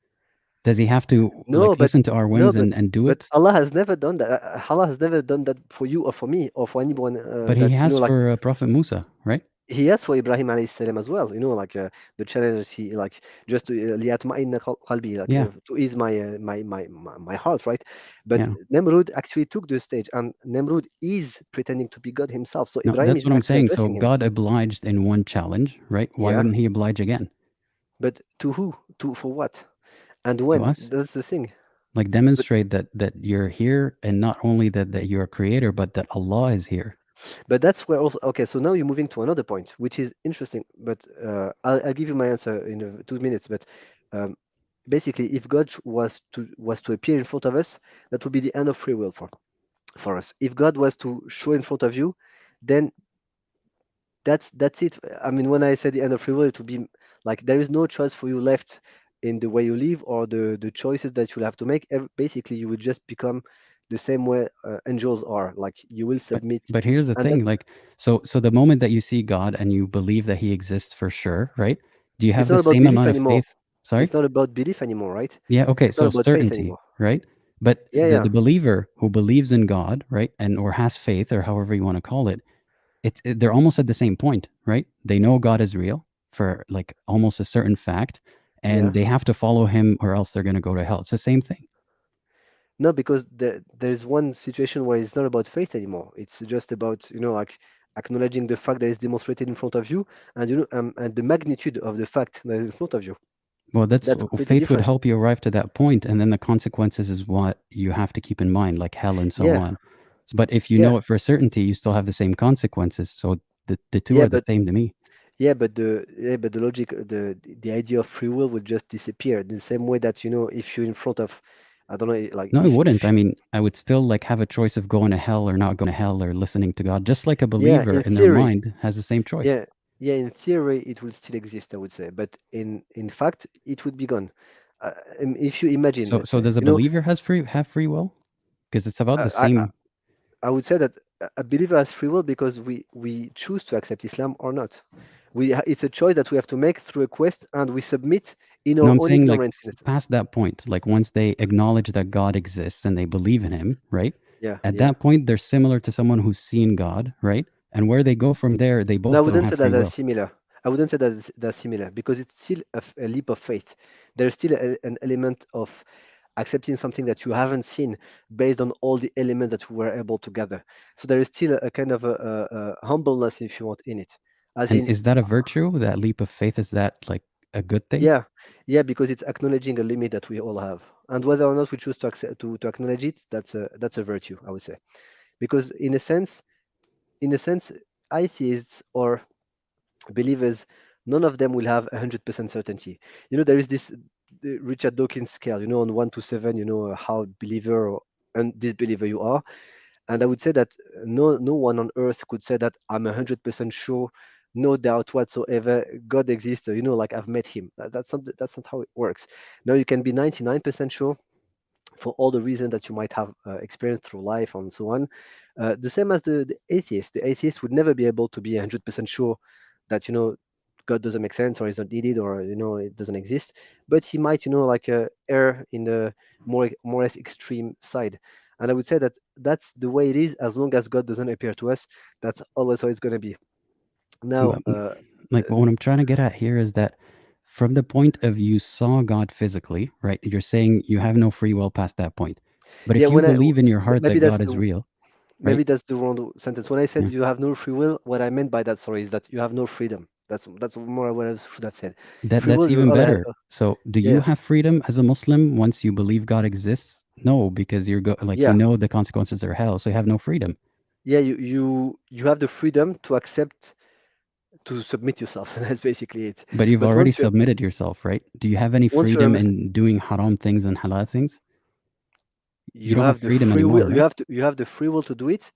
Does he have to No, like but listen to our no, whims but and do but it? Allah has never done that. Allah has never done that for you or for me or for anyone But he that has like. for Prophet Musa, right? He asked for Ibrahim alayhi salam as well. Like the challenge, he like just to ليطمئن qalbi, like Yeah, to ease my heart, right? But yeah. Nemrud actually took the stage, and Nemrud is pretending to be God himself. So No, Ibrahim that's is what I'm actually saying. So addressing him. God obliged in one challenge, right? Why Yeah, wouldn't he oblige again but to who? To for what? And to when? us? That's the thing. Like But demonstrate that you're here, and not only that you're a creator, but that Allah is here. but that's where also, okay. So now you're moving to another point, which is interesting. But I'll give you my answer in 2 minutes. But um, basically, if God was to appear in front of us, that would be the end of free will for us. If God was to show in front of you, then that's it. I mean, when I say the end of free will, it would be like there is no choice for you left in the way you live, or the choices that you'll have to make. Basically, you would just become the same way angels are. Like you will But submit, but here's the and thing, that's. like so the moment that you see God and you believe that he exists for sure, right? Do you It's have not the about same belief amount of anymore. faith? Sorry? It's not about belief anymore, right? Yeah, okay, It's not so about faith certainty, anymore. right? But Yeah, yeah. the believer who believes in God, right, and or has faith, or however you want to call it, they're almost at the same point, right? They know God is real for like almost a certain fact, and Yeah. they have to follow him, or else they're going to go to hell. It's the same thing. No, because there's one situation where it's not about faith anymore. It's just about, like acknowledging the fact that it's demonstrated in front of you, and and the magnitude of the fact that is in front of you. Well, That's completely faith would different. help you arrive to that point, and then the consequences is what you have to keep in mind, like hell and so Yeah, on. But if you yeah, know it for certainty, you still have the same consequences. So the two yeah, are the but same to me. the logic, the idea of free will would just disappear. The same way that if you're in front of, I don't know, like No, I wouldn't. if I mean, I would still like have a choice of going to hell or not going to hell or listening to God, just like a yeah, believer in in their theory, mind has the same choice. yeah, yeah, in theory, it will still exist, I would say, but in fact, it would be gone. If you imagine, let's So say, does a believer have free will? Because it's about the I, I same. I would say that a believer has free will because we choose to accept Islam or not. It's a choice that we have to make through a quest, and we submit in No, our I'm own saying like ignorance. In a sense. past that point, like once they acknowledge that God exists and they believe in him, right? Yeah, At yeah. that point, they're similar to someone who's seen God, right? And where they go from there, they No, I both don't wouldn't have say that free that's will. similar. I wouldn't say that's similar because it's still a leap of faith. There's still an element of accepting something that you haven't seen based on all the elements that we were able to gather. So there is still a kind of a humbleness, if you want, in it. As And in, is that a virtue? That leap of faith, is that like a good thing? yeah, yeah, because it's acknowledging a limit that we all have. And whether or not we choose to accept to acknowledge it, that's a virtue, I would say. Because in a sense, atheists or believers, none of them will have 100% certainty. There is this the Richard Dawkins scale, on 1 to 7, how believer or and disbeliever you are. And I would say that no one on earth could say that I'm 100% sure, no doubt whatsoever, God exists. Like I've met him. That's not how it works. Now you can be 99% sure for all the reasons that you might have experienced through life and so on. The same as the atheist. The atheist would never be able to be 100% sure that God doesn't make sense or is not needed or it doesn't exist. But he might like err in the more or less extreme side. And I would say that that's the way it is as long as God doesn't appear to us. That's always how it's going to be. Now, But, like what I'm trying to get at here is that from the point of you saw God physically, right? You're saying you have no free will past that point. But yeah, if you believe in your heart maybe that that's God is the real, right? maybe that's the wrong sentence. When I said Yeah. you have no free will, what I meant by that, sorry, is that you have no freedom. That's more what I should have said. Free That's will, even all I had, better. So, do you yeah, have freedom as a Muslim once you believe God exists? No, because like yeah, the consequences are hell, so you have no freedom. yeah. You have the freedom to accept to submit yourself. That's basically it. But you've But already submitted yourself, right? Do you have any once you're a freedom Muslim, in doing haram things and halal things? You you don't have have the freedom free anymore, will. right? You have the free will to do it.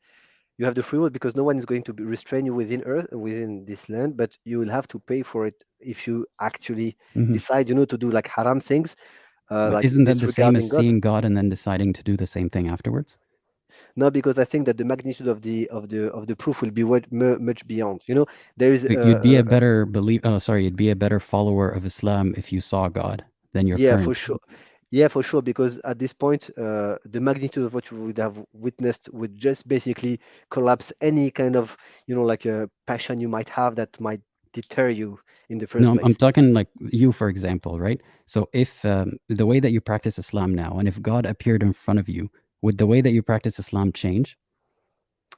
You have the free will because no one is going to restrain you within this land, but you will have to pay for it if you actually Hmm. decide, to do like haram things, But like isn't that the same as disregarding God. seeing God and then deciding to do the same thing afterwards? No, because I think that the magnitude of the proof will be much beyond. There is So you'd be a better you'd be a better follower of Islam if you saw God than your yeah, for current. sure. Yeah, for sure. Because at this point, the magnitude of what you would have witnessed would just basically collapse any kind of, like a passion you might have that might deter you in the No, first I'm place. talking like you, for example, right? So if the way that you practice Islam now, and if God appeared in front of you, would the way that you practice Islam change?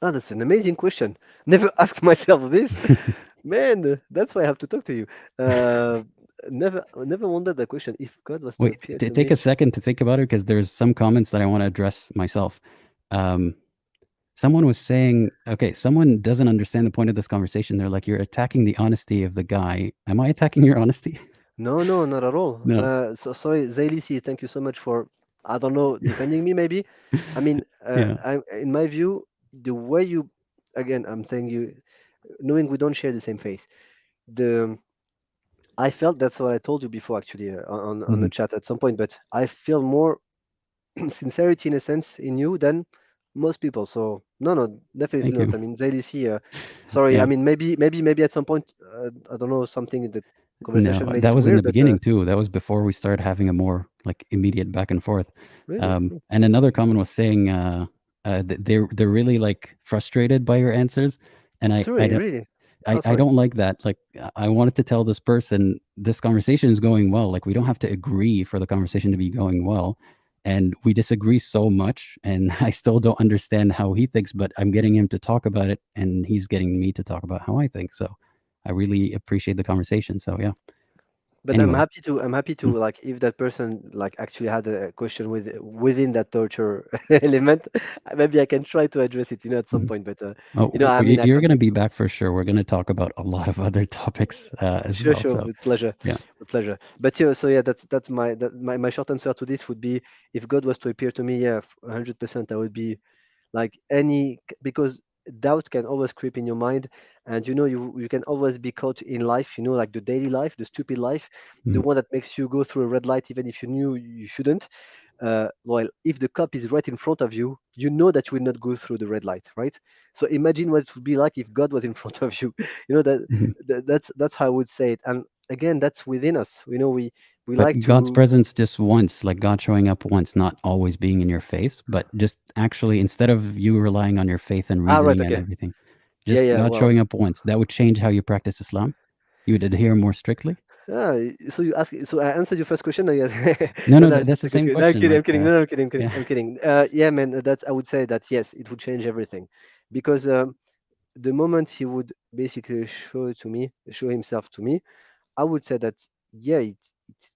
Ah, that's an amazing question. Never asked myself this. Man, that's why I have to talk to you. Uh, never wondered that question. If God was to Wait, appear to take a me, second to think about it because there's some comments that I want to address myself. Um, Someone was saying, okay, someone doesn't understand the point of this conversation. They're like, you're attacking the honesty of the guy. Am I attacking your honesty? no, no, not at all. No. So sorry, Zailisi, thank you so much for, I don't know, defending me maybe. I mean, Yeah. in my view, the way you, again, I'm saying you, knowing we don't share the same faith, the I felt that's what I told you before actually on the Mhm. chat at some point, but I feel more sincerity in a sense in you than most people. So no, no, definitely Thank you. not. I mean, Zailisi, sorry. I Yeah. mean, maybe at some point, I don't know, something in the No, conversation made that it was in weird, the but beginning too. That was before we started having a more like immediate back and forth. really, And another comment was saying they're really like frustrated by your answers, and sorry, really. Oh, I sorry. don't like that. Like I wanted to tell this person this conversation is going well. Like we don't have to agree for the conversation to be going well. and we disagree so much, and I still don't understand how he thinks, but I'm getting him to talk about it, and he's getting me to talk about how I think. So I really appreciate the conversation. So yeah. But Anyway. I'm happy to Mm. like if that person like actually had a question within that torture element, maybe I can try to address it, at some Mhm. point. But Oh, I mean, I you're can't gonna make be promises. back for sure. We're gonna talk about a lot of other topics as Sure, well. sure, So with pleasure, yeah. with pleasure. But yeah, so yeah, that's my short answer to this would be, if God was to appear to me, yeah, 100%, I would be like because doubt can always creep in your mind, and you can always be caught in life, like the daily life, the stupid life, the Mhm. one that makes you go through a red light even if you knew you shouldn't. While if the cop is right in front of you, you know that you will not go through the red light, right? So imagine what it would be like if God was in front of you. that, Mhm. that's how I would say it. And again, that's within us. We But like God's to. presence just once, like God showing up once, not always being in your face, but just actually instead of you relying on your faith and Right, reasoning and okay. everything, Yeah, just yeah, God well. showing up once, that would change how you practice Islam. You would adhere more strictly. So you ask. So I answered your first question. No, yes. No, No, no, no, that's that's the a good same question. No, I'm question. kidding. I'm Like, kidding. No, no, I'm kidding. I'm kidding. yeah, I'm kidding. Yeah, man. That I would say that yes, it would change everything, because the moment he would basically show himself to me, I would say that yeah,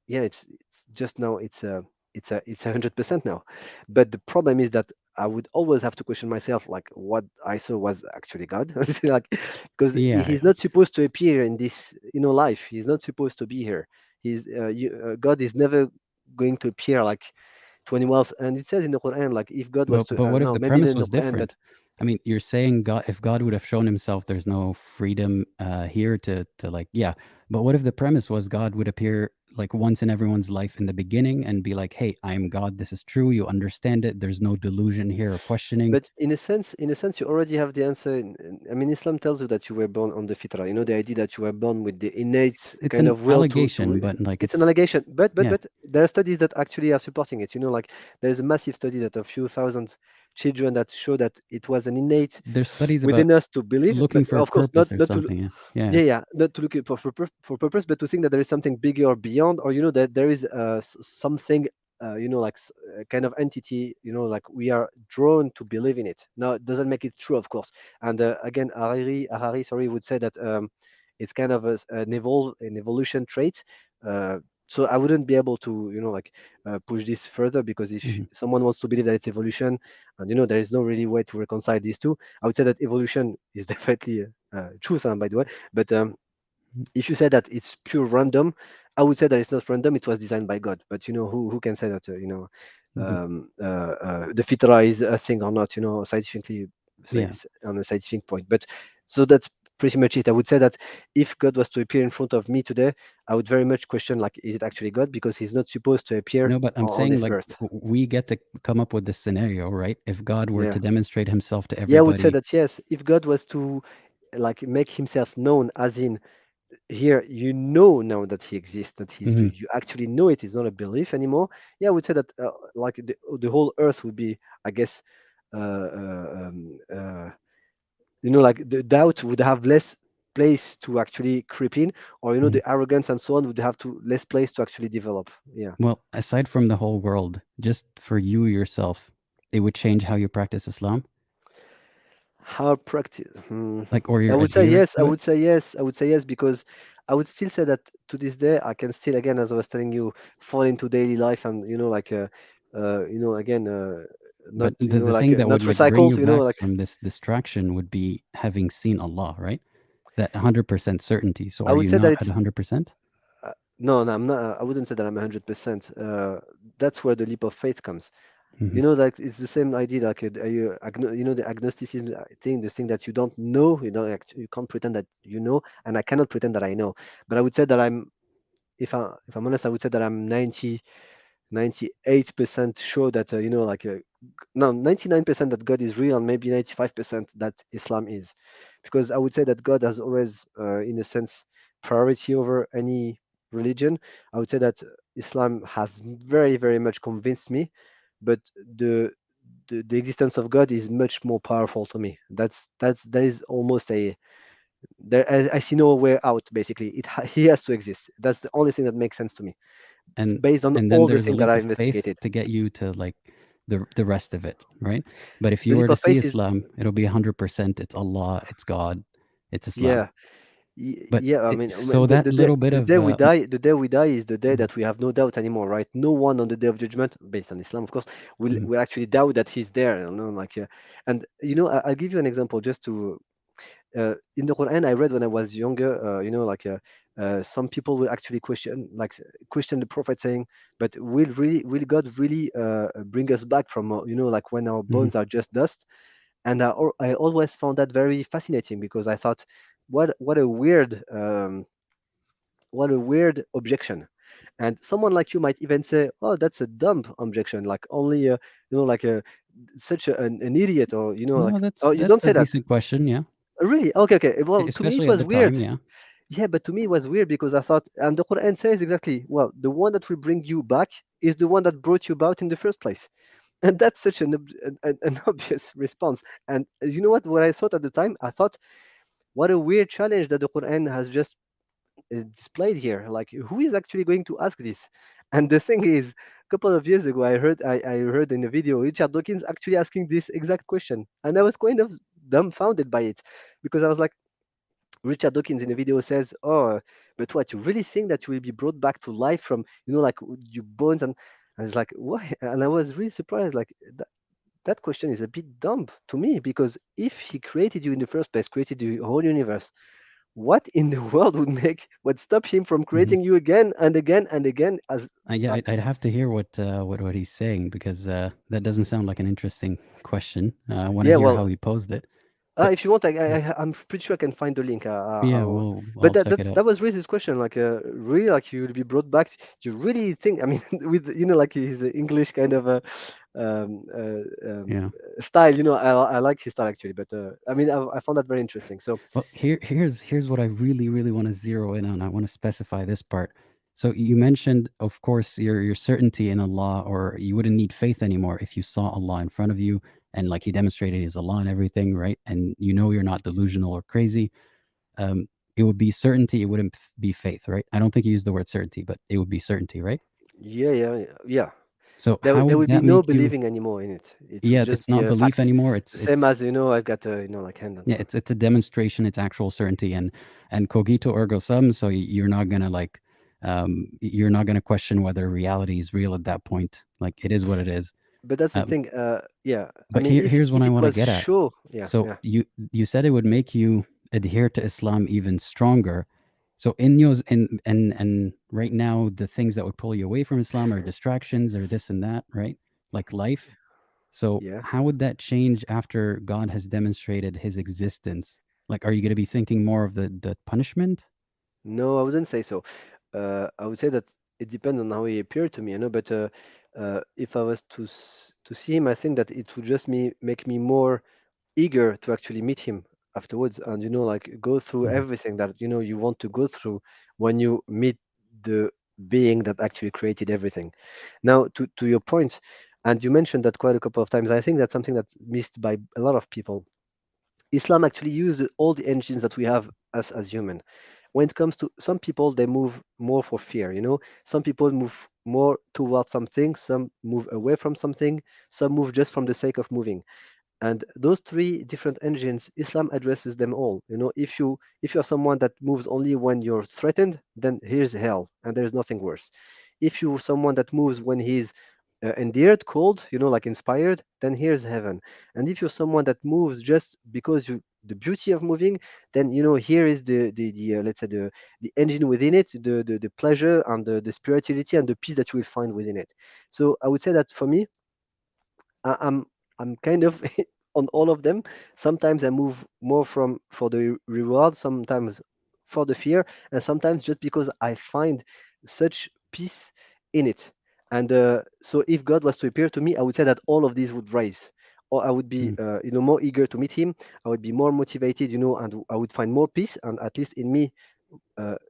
yeah, it's just now it's 100% now. But the problem is that I would always have to question myself, like what I saw was actually God, like because yeah, he's yeah. not supposed to appear in this life. He's not supposed to be here. God is never going to appear like to anyone else. And it says in the Quran, like if God was to But what if no, the maybe not premise in the was Quran, but different? I mean, you're saying God, if God would have shown himself, there's no freedom here to like, yeah. But what if the premise was God would appear like once in everyone's life in the beginning and be like, hey, I am God. This is true. You understand it. There's no delusion here or questioning. But in a sense, you already have the answer. I mean, Islam tells you that you were born on the fitrah. The idea that you were born with the innate It's kind an of will allegation, to. but like It's an it's, allegation, but but yeah, but there are studies that actually are supporting it. Like there is a massive study that a few thousand children that show that it was an innate there's studies about within us to believe. But looking for a of course, not purpose or not to something. Yeah. Yeah. yeah, yeah, not to look for purpose, but to think that there is something bigger or beyond, or that there is something, like a kind of entity, like we are drawn to believe in it. Now, it doesn't make it true, of course. And again, Harari, sorry, would say that it's kind of an evolution trait. So I wouldn't be able to, like push this further, because if Hmm. someone wants to believe that it's evolution, and there is no really way to reconcile these two, I would say that evolution is definitely truth, by the way. But if you say that it's pure random, I would say that it's not random. It was designed by God. But who can say that Hmm. the fitra is a thing or not? Scientifically, Yeah. on a scientific point. But so that's pretty much it. I would say that if God was to appear in front of me today, I would very much question, like, is it actually God? Because he's not supposed to appear No, but I'm on saying this like earth. we get to come up with this scenario, right? If God were Yeah. to demonstrate himself to Yeah, I would say everybody. that yes, if God was to like make himself known, as in here, now that he exists, that he's real, Mhm. you actually know it is not a belief anymore. Yeah, I would say that like the whole earth would be, I guess, uh, uh, um, uh, like the doubt would have less place to actually creep in, or Mhm. the arrogance and so on would have to less place to actually develop. Yeah. Well, aside from the whole world, just for you yourself, it would change how you practice Islam, How practice? like, or I your would say adherence yes. I to it. would say yes. I would say yes, because I would still say that to this day I can still, again, as I was telling you, fall into daily life, and like again, not But the thing that not would like bring recycled. you back Like from this distraction would be having seen Allah, right? That 100% certainty. So I are would you say that not at it's 100%? no, no. I'm not. I wouldn't say that I'm 100%. That's where the leap of faith comes. Hmm. Like it's the same idea, like the agnosticism thing, this thing that you don't know, you can't pretend that you know, and I cannot pretend that I know. But I would say that if I'm honest, I would say that I'm 98% sure that no, 99% that God is real, and maybe 95% that Islam is, because I would say that God has always, in a sense, priority over any religion. I would say that Islam has very, very much convinced me, but the the existence of God is much more powerful to me. That is almost a there. I see no way out. Basically, he has to exist. That's the only thing that makes sense to me. and based on and then all the there's a things that leap I of faith investigated. to get you to like the rest of it, right? But if The you leap were to of see faith is, Islam, it'll be 100%. It's Allah, it's God, it's Islam. yeah, But yeah. I mean, so that little bit the of day we die, the day we die is the day mhm, that we have no doubt anymore, right? No one on the day of judgment, based on Islam, of course, mhm, will actually doubt that he's there. You know, like, and I'll give you an example just to in the Quran I read when I was younger. Some people will actually question the Prophet, saying, "But will God really bring us back from like when our mhm. bones are just dust?" And I always found that very fascinating, because I thought, what a weird objection. And someone like you might even say, "Oh, that's a dumb objection. Like only like a such an idiot, or like." No, Oh, you that's don't a say that. decent question, yeah. Really? Okay, okay. Well, to me it Especially at was the weird. time, yeah. Yeah, but to me it was weird, because I thought, and the Quran says exactly, well, the one that will bring you back is the one that brought you about in the first place. And that's such an obvious response. And you know what I thought at the time? I thought, what a weird challenge that the Quran has just displayed here. Like, who is actually going to ask this? And the thing is, a couple of years ago, I heard in a video Richard Dawkins actually asking this exact question, and I was kind of dumbfounded by it, because I was like, Richard Dawkins in the video says, "Oh, but what, you really think that you will be brought back to life from, like your bones?" And it's like, why? And I was really surprised. Like, that question is a bit dumb to me, because if he created you in the first place, created the whole universe, what in the world would stop him from Mhm. creating you again and again and again? As Yeah, I'd have to hear what he's saying because that doesn't sound like an interesting question. I want to Yeah, hear well, how he posed it. But if you want, yeah, I'm pretty sure I can find the link. yeah, But I'll check it out. that was really his question. Like, really, like, you will be brought back. Do you really think? I mean, with like his English kind of um, uh, um, Yeah. style. I like his style actually. But I mean, I found that very interesting. So Well, here's what I really want to zero in on. I want to specify this part. So you mentioned, of course, your certainty in Allah, or you wouldn't need faith anymore if you saw Allah in front of you, and like He demonstrated His Allah and everything, right? And you're not delusional or crazy. Um, it would be certainty. It wouldn't be faith, right? I don't think you used the word certainty, but it would be certainty, right? yeah, yeah, yeah. So There how there would will be that no make you? believing anymore in it. It will Yeah, just it's be not a belief fact. anymore. The same as, I've got a, like, hand and Yeah, so on. it's a demonstration. It's actual certainty, and cogito ergo sum. So you're not gonna like, you're not gonna question whether reality is real at that point. Like it is what it is. But that's the Um, thing. Yeah. I but mean, here's what if I it want to was get at. sure, yeah, So yeah. you said it would make you adhere to Islam even stronger. So in yours and right now the things that would pull you away from Islam are distractions or this and that, right? Like life. So Yeah. how would that change after God has demonstrated His existence? Like, are you going to be thinking more of the punishment? No, I wouldn't say so. I would say that it depends on how he appeared to me. But if I was to see him, I think that it would just make me more eager to actually meet him afterwards, and like, go through Mhm, everything that you want to go through when you meet the being that actually created everything. Now, to your point, and you mentioned that quite a couple of times, I think that's something that's missed by a lot of people. Islam actually used all the engines that we have as human. When it comes to some people, they move more for fear. Some people move more towards something, some move away from something, some move just from the sake of moving. And those three different engines, Islam addresses them all. If you're someone that moves only when you're threatened, then here's hell, and there's nothing worse. If you're someone that moves when he's endeared, called, like inspired, then here's heaven. And if you're someone that moves just because the beauty of moving, then here is the let's say the engine within it, the pleasure and the spirituality and the peace that you will find within it. So I would say that for me, I'm kind of on all of them. Sometimes I move more for the reward, sometimes for the fear, and sometimes just because I find such peace in it. And so, if God was to appear to me, I would say that all of these would rise, or I would be, mm, more eager to meet Him. I would be more motivated, and I would find more peace, and at least in me,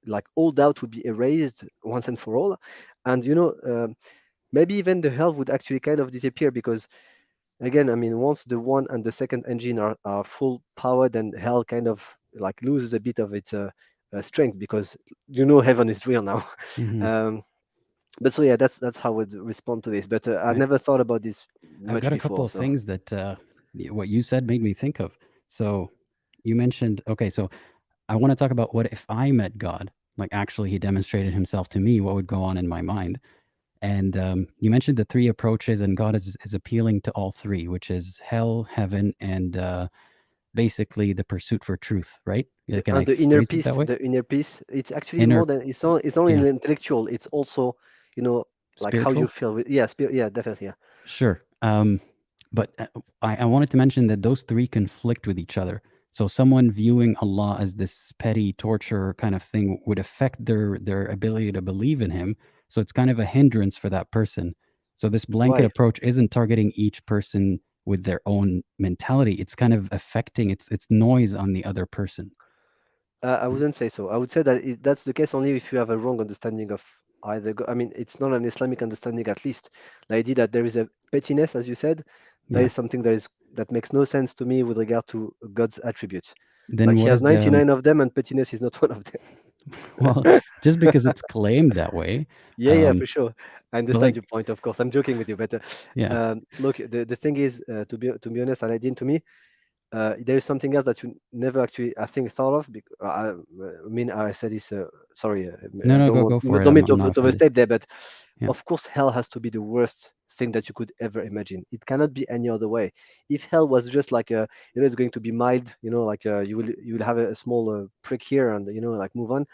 like, all doubt would be erased once and for all. And maybe even the hell would actually kind of disappear, because again, I mean, once the one and the second engine are full power, then hell kind of like loses a bit of its strength, because heaven is real now. mhm. um, But so yeah, that's how I would respond to this. But I Right. never thought about this I've much got a before. couple of So things that what you said made me think of. So you mentioned, okay, so I want to talk about what if I met God, like actually he demonstrated himself to me, what would go on in my mind. And you mentioned the three approaches, and God is appealing to all three, which is hell, heaven, and basically the pursuit for truth, right? Yeah, can I and phrase it that way? the inner peace, it's actually Inner, more than it's only yeah, intellectual. It's also, like how you spiritual? feel with, yeah, spirit, yeah, definitely, yeah. Sure. But I wanted to mention that those three conflict with each other. So someone viewing Allah as this petty torture kind of thing would affect their ability to believe in Him. So it's kind of a hindrance for that person. So this blanket Why? approach isn't targeting each person with their own mentality. It's kind of affecting it's noise on the other person. I Mhm. wouldn't say so. I would say that that's the case only if you have a wrong understanding of either. I mean, it's not an Islamic understanding, at least. The idea that there is a pettiness, as you said, that Yeah. is something that makes no sense to me with regard to God's attributes. Then Like he what has is the 99 of them, and pettiness is not one of them. well, just because it's claimed that way, Yeah, yeah, for sure. I but understand like your point. Of course, I'm joking with you, but yeah, look, the thing is, to be honest, Aladdin, to me, there is something else that you never actually, I think, thought of. I mean, I said this. Sorry, no, I no, don't go want, go for it. don't mean I'm not to offended. overstep there, but Yeah. of course, hell has to be the worst thing that you could ever imagine. It cannot be any other way. If hell was just like it's going to be mild, like you will have a small prick here, and like move on.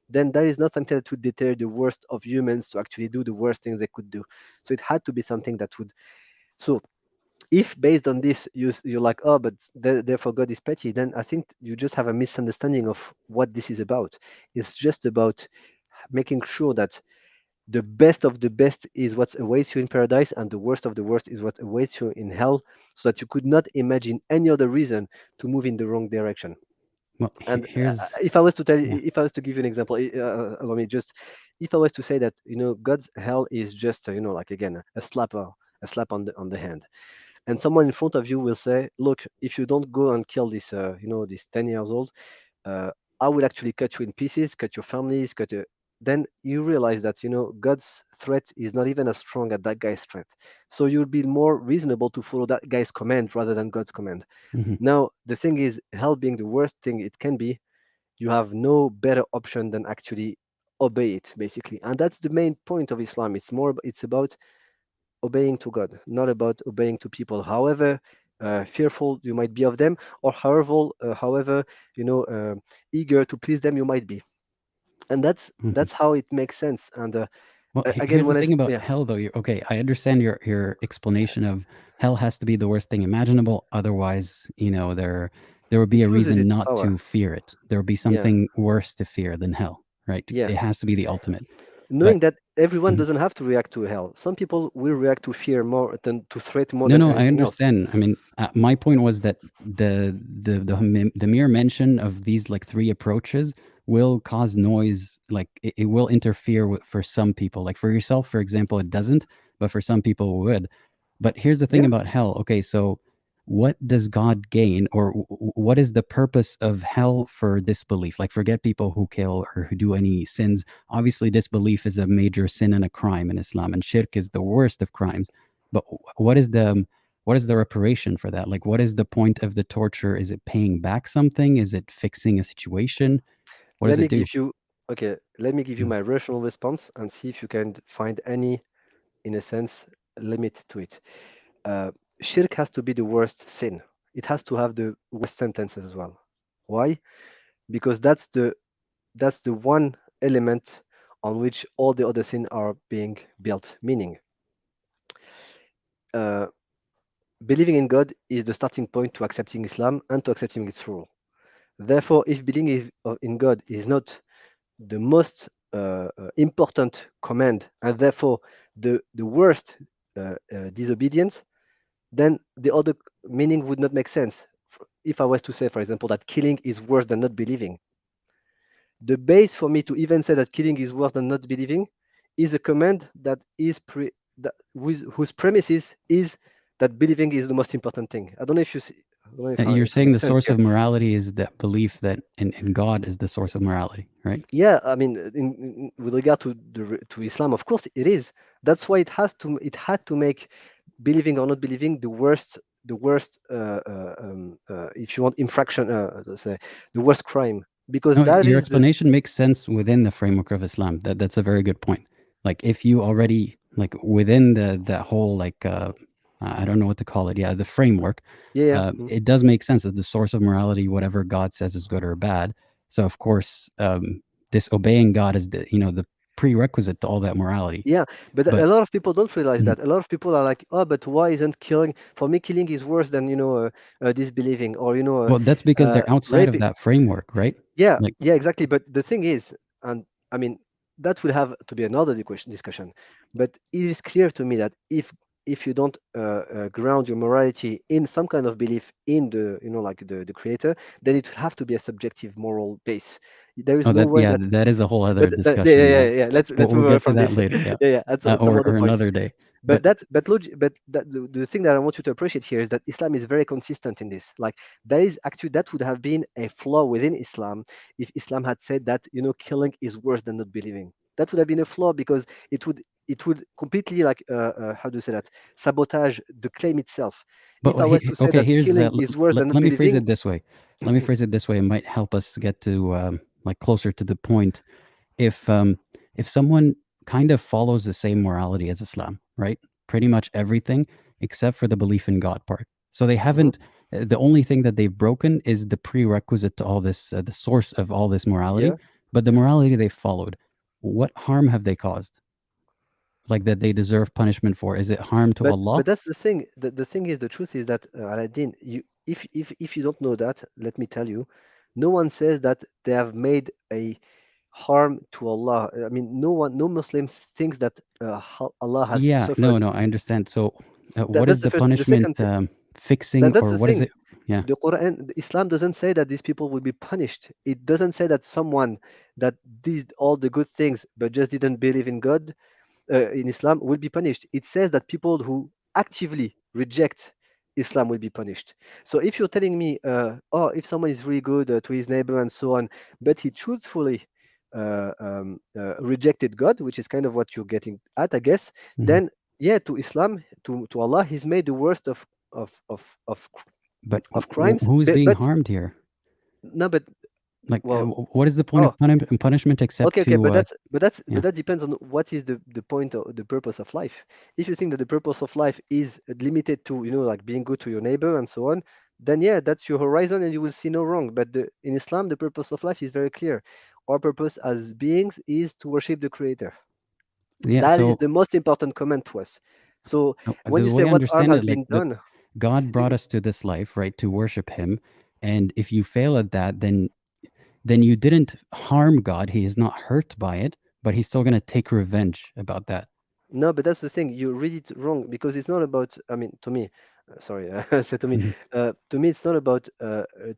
Then there is not something that would deter the worst of humans to actually do the worst things they could do. So it had to be something that would. So if based on this you're like, oh, but therefore God is petty, then I think you just have a misunderstanding of what this is about. It's just about making sure that the best of the best is what awaits you in paradise, and the worst of the worst is what awaits you in hell, so that you could not imagine any other reason to move in the wrong direction. Well, And here's if I was to tell yeah. if I was to give you an example, allow me just, if I was to say that God's hell is just like, again, a slap on the hand, and someone in front of you will say, look, if you don't go and kill this 10 years old, uh, I will actually cut you in pieces, cut your families, then you realize that God's threat is not even as strong as that guy's threat. So you'll be more reasonable to follow that guy's command rather than God's command. Mhm. Now the thing is, hell being the worst thing it can be, you have no better option than actually obey it, basically. And that's the main point of Islam. It's about obeying to God, not about obeying to people, however fearful you might be of them, or however you know uh, eager to please them you might be. And that's Mhm. that's how it makes sense. And Well, again, here's the when thing about yeah, hell, though. Okay, I understand your explanation of hell has to be the worst thing imaginable. Otherwise, there would be a it loses reason its not power. to fear it. There would be Yeah, something worse to fear than hell, right? yeah. It has to be the ultimate. But Knowing that everyone mhm. doesn't have to react to hell. Some people will react to fear more than to threat more No, than no, I anything else. understand. I mean, my point was that the mere mention of these like three approaches will cause noise. Like it will interfere with for some people. Like for yourself, for example, it doesn't, but for some people it would. But here's the thing Yeah, about hell. Okay, so what does God gain, or what is the purpose of hell for disbelief? Like, forget people who kill or who do any sins. Obviously, disbelief is a major sin and a crime in Islam, and shirk is the worst of crimes. But what is the reparation for that? Like, what is the point of the torture? Is it paying back something? Is it fixing a situation? What does let it me do? give you okay, let me give you Mm, my rational response and see if you can find any, in a sense, limit to it. uh, Shirk has to be the worst sin. It has to have the worst sentences as well. Why? Because that's the one element on which all the other sins are being built. Meaning, uh, believing in God is the starting point to accepting Islam and to accepting its rule. Therefore, if believing in God is not the most important command, and therefore the worst disobedience, then the other meaning would not make sense. If I was to say, for example, that killing is worse than not believing, the base for me to even say that killing is worse than not believing is a command that is whose premises is that believing is the most important thing. I don't know if you see don't know You're if I saying make the sense source here. of morality is that belief that in God is the source of morality, right? Yeah, I mean, with regard to to Islam, of course it is. That's why it had to make believing or not believing the worst if you want infraction, let's say the worst crime, because No, that your is the explanation makes sense within the framework of Islam. That's a very good point. Like if you already like within the whole like I don't know what to call it. Yeah, the framework. yeah. It does make sense that the source of morality, whatever God says is good or bad. So of course, disobeying God is the prerequisite to all that morality. Yeah, but But a lot of people don't realize Mhm. that. A lot of people are like, oh, but why isn't killing? For me, killing is worse than disbelieving or Well, that's because they're outside of raping. that framework, right? Yeah, Like yeah, exactly. But the thing is, and I mean, that will have to be another discussion. But it is clear to me that if you don't ground your morality in some kind of belief in like the creator, then it will have to be a subjective moral base. There is oh, no that way yeah, that. that is a whole other Yeah, yeah, discussion. yeah, yeah. Let's We'll move on get to from that this. later. Yeah, Yeah, yeah. At some other or point. another day. But But the thing that I want you to appreciate here is that Islam is very consistent in this. Like that would have been a flaw within Islam if Islam had said that killing is worse than not believing. That would have been a flaw because it would completely like how do you say that, sabotage the claim itself. If I was to say okay, that here's killing is worse than not let me phrase believing, it this way. Let me phrase it this way. It might help us get to like closer to the point. If if someone kind of follows the same morality as Islam, right? Pretty much everything except for the belief in God part. So they Mhm. haven't. The only thing that they've broken is the prerequisite to all this, the source of all this morality. Yeah, But the yeah. morality they followed, what harm have they caused? Like that they deserve punishment for? Is it harm to But Allah? that's the thing. The thing is, the truth is that Aladdin, if you don't know that, let me tell you, no one says that they have made a harm to Allah. I mean, no Muslims thinks that Allah has Yeah, no, suffered. no, I understand. So, what That's is the the first thing. The second punishment thing, fixing, that's or the what is thing. it? Yeah, The Islam doesn't say that these people will be punished. It doesn't say that someone that did all the good things but just didn't believe in God in Islam will be punished. It says that people who actively reject Islam will be punished. So if you're telling me, oh, if someone is really good to his neighbor and so on, but he truthfully rejected God, which is kind of what you're getting at, I guess, mhm. then yeah, to Islam, to Allah, He's made the worst of of of, But of crimes. who is being But harmed here? no, but Like, well, what is the point oh, of punishment except okay, okay, to, but yeah, that depends on what is the point or the purpose of life. If you think that the purpose of life is limited to like being good to your neighbor and so on, then yeah, that's your horizon and you will see no wrong. But in Islam, the purpose of life is very clear. Our purpose as beings is to worship the Creator. yeah? That is So, the most important command to us. So when the you say way I what harm understand has it, like, been done, God brought y- us to this life, right, to worship Him, and if you fail at that, then you didn't harm God. He is not hurt by it, but He's still gonna take revenge about that. no, but that's the thing. You read it wrong because it's not about. I mean, to me, sorry, so Mhm. to me, it's not about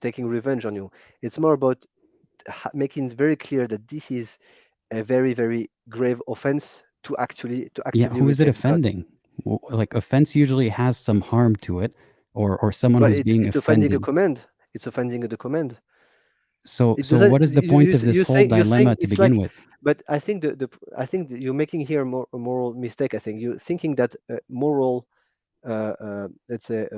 taking revenge on you. It's more about making very clear that this is a very, very grave offense to Yeah, actively who is it reject God. offending? Like offense usually has some harm to it, or someone But who's it's being it's offending a offended. command. It's offending the command. So, It so doesn't. what is the point of this whole You're saying dilemma to it's begin like. with? But I think I think that you're making here a moral mistake. I think you're thinking that moral let's say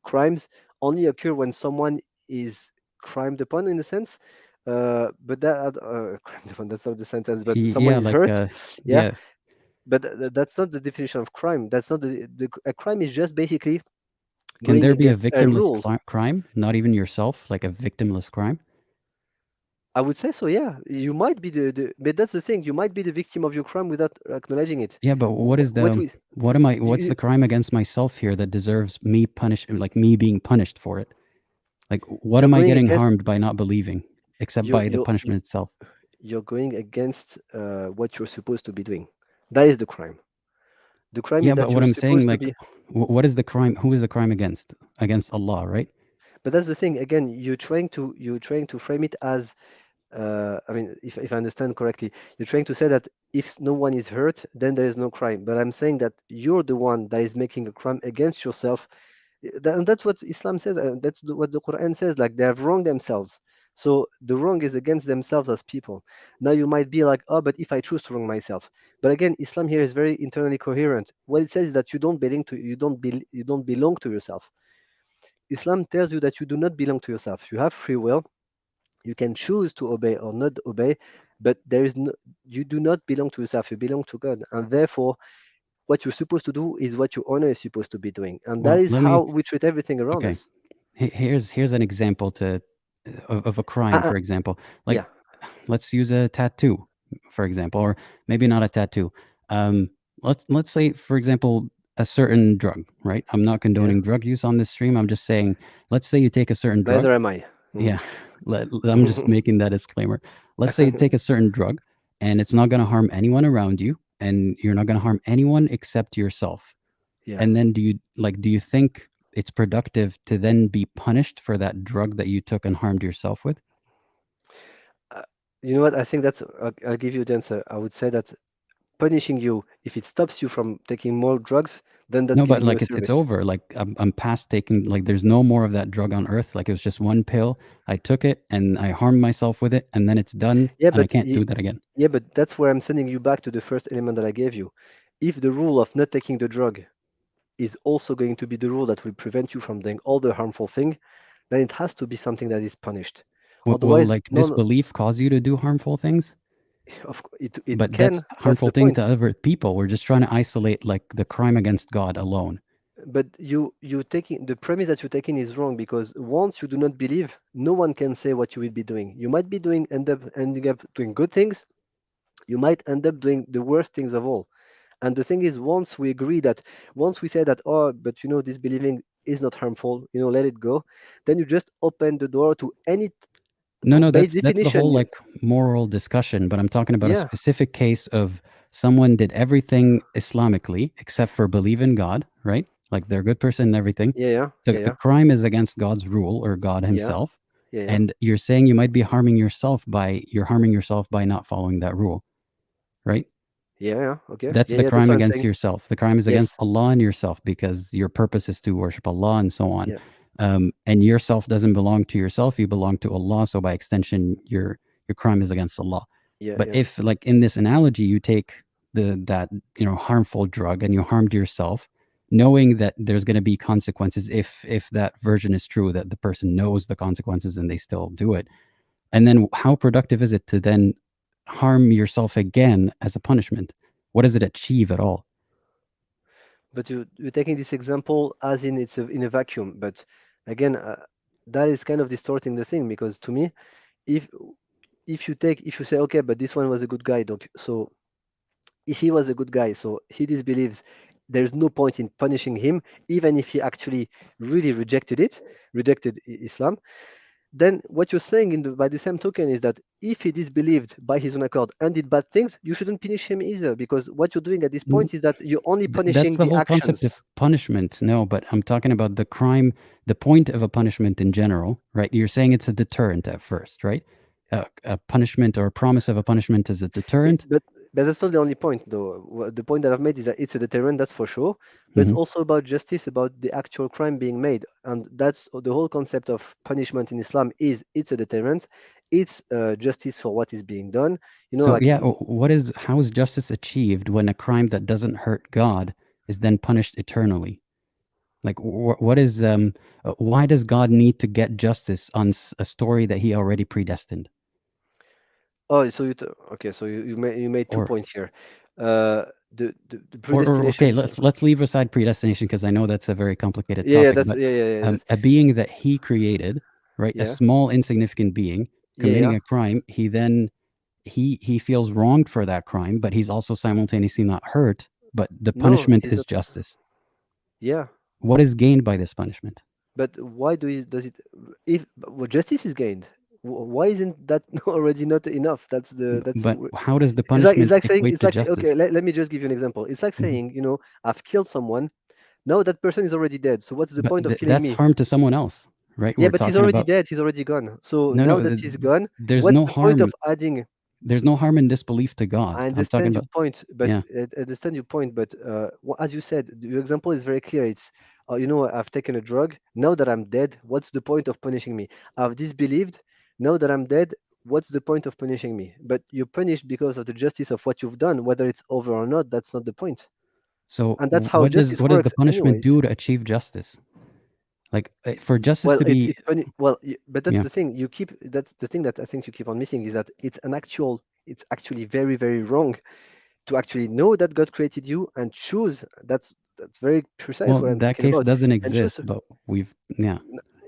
crimes only occur when someone is crimed upon in a sense, but that crimed upon, that's not the sentence, but someone Yeah, is like, hurt, yeah, yeah. but that's not the definition of crime. That's not a crime is just basically Can going there be a against a victimless rule. crime? Not even yourself, like a victimless crime? I would say so, yeah. You might be but that's the thing, you might be the victim of your crime without acknowledging it. Yeah, but what is What the we what's you, the crime against myself here that deserves me being punished for it? Like, what you're am I going getting against harmed by not believing, except by the you punishment itself? you're going against what you're supposed to be doing. That is the crime. The crime is Yeah, but that what you're I'm saying, supposed to like, be. what is the crime? Who is the crime against? Against Allah, right? But that's the thing. Again, you're trying to frame it as. I mean, if I understand correctly, you're trying to say that if no one is hurt, then there is no crime. But I'm saying that you're the one that is making a crime against yourself. And that's what Islam says. That's what the Quran says. Like they have wronged themselves. So the wrong is against themselves as people. Now you might be like, oh, but if I choose to wrong myself. But again, Islam here is very internally coherent. What it says is that you don't belong to yourself. Islam tells you that you do not belong to yourself. You have free will. You can choose to obey or not obey, but you do not belong to yourself. You belong to God, and therefore, what you're supposed to do is what your honor is supposed to be doing, and that Well, is let how me. we treat everything around Okay. us. Here's an example of a crime, Uh, for example. Like, yeah, let's use a tattoo, for example, or maybe not a tattoo. Um, let's say, for example, a certain drug, right? I'm not yeah. condoning drug use on this stream. I'm just saying, let's say you take a certain drug. Neither am I. Yeah, I'm just making that disclaimer. Let's say you take a certain drug, and it's not going to harm anyone around you, and you're not going to harm anyone except yourself. Yeah. And then do you think it's productive to then be punished for that drug that you took and harmed yourself with? You know what? I think I'll give you the answer. I would say that punishing you, if it stops you from taking more drugs, then that's No, but giving you a like it's service. over. Like I'm past taking, like there's no more of that drug on earth. Like it was just one pill. I took it and I harmed myself with it, and then it's done, Yeah, and I but can't do that again. yeah, but that's where I'm sending you back to the first element that I gave you. If the rule of not taking the drug is also going to be the rule that will prevent you from doing all the harmful thing, then it has to be something that is punished. Will Otherwise, like none disbelief cause you to do harmful things? it But can. that's That's harmful the thing to point. other people. We're just trying to isolate like the crime against God alone. But you taking the premise that you're taking is wrong, because once you do not believe, no one can say what you will be doing. You might be ending up doing good things. You might end up doing the worst things of all. And the thing is, once we say that, oh, but disbelieving is not harmful, let it go, then you just open the door to any, No, base that's the definition. whole like moral discussion, but I'm talking about a Yeah, specific case of someone did everything Islamically except for believe in God, right? Like they're a good person and everything. yeah, yeah, The yeah, the yeah, crime is against God's rule or God yeah, himself. yeah, yeah, And you're saying you might be harming yourself by not following that rule, right? yeah, yeah. Okay, That's yeah, the yeah. That's crime what I'm against saying. yourself. The crime is against Yes, Allah and yourself because your purpose is to worship Allah and so on. yeah, And yourself doesn't belong to yourself; you belong to Allah. So by extension, your crime is against Allah. yeah, But yeah. if, like in this analogy, you take that harmful drug and you harmed yourself, knowing that there's going to be consequences if that version is true, that the person knows the consequences and they still do it, and then how productive is it to then harm yourself again as a punishment? What does it achieve at all? But you're taking this example as in it's in a vacuum. But again, that is kind of distorting the thing, because to me, if if you say, okay, but this one was a good guy, so if he was a good guy, so he disbelieves, there's no point in punishing him, even if he actually really rejected Islam. Then what you're saying by the same token is that if he disbelieved by his own accord and did bad things, you shouldn't punish him either, because what you're doing at this N- point is that you're only That's punishing the the whole concept actions. of punishment. No, but I'm talking about the crime, the point of a punishment in general, right? You're saying it's a deterrent at first, right? A punishment or a promise of a punishment is a Yeah, deterrent. but that's not the only point, though. The point that I've made is that it's a deterrent, that's for sure. But it's Hmm. also about justice, about the actual crime being made, and that's the whole concept of punishment in Islam. It's a deterrent, it's justice for what is being done. So Like yeah, how is justice achieved when a crime that doesn't hurt God is then punished eternally? Like, what is why does God need to get justice on a story that He already predestined? oh, so okay, so you made 2 points here. Uh, the Or predestination okay, is let's leave aside predestination because I know that's a very complicated yeah, topic. that's But yeah, yeah, yeah, a being that He created, right, a yeah, small insignificant being yeah, committing yeah. a crime, he feels wronged for that crime, but he's also simultaneously not hurt. But the No, punishment he's is not. justice. Yeah, What is gained by this punishment? but why does it? If well, justice is gained, why isn't that already not enough? But how does the It's punishment like saying equate to okay. justice? Let me just give you an example. It's like Mhm. saying, I've killed someone. Now that person is already dead. So what's the But point of killing that's me? harm to someone else, right? Yeah, We're but he's talking already about dead. He's already gone. So no, now no. that he's gone, There's what's no the point of harm. adding? There's no harm in disbelief to I God. I'm talking understand your about point, but yeah. as you said, your example is very clear. It's oh, I've taken a drug. Now that I'm dead, what's the point of punishing me? I've disbelieved. Now that I'm dead, what's the point of punishing me? But you're punished because of the justice of what you've done, whether it's over or not. That's not the point. So And that's how justice what does the works, punishment anyways. do to achieve justice? Like for justice Well, to be, but that's yeah. the thing. That's the thing that I think you keep on missing is that it's actually very, very wrong to actually know that God created you and choose. That's very precise Well, what I'm that talking case about. doesn't And choose. exist, but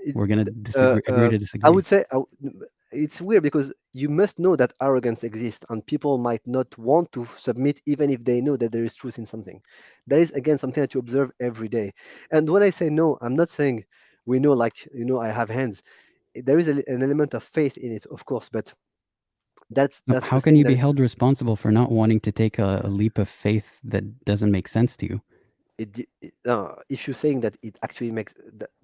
It, we're gonna uh, agree uh, to I disagree. would say it's weird because you must know that arrogance exists and people might not want to submit even if they know that there is truth in something. That is again something that you observe every day. And when I say no, I'm not saying we know like I have hands. There is an element of faith in it, of course, but No, that's how the can thing you be that held responsible for not wanting to take a leap of faith that doesn't make sense to you? if you're saying that it actually makes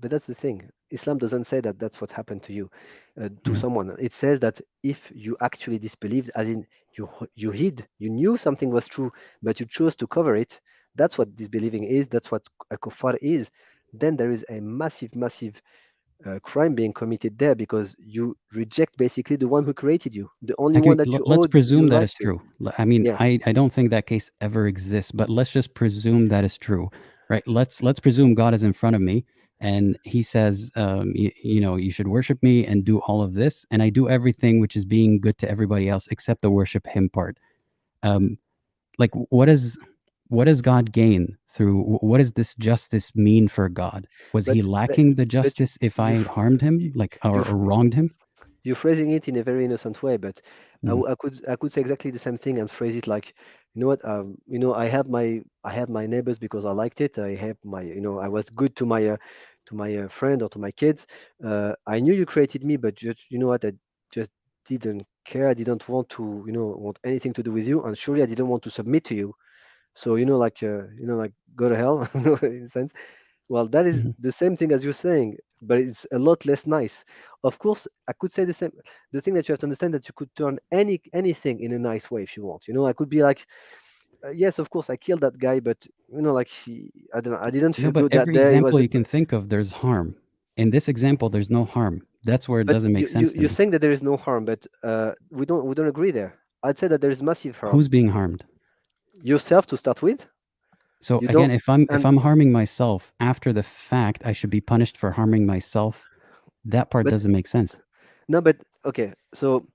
but that's the thing. Islam doesn't say that that's what happened to you, to Mm. someone. It says that if you actually disbelieved, as in you hid, you knew something was true but you chose to cover it. That's what disbelieving is. That's what a kuffar is. Then there is a massive crime being committed there because you reject basically the one who created you, the only one Okay, that you let's owed your presume that life is to. true. I mean, Yeah, I don't think that case ever exists, but let's just presume that is true, right? Let's presume God is in front of me and he says, you should worship me and do all of this, and I do everything which is being good to everybody else except the worship him part. Um, like what does God gain through what does this justice mean for God? Was he but lacking the but justice if you I harmed you him, like you or wronged him? you're phrasing it in a very innocent way, but Mm, I could say exactly the same thing and phrase it like, what, I had my neighbors because I liked it. I have my, I was good to my friend or to my kids. I knew you created me, but just, what, I just didn't care. I didn't want to, want anything to do with you, and surely I didn't want to submit to you. So, like go to hell, in a sense. Well, that is mhm. the same thing as you're saying, but it's a lot less nice. Of course, I could say the same. The thing that you have to understand that you could turn anything in a nice way if you want. I could be like, yes, of course, I killed that guy, but like I don't know, I didn't No, feel but good that every day. It example was, you can think of, there's harm. In this example, there's no harm. That's where it but doesn't make sense to you're me. saying that there is no harm, but we don't agree there. I'd say that there is massive harm. Who's being harmed? Yourself to start with. So You again, don't, if and I'm harming myself after the fact, I should be punished for harming myself. That part but doesn't make sense. no, but okay, so.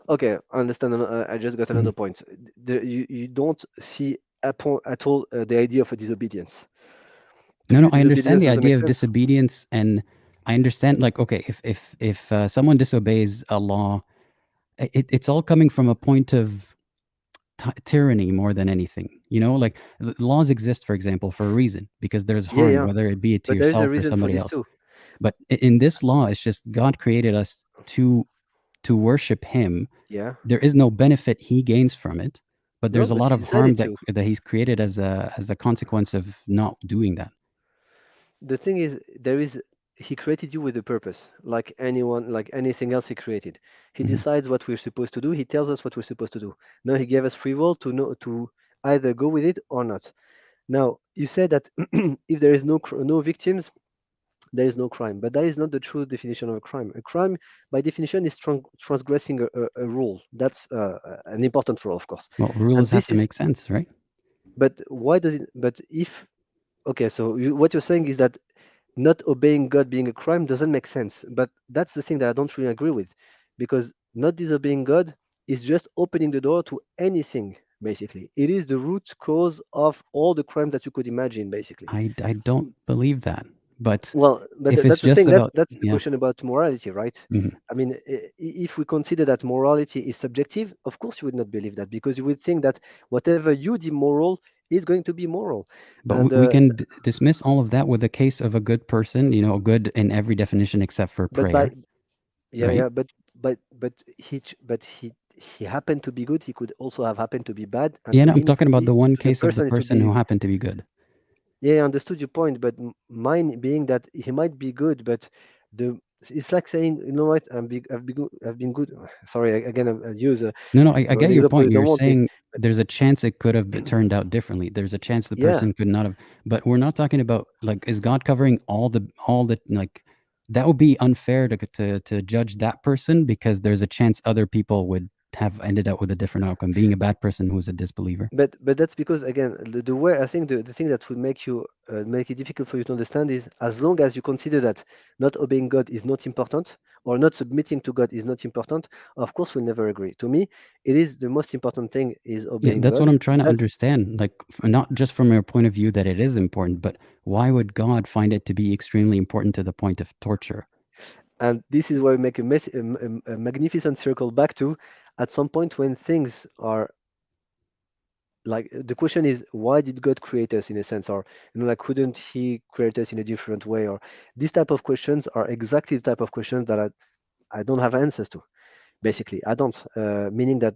Okay, I understand. I just got Mhm. another point. You don't see at all the idea of a disobedience. To No, you, no, I understand disobedience the doesn't idea make of sense. disobedience, and I understand like okay, if someone disobeys a law, it's all coming from a point of tyranny more than anything. Like laws exist, for example, for a reason because there's Yeah, harm, yeah. whether it be to But there is a yourself or reason for somebody this else. too. But in this law, it's just God created us to worship Him. Yeah. There is no benefit He gains from it, but No, there's a but lot he of harm decided that to. He's created as a consequence of not doing that. The thing is, he created you with a purpose, like anyone, like anything else he created. He Mhm. decides what we're supposed to do. He tells us what we're supposed to do. Now he gave us free will to know to either go with it or not. Now you said that if there is no victims, there is no crime. But that is not the true definition of a crime. A crime, by definition, is transgressing a rule. That's an important rule, of course. Well, And rules have this to is, make sense, right? but why does it? But if okay, so what you're saying is that not obeying God being a crime doesn't make sense. But that's the thing that I don't really agree with, because not disobeying God is just opening the door to anything. Basically, it is the root cause of all the crimes that you could imagine. Basically. I don't believe that, but Well, but if it's that's the just thing. That's about that's the yeah, question about morality, right? mhm. I mean, if we consider that morality is subjective, of course you would not believe that because you would think that whatever you deem moral is going to be moral. But And we can dismiss all of that with the case of a good person, good in every definition except for but by prayer, yeah, right? yeah, but he happened to be good. He could also have happened to be bad, and Yeah, to no, I'm him it talking would about be the one to the case of the person it would person who be. happened to be good. Yeah, I understood your point, but mine being that he might be good, but the it's like saying, you know what, I've been good. Sorry, again, I use No, no, I an get your example point. you don't You're want me. saying there's a chance it could have turned out differently. There's a chance the Yeah, person could not have. But we're not talking about like, is God covering all the like? That would be unfair to judge that person, because there's a chance other people would have ended up with a different outcome, being a bad person who's a disbeliever. but that's because again the way I think the thing that would make you make it difficult for you to understand is, as long as you consider that not obeying God is not important, or not submitting to God is not important, of course we'll never agree. To me, it is the most important thing is Yeah, obeying that's what God. I'm trying to That understand. Like, not just from your point of view that it is important, but why would God find it to be extremely important to the point of torture? And this is where we make a magnificent circle back to, at some point when things are like, the question is, why did God create us, in a sense? Or, like, couldn't he create us in a different way? Or these type of questions are exactly the type of questions that I don't have answers to. Basically, I don't, meaning that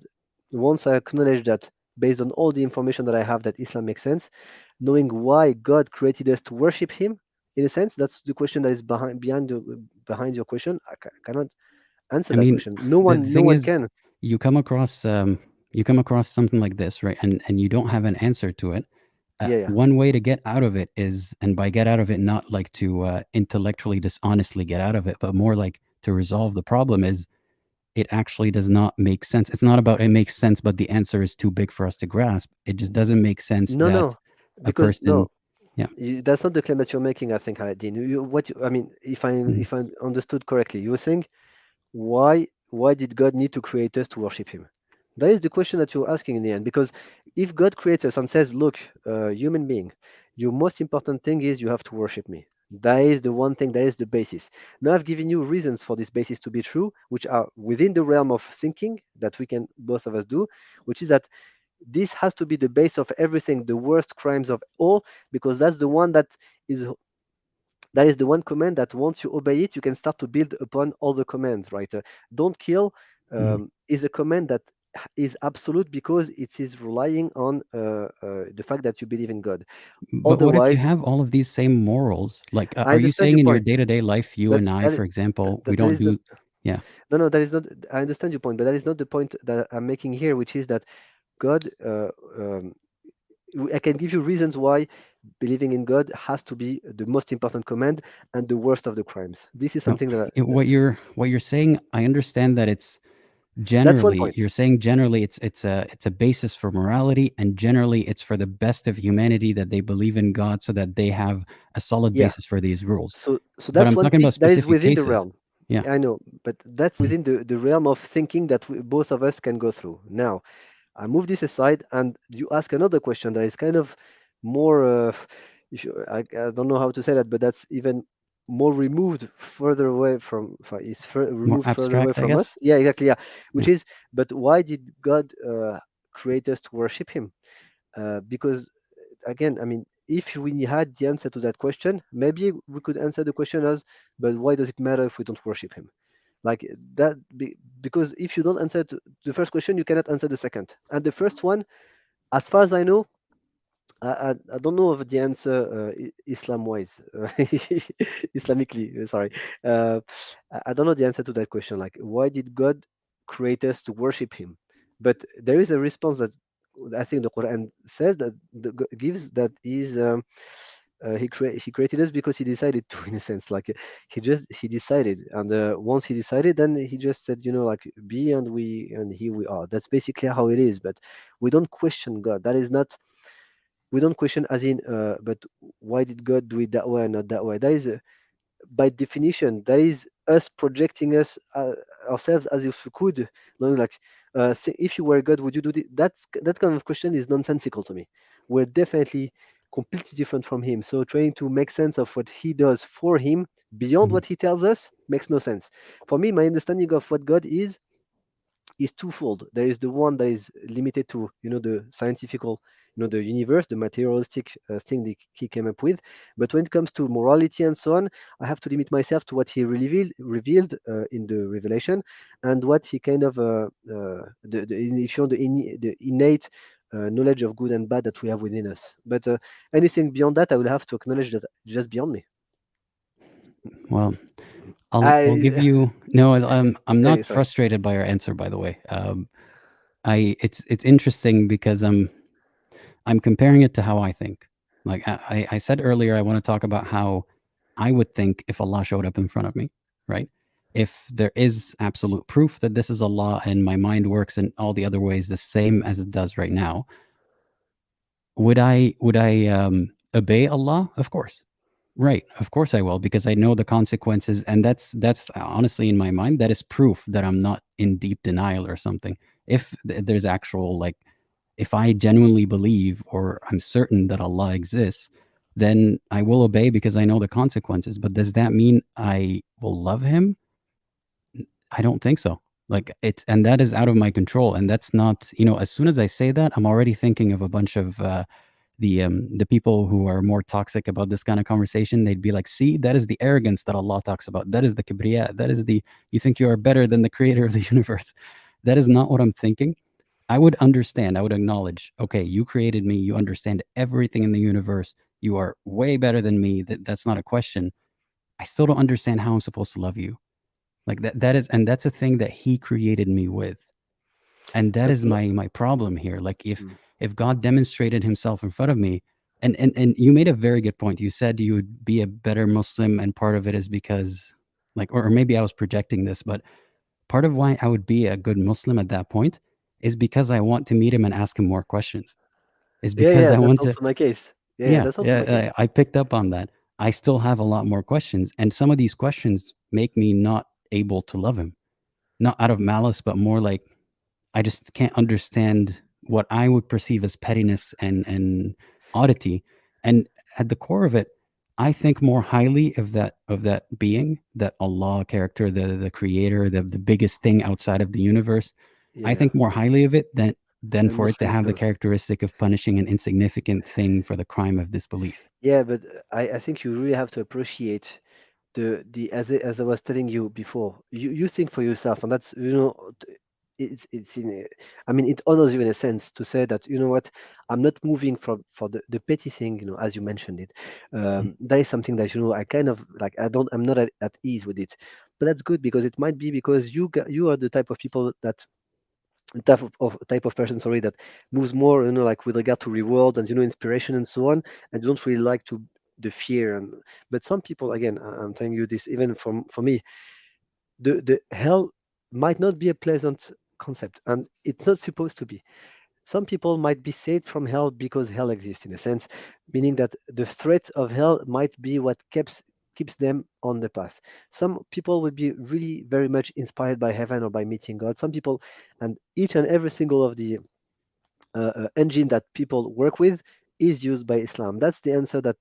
once I acknowledge that, based on all the information that I have, that Islam makes sense, knowing why God created us to worship him, in a sense, that's the question that is behind your question. Cannot answer I that mean, question. No the one, no thing one is, can. you come across you come across something like this, right? And you don't have an answer to it. Yeah, yeah. One way to get out of it is, and by get out of it, not like to intellectually dishonestly get out of it, but more like to resolve the problem, is it actually does not make sense. It's not about it makes sense, but the answer is too big for us to grasp. It just doesn't make sense No, that no, a because person, no, yeah. that's not the claim that you're making. I think, Aladdin. I mean, Mhm. if I understood correctly, you were saying, why did God need to create us to worship him? That is the question that you're asking in the end. Because if God creates us and says, look, human being, your most important thing is you have to worship me. That is the one thing, that is the basis. Now I've given you reasons for this basis to be true, which are within the realm of thinking that we can both of us do, which is that this has to be the base of everything, the worst crimes of all, because that's the one is that is the one command that once you obey it, you can start to build upon all the commands, right? Don't kill Mhm. is a command that is absolute because it is relying on the fact that you believe in God. But what if you Otherwise, have all of these same morals? Like, I are you understand your saying in your point, day-to-day life, you but and I, for example, we that don't is the do, yeah. no, no, that is not. I understand your point, but that is not the point that I'm making here, which is that God. Um, I can give you reasons why believing in God has to be the most important command and the worst of the crimes. This is No, something that what you're saying, I understand that it's that's one generally, point. you're saying generally it's a basis for morality, and generally it's for the best of humanity that they believe in God, so that they have a solid Yeah. basis for these rules. So But that's I'm one talking thing about that is specific within the cases. realm. Yeah. I know, but that's within the realm of thinking that both of us can go through. Now, I move this aside, and you ask another question that is kind of more. I don't know how to say that, but that's even more removed, further away from. More Removed further away abstract, I from guess. us. Yeah, exactly. Yeah, Yeah. which is, but why did God create us to worship Him? Because again, I mean, if we had the answer to that question, maybe we could answer the question as, but why does it matter if we don't worship him? Like that, because if you don't answer to the first question, you cannot answer the second. And the first one, as far as I know, I don't know of the answer Islam-wise, Islamically, sorry. Uh, I don't know the answer to that question. Like, why did God create us to worship Him? But there is a response that I think the Quran says that gives that is he created us because he decided to, in a sense. Like he decided, and once he decided, then he just said, like, be, and here we are. That's basically how it is. But we don't question God. That is not, we don't question as in but why did God do it that way and not that way? That is by definition, that is us projecting us ourselves as if we could, knowing like, if you were God, would you do this? That kind of question is nonsensical to me. We're definitely completely different from him, so trying to make sense of what he does for him beyond Mhm. what he tells us makes no sense. For me, my understanding of what God is twofold. There is the one that is limited to, the scientifical, the universe, the materialistic thing that he came up with. But when it comes to morality and so on, I have to limit myself to what he revealed in the revelation, and what he kind of if you want, the innate knowledge of good and bad that we have within us. But anything beyond that, I will have to acknowledge that just beyond me. Well, I'll give I you no. I'm Hey, not sorry. frustrated by your answer, by the way. it's interesting because I'm comparing it to how I think. Like I said earlier, I want to talk about how I would think if Allah showed up in front of me, right? If there is absolute proof that this is Allah and my mind works in all the other ways the same as it does right now, would I obey Allah? Of course. Right. Of course I will, because I know the consequences, and that's honestly, in my mind, that is proof that I'm not in deep denial or something. If there's actual, like, if I genuinely believe or I'm certain that Allah exists, then I will obey because I know the consequences. But does that mean I will love him? I don't think so. Like, and that is out of my control. And that's not, as soon as I say that, I'm already thinking of a bunch of the people who are more toxic about this kind of conversation. They'd be like, see, that is the arrogance that Allah talks about. That is the kibriya. That is you think you are better than the creator of the universe. That is not what I'm thinking. I would understand, I would acknowledge, okay, you created me, you understand everything in the universe, you are way better than me. That's not a question. I still don't understand how I'm supposed to love you. Like and that's a thing that he created me with. And that But is my problem here. Like, mm, if God demonstrated himself in front of me, and you made a very good point. You said you would be a better Muslim, and part of it is because, like, or maybe I was projecting this, but part of why I would be a good Muslim at that point is because I want to meet him and ask him more questions. Is yeah, because yeah, I that's want to, also my case. Yeah, yeah, that's also my case. yeah, I picked up on that. I still have a lot more questions, and some of these questions make me not able to love him, not out of malice, but more like I just can't understand what I would perceive as pettiness and oddity. And at the core of it, I think more highly of that being, that Allah character, the creator, the biggest thing outside of the universe. I Yeah, think more highly of it than and for it to Muslims have the do. characteristic of punishing an insignificant thing for the crime of disbelief. Yeah, but I think you really have to appreciate the as I was telling you before, you think for yourself, and that's it's in I mean, it honors you in a sense to say that, you know what, I'm not moving from for the petty thing, as you mentioned it. Mhm. That is something that, I kind of like, I'm not at ease with it, but that's good, because it might be because you are the type of people that type of person, sorry, that moves more, like with regard to rewards and, inspiration and so on, and you don't really like to the fear. And but some people, again, I'm telling you this, even for me, the hell might not be a pleasant concept, and it's not supposed to be. Some people might be saved from hell because hell exists, in a sense, meaning that the threat of hell might be what keeps them on the path. Some people will be really very much inspired by heaven or by meeting God. Some people, and each and every single of the engine that people work with is used by Islam. That's the answer that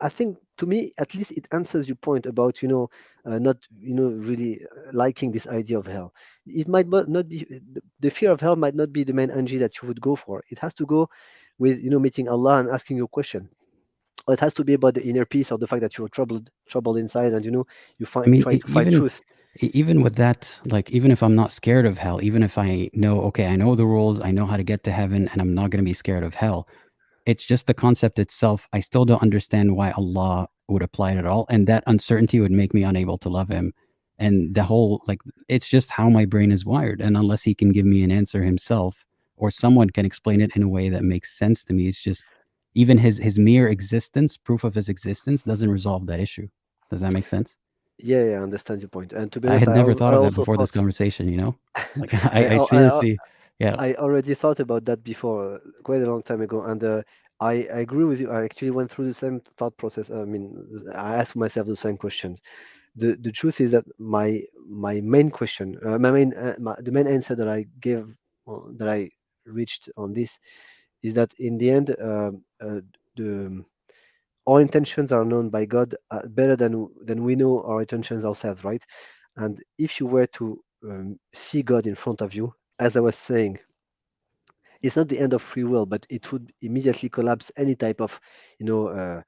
I think, to me at least, it answers your point about, not, really liking this idea of hell. It might not be the fear of hell might not be the main engine that you would go for. It has to go with, meeting Allah and asking your question. Or it has to be about the inner peace, or the fact that you're troubled inside, and, you I mean, trying to find truth. even with that, like, even if I'm not scared of hell, even if I know, okay, I know the rules, I know how to get to heaven, and I'm not going to be scared of hell. It's just the concept itself. I still don't understand why Allah would apply it at all. And that uncertainty would make me unable to love him. And the whole, like, it's just how my brain is wired. And unless he can give me an answer himself, or someone can explain it in a way that makes sense to me, it's just, even his mere existence, proof of his existence, doesn't resolve that issue. Does that make sense? Yeah, yeah, I understand your point. And to be I honest, had never I thought of that also before this thought, conversation. Like, I, I I, seriously, yeah. I already thought about that before, quite a long time ago, and I agree with you. I actually went through the same thought process. I mean, I asked myself the same questions. The truth is that my main question, the main answer that I gave, that I reached on this, is that in the end, the our intentions are known by God, better than we know our intentions ourselves, right? And if you were to see God in front of you, as I was saying, it's not the end of free will, but it would immediately collapse any type of, you know, uh,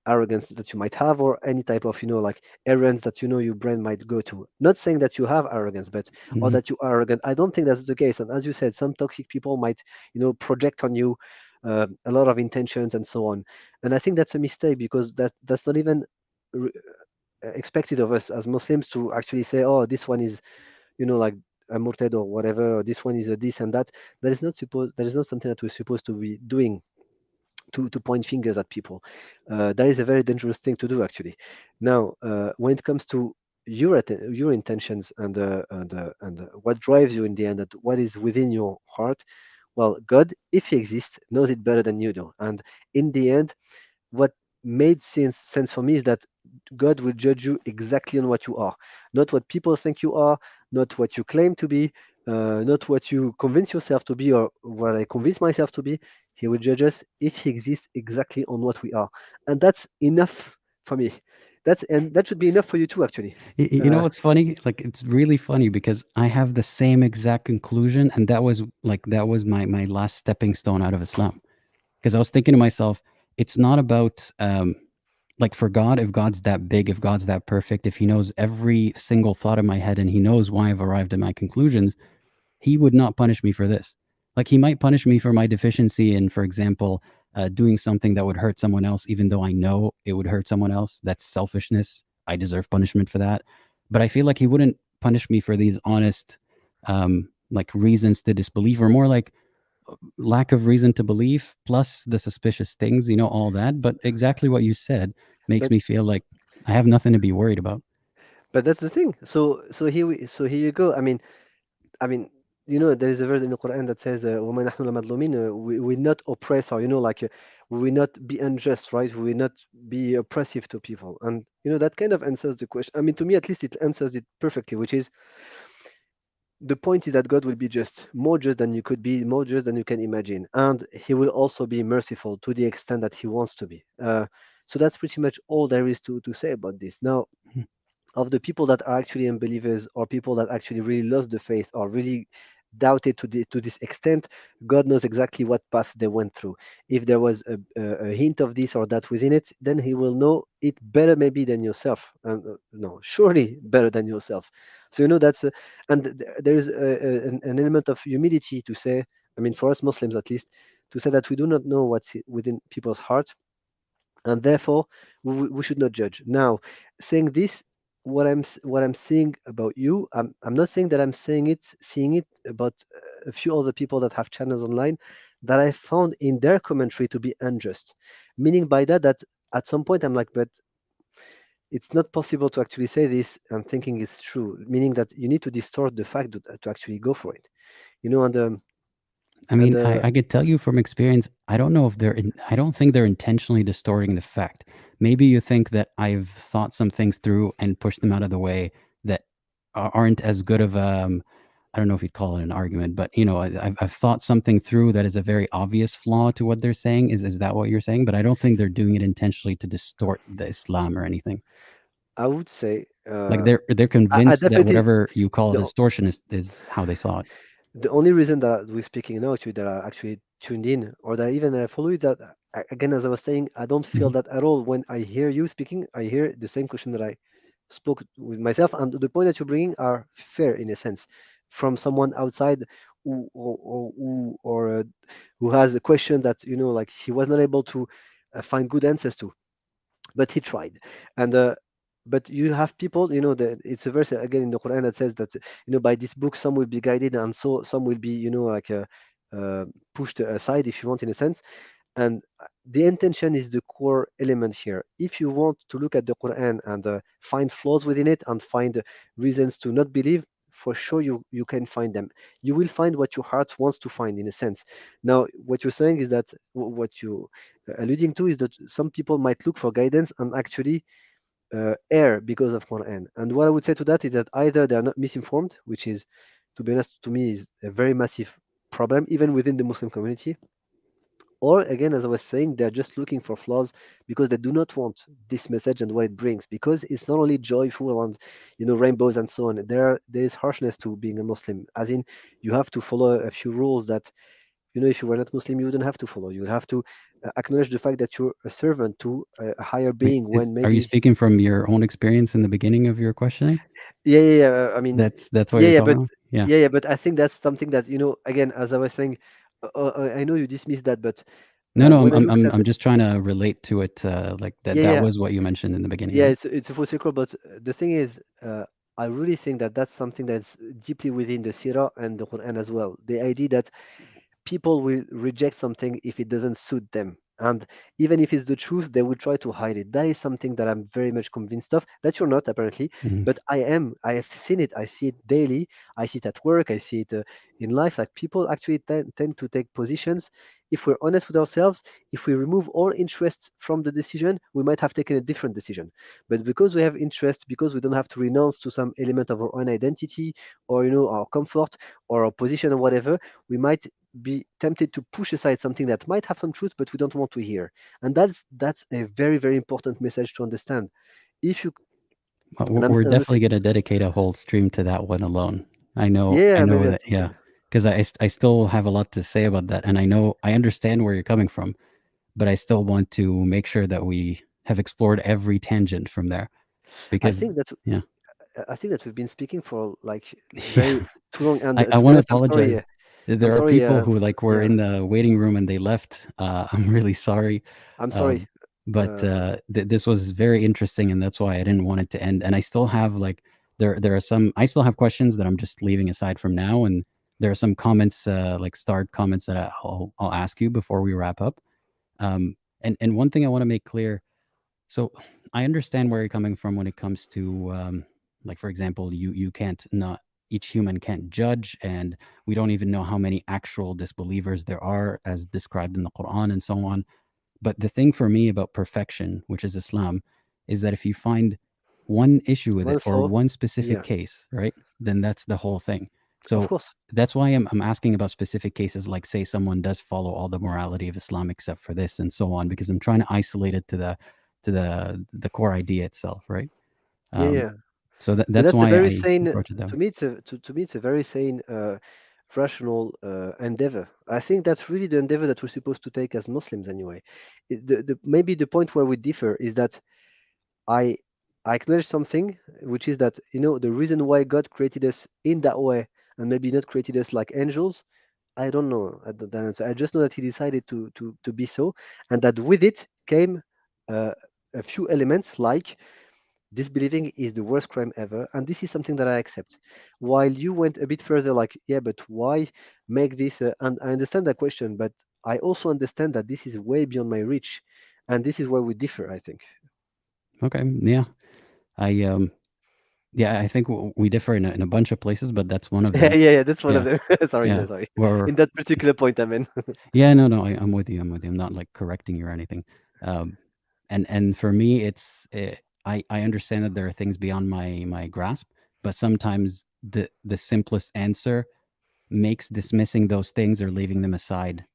arrogance that you might have, or any type of, like, errands that, your brain might go to. Not saying that you have arrogance, but or Mhm. that you are arrogant. I don't think that's the case. And as you said, some toxic people might, project on you a lot of intentions and so on. And I think that's a mistake, because that's not even re- expected of us as Muslims to actually say, oh, this one is, like, a murtad or whatever, or this one is a this and that. That is not something that we're supposed to be doing to point fingers at people. That is a very dangerous thing to do, actually. Now, when it comes to your intentions and what drives you in the end, what is within your heart, well, God, if He exists, knows it better than you do. And in the end, what made sense for me is that God will judge you exactly on what you are, not what people think you are, not what you claim to be, not what you convince yourself to be or what I convince myself to be. He will judge us if He exists exactly on what we are, and that's enough for me. That should be enough for you too, actually. You know what's funny? Like, it's really funny because I have the same exact conclusion, and that was my last stepping stone out of Islam. Because I was thinking to myself, it's not about like, for God, if God's that big, if God's that perfect, if He knows every single thought in my head and He knows why I've arrived at my conclusions, He would not punish me for this. Like, He might punish me for my deficiency in, for example, doing something that would hurt someone else, even though I know it would hurt someone else. That's selfishness. I deserve punishment for that. But I feel like He wouldn't punish me for these honest, like, reasons to disbelieve, or more like lack of reason to believe, plus the suspicious things, all that. But exactly what you said makes But me feel like I have nothing to be worried about. but that's the thing. So here you go. I mean, there is a verse in the Quran that says, وَمَا نَحْنُ لَمَظْلُومِينَ, we will not oppress, or like we will not be unjust, right? We will not be oppressive to people, and that kind of answers the question. I mean, to me at least, it answers it perfectly, which is the point is that God will be just, more just than you could be, more just than you can imagine, and He will also be merciful to the extent that He wants to be. So that's pretty much all there is to say about this. Now, Mhm. of the people that are actually unbelievers or people that actually really lost the faith or really doubted to this extent, God knows exactly what path they went through. If there was a hint of this or that within it, then He will know it better maybe than yourself, and no, surely better than yourself. So that's and there is an element of humility to say, I mean, for us Muslims at least, to say that we do not know what's within people's heart, and therefore we should not judge. Now, saying this, what I'm saying about you, I'm not saying that I'm seeing it about a few other people that have channels online that I found in their commentary to be unjust. Meaning by that at some point I'm like, but it's not possible to actually say this and thinking it's true. Meaning that you need to distort the fact to actually go for it. And I mean, I could tell you from experience, I don't know if I don't think they're intentionally distorting the fact. Maybe you think that I've thought some things through and pushed them out of the way that aren't as good of, I don't know if you'd call it an argument, but I've thought something through that is a very obvious flaw to what they're saying. Is that what you're saying? But I don't think they're doing it intentionally to distort the Islam or anything. I would say Like, they're I convinced that definitely whatever you call no. distortion is how they saw it. The only reason that we're speaking now to you that are actually tuned in or that even follow you, that again, as I was saying, I don't feel Mhm. that at all. When I hear you speaking, I hear the same question that I spoke with myself, and the point that you're bringing are fair in a sense from someone outside who has a question that like he was not able to find good answers to, but he tried. And but you have people, that it's a verse again in the Quran that says that by this book some will be guided and so some will be like pushed aside, if you want, in a sense. And the intention is the core element here. If you want to look at the Quran and find flaws within it and find reasons to not believe, for sure you can find them. You will find what your heart wants to find, in a sense. Now, what you're saying is that what you alluding to is that some people might look for guidance and actually err because of Quran. And what I would say to that is that either they are not misinformed, which is, to be honest, to me is a very massive problem even within the Muslim community, or again, as I was saying, they're just looking for flaws because they do not want this message and what it brings, because it's not only joyful and rainbows and so on. There is harshness to being a Muslim, as in you have to follow a few rules that if you were not Muslim you wouldn't have to follow. You would have to acknowledge the fact that you're a servant to a higher Wait, being, when are you maybe. speaking from your own experience in the beginning of your questioning? Yeah. I mean, That's what yeah, you're yeah, talking but about? Yeah. but I think that's something that again, as I was saying, I know you dismissed that, but No, when I looked at I'm just trying to relate to it, like yeah, that yeah, was what you mentioned in the beginning, yeah, right? it's a full circle. But the thing is, I really think that that's something that's deeply within the Sirah and the Quran as well. The idea that people will reject something if it doesn't suit them. And even if it's the truth, they will try to hide it. That is something that I'm very much convinced of. That you're not, apparently, Mhm. but I am. I have seen it. I see it daily. I see it at work. I see it in life. Like people actually tend to take positions. If we're honest with ourselves, if we remove all interests from the decision, we might have taken a different decision. But because we have interest, because we don't have to renounce to some element of our own identity or our comfort or our position or whatever, we might be tempted to push aside something that might have some truth, but we don't want to hear. And that's a very, very important message to understand. If you and We're I'm definitely saying, going to dedicate a whole stream to that one alone. I yeah, maybe know that, that's yeah, because I still have a lot to say about that, and I understand where you're coming from, but I still want to make sure that we have explored every tangent from there, I because think that yeah, I think that we've been speaking for like yeah, very too long. And I to be want to honest, I'm sorry. apologize. I'm There are sorry. people who like were Yeah, in the waiting room and they left. I'm really sorry. I'm Um, sorry. but this was very interesting, and that's why I didn't want it to end. And I still have like there are some I still have questions that I'm just leaving aside from now, and there are some comments like start comments that I'll ask you before we wrap up. And one thing I want to make clear. So I understand where you're coming from when it comes to like for example, you can't not each human can't judge, and we don't even know how many actual disbelievers there are as described in the Quran and so on. But the thing for me about perfection, which is Islam, is that if you find one issue with One it or flaw. one specific Yeah, case, right, then that's the whole thing. of So course. that's why I'm asking about specific cases, like say someone does follow all the morality of Islam except for this and so on, because I'm trying to isolate it to the core idea itself, right? Yeah, Um, yeah. so But that's that's a why very I sane. approach it that To way. me, to me, it's a very sane, rational endeavor. I think that's really the endeavor that we're supposed to take as Muslims, anyway. Maybe the point where we differ is that I I acknowledge something, which is that the reason why God created us in that way and maybe not created us like angels. I don't know the answer. I just know that He decided to be so, and that with it came uh, a few elements like disbelieving is the worst crime ever, and this is something that I accept. While you went a bit further, like, yeah, but why make this? And I understand that question, but I also understand that this is way beyond my reach, and this is where we differ, I think. Okay, yeah, I yeah, I think we differ in a bunch of places, but that's one of Yeah, them. yeah, yeah, that's one of Yeah, them. Sorry, yeah. sorry. We're In that particular point, I mean. Yeah, no, no, I'm with you. I'm with you. I'm not like correcting you or anything. Um, and for me, I understand that there are things beyond my grasp, but sometimes the simplest answer makes dismissing those things or leaving them aside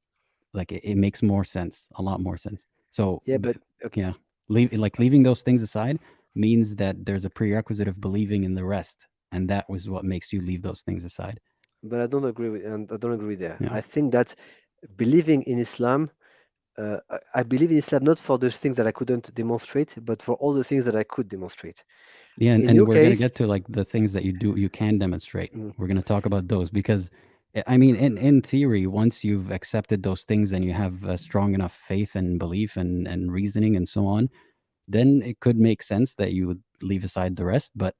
like it makes more sense, a lot more sense. So Yeah, but okay, yeah, leaving those things aside means that there's a prerequisite of believing in the rest, and that was what makes you leave those things aside. but I don't agree with, and I don't agree there. Yeah, I think that believing in Islam, I believe in Islam not for those things that I couldn't demonstrate, but for all the things that I could demonstrate. yeah, In and your we're gonna case, get to like the things that you can demonstrate. mm, We're gonna talk about those because I mean, in theory, once you've accepted those things and you have a strong enough faith and belief and reasoning and so on, then it could make sense that you would leave aside the rest. But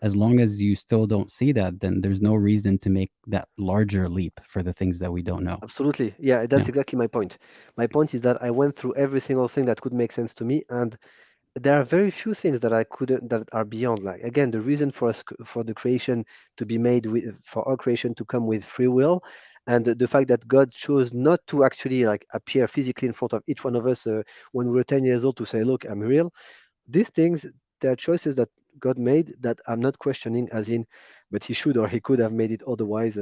as long as you still don't see that, then there's no reason to make that larger leap for the things that we don't know. absolutely, yeah, Yeah. that's exactly my point. My point is that I went through every single thing that could make sense to me, and there are very few things that I couldn't that are beyond. Like again, the reason for us for the creation to be made with for our creation to come with free will, and the fact that God chose not to actually like appear physically in front of each one of us when we were 10 years old to say, "Look, I'm real." These things, they are choices that God made that I'm not questioning, as in, but He should or He could have made it otherwise.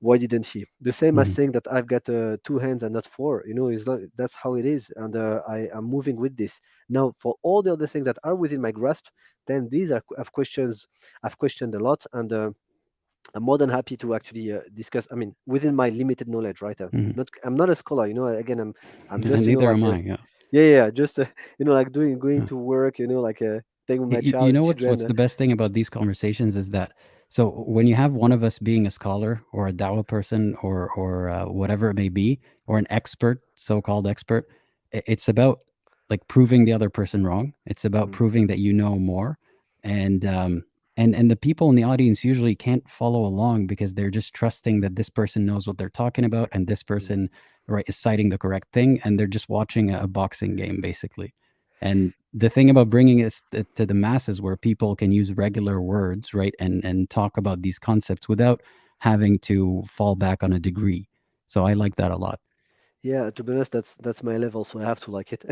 Why didn't He? The same as Mhm. saying that I've got two hands and not four. Is not, that's how it is, and I am moving with this. Now, for all the other things that are within my grasp, then these are I've questioned a lot, and I'm more than happy to actually discuss. I mean, within my limited knowledge, right? Mhm. I'm not a scholar. Again, I'm And just neither like am I. Yeah. yeah, yeah, just like going Yeah. to work. Like playing with my You know what's children. the best thing about these conversations is that so when you have one of us being a scholar or a dawah person or whatever it may be or an expert, so-called expert, it's about like proving the other person wrong. It's about Mm. proving that you know more, and and the people in the audience usually can't follow along because they're just trusting that this person knows what they're talking about and this person, right, is citing the correct thing, and they're just watching a boxing game basically. And the thing about bringing it to the masses where people can use regular words, right, and talk about these concepts without having to fall back on a degree. So I like that a lot. Yeah, to be honest, that's my level, so I have to like it.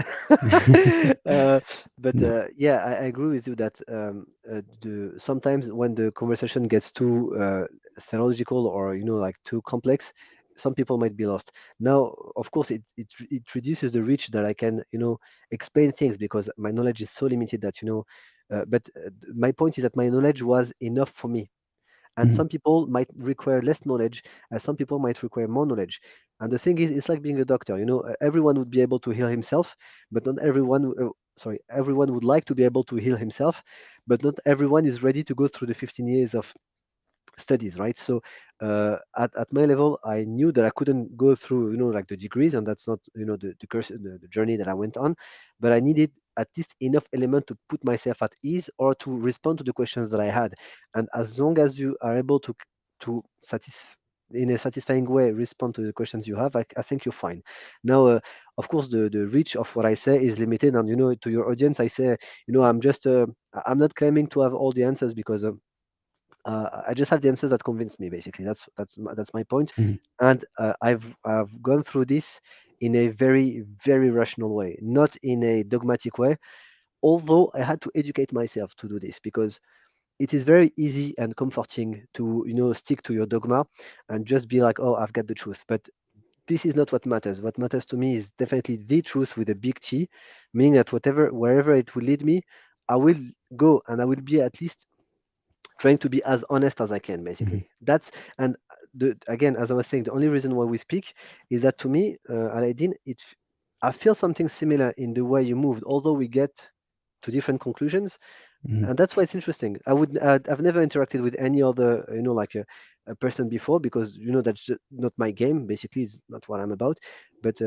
But No. yeah, I agree with you that sometimes when the conversation gets too theological or like too complex, some people might be lost. Now, of course, it reduces the reach that I can explain things because my knowledge is so limited that But my point is that my knowledge was enough for me, and Mhm. some people might require less knowledge, and some people might require more knowledge. And the thing is, it's like being a doctor. Everyone would be able to heal himself, but not everyone. Sorry, everyone would like to be able to heal himself, but not everyone is ready to go through the 15 years of studies, right? So at my level, I knew that I couldn't go through like the degrees, and that's not the course, the journey that I went on, but I needed at least enough element to put myself at ease or to respond to the questions that I had. And as long as you are able to satisfy in a satisfying way respond to the questions you have, I think you're fine. Now of course the reach of what I say is limited, and to your audience I say, I'm not claiming to have all the answers, because I just have the answers that convince me. Basically, that's my point. Mhm. And I've gone through this in a very very rational way, not in a dogmatic way. Although I had to educate myself to do this, because it is very easy and comforting to stick to your dogma and just be like, oh, I've got the truth. But this is not what matters. What matters to me is definitely the truth with a big T, meaning that wherever it will lead me, I will go, and I will be at least trying to be as honest as I can, Mhm. basically. That's and again, as I was saying, the only reason why we speak is that to me, Aladdin, I feel something similar in the way you moved, although we get to different conclusions, Mhm. and that's why it's interesting. I've never interacted with any other, like a person before, because that's just not my game. Basically, it's not what I'm about. But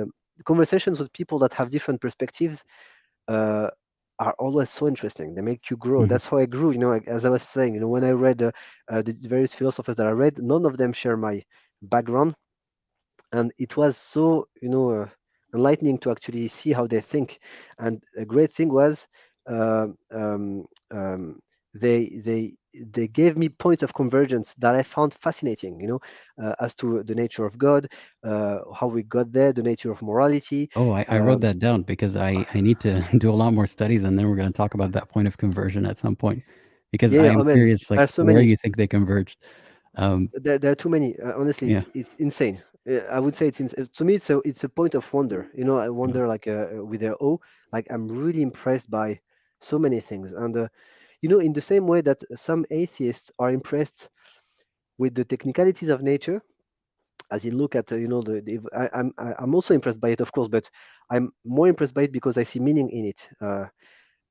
conversations with people that have different perspectives uh, are always so interesting. They make you grow. Mhm. That's how I grew. Like, as I was saying, when I read the various philosophers that I read, none of them share my background, and it was so enlightening to actually see how they think. And a great thing was uh, um, um, they gave me points of convergence that I found fascinating, as to the nature of God, how we got there, the nature of morality. Oh, I wrote um, that down because I need to do a lot more studies, and then we're going to talk about that point of conversion at some point, because I yeah, am oh man, curious, like, there are so where many. you think they converged. There are too many. Honestly, Yeah. it's insane. I would say to me it's a point of wonder. I Yeah. wonder, like with their O, like I'm really impressed by so many things. And in the same way that some atheists are impressed with the technicalities of nature, as you look at I'm also impressed by it, of course, but I'm more impressed by it because I see meaning in it.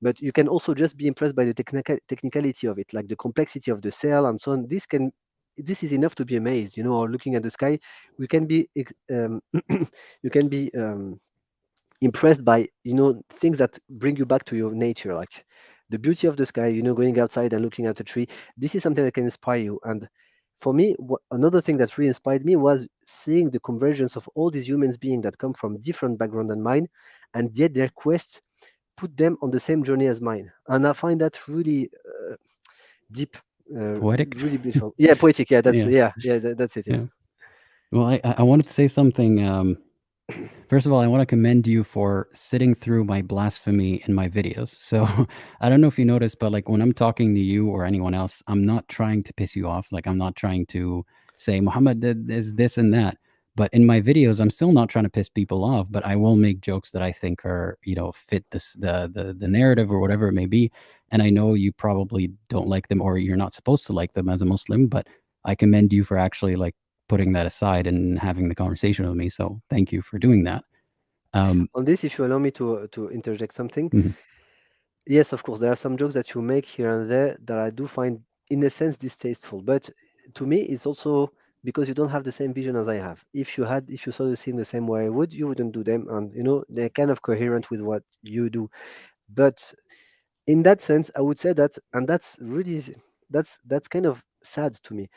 But you can also just be impressed by the technicality of it, like the complexity of the cell and so on. This is enough to be amazed, or looking at the sky. We can be you can be impressed by things that bring you back to your nature, like the beauty of the sky, going outside and looking at a tree. This is something that can inspire you. And for me, another thing that really inspired me was seeing the convergence of all these humans beings that come from different background than mine, and yet their quest put them on the same journey as mine. And I find that really deep, Poetic. really beautiful. Yeah, poetic. Yeah, Yeah. that's it. Yeah. Yeah. Well, I wanted to say something. First of all, I want to commend you for sitting through my blasphemy in my videos. So I don't know if you noticed, but like when I'm talking to you or anyone else, I'm not trying to piss you off. Like I'm not trying to say Muhammad did this and that. But in my videos, I'm still not trying to piss people off. But I will make jokes that I think are, fit the narrative or whatever it may be. And I know you probably don't like them or you're not supposed to like them as a Muslim. But I commend you for actually like putting that aside and having the conversation with me. So thank you for doing that. On this, if you allow me to interject something, Mhm. yes, of course, there are some jokes that you make here and there that I do find, in a sense, distasteful. But to me, it's also because you don't have the same vision as I have. If you saw the scene the same way I would, you wouldn't do them, and they're kind of coherent with what you do. But in that sense, I would say that, and that's really that's kind of sad to me.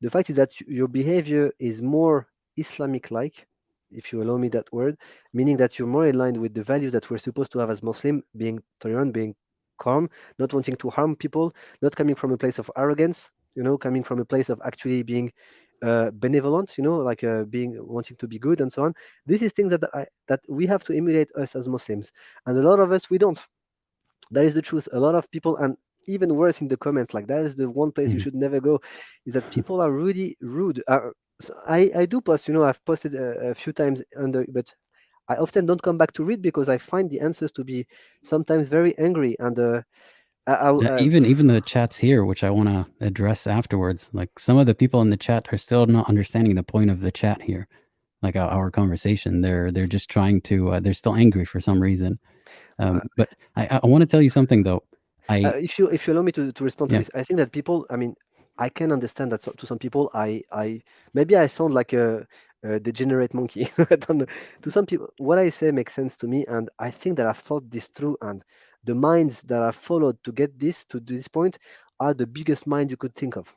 The fact is that your behavior is more Islamic-like, if you allow me that word, meaning that you're more aligned with the values that we're supposed to have as Muslim, being tolerant, being calm, not wanting to harm people, not coming from a place of arrogance, coming from a place of actually being benevolent, like being wanting to be good and so on. This is things that we have to emulate us as Muslims, and a lot of us we don't. That is the truth. A lot of people, and even worse in the comments, like that is the one place you should never go, is that people are really rude. So I do post, I've posted a few times but I often don't come back to read because I find the answers to be sometimes very angry. And even the chats here, which I want to address afterwards, like some of the people in the chat are still not understanding the point of the chat here, like our conversation. They're just trying to. They're still angry for some reason. But I want to tell you something though. If you allow me to respond to this, I think that people, I mean, I can understand that to some people, I maybe I sound like a degenerate monkey. I don't know. To some people, what I say makes sense to me, and I think that I've thought this through, and the minds that I've followed to get to this point are the biggest mind you could think of.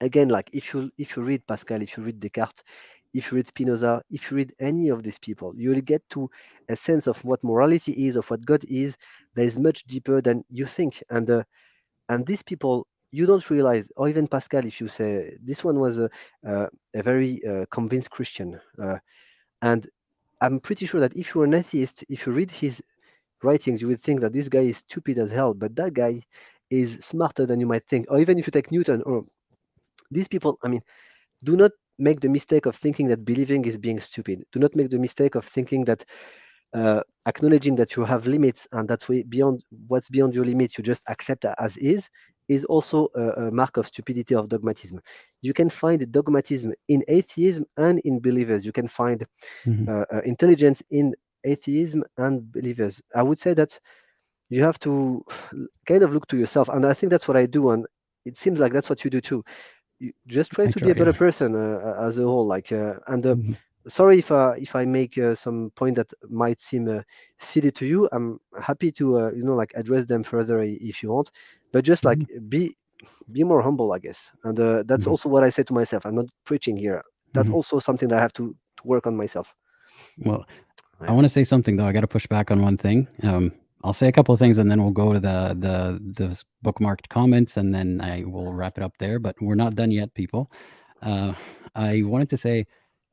Again, like if you read Pascal, if you read Descartes, if you read Spinoza, if you read any of these people, you will get to a sense of what morality is, of what God is, that is much deeper than you think. And these people, you don't realize, or even Pascal, if you say this one was a very convinced Christian, and I'm pretty sure that if you're an atheist, if you read his writings, you would think that this guy is stupid as hell, but that guy is smarter than you might think. Or even if you take Newton, or these people, I mean, do not make the mistake of thinking that believing is being stupid. Do not make the mistake of thinking that acknowledging that you have limits and that's beyond what's beyond your limits, you just accept as is also a mark of stupidity, of dogmatism. You can find dogmatism in atheism and in believers. You can find intelligence in atheism and believers. I would say that you have to kind of look to yourself, and I think that's what I do, and it seems like that's what you do too. You just try to be a better person as a whole, like sorry if I make some point that might seem silly to you. I'm happy to like address them further if you want, but just like be more humble, I guess. And that's also what I say to myself. I'm not preaching here. That's also something that I have to work on myself. Well, I want to say something though. I got to push back on one thing. I'll say a couple of things and then we'll go to the bookmarked comments and then I will wrap it up there. But we're not done yet, people. I wanted to say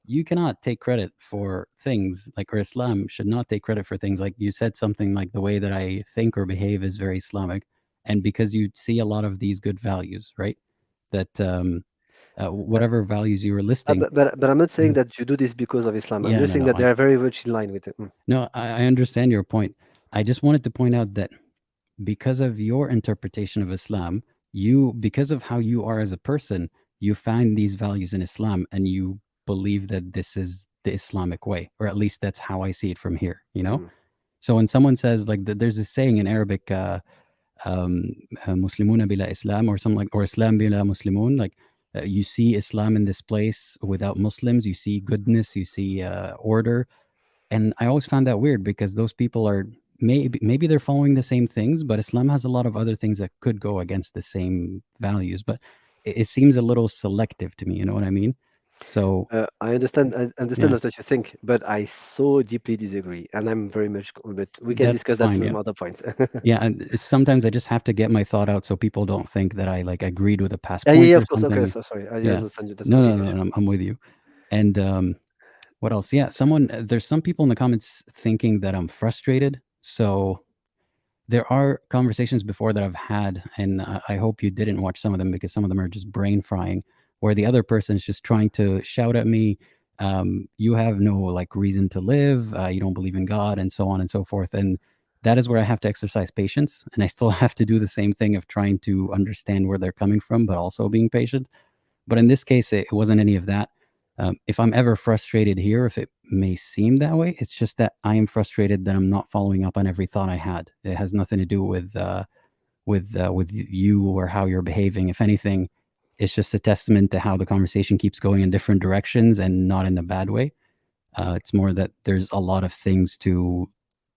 you cannot take credit for things like, or Islam should not take credit for things like you said something like the way that I think or behave is very Islamic, and because you see a lot of these good values, right? That whatever values you were listing. But I'm not saying that you do this because of Islam. I'm just saying that they are very much in line with it. No, I understand your point. I just wanted to point out that because of your interpretation of Islam, because of how you are as a person, you find these values in Islam and you believe that this is the Islamic way, or at least that's how I see it from here, So when someone says, like, there's a saying in Arabic, Muslimuna bila Islam, or something like, or Islam bila Muslimun, like you see Islam in this place without Muslims, you see goodness, you see order. And I always found that weird because those people are maybe they're following the same things, but Islam has a lot of other things that could go against the same values. But it seems a little selective to me. You know what I mean? So I understand. I understand what you think, but I so deeply disagree, and I'm very much. But we can discuss that some other point. Yeah, and sometimes I just have to get my thought out so people don't think that I like agreed with a past point. Yeah, of course. Okay, so sorry. I understand you. That's no, I'm with you. And what else? Yeah, there's some people in the comments thinking that I'm frustrated. So there are conversations before that I've had, and I hope you didn't watch some of them because some of them are just brain frying, where the other person's just trying to shout at me, you have no like reason to live, you don't believe in God, and so on and so forth. And that is where I have to exercise patience, and I still have to do the same thing of trying to understand where they're coming from, but also being patient. But in this case, it wasn't any of that. If I'm ever frustrated here, if it may seem that way, it's just that I am frustrated that I'm not following up on every thought I had. It has nothing to do with you or how you're behaving. If anything, it's just a testament to how the conversation keeps going in different directions and not in a bad way. It's more that there's a lot of things to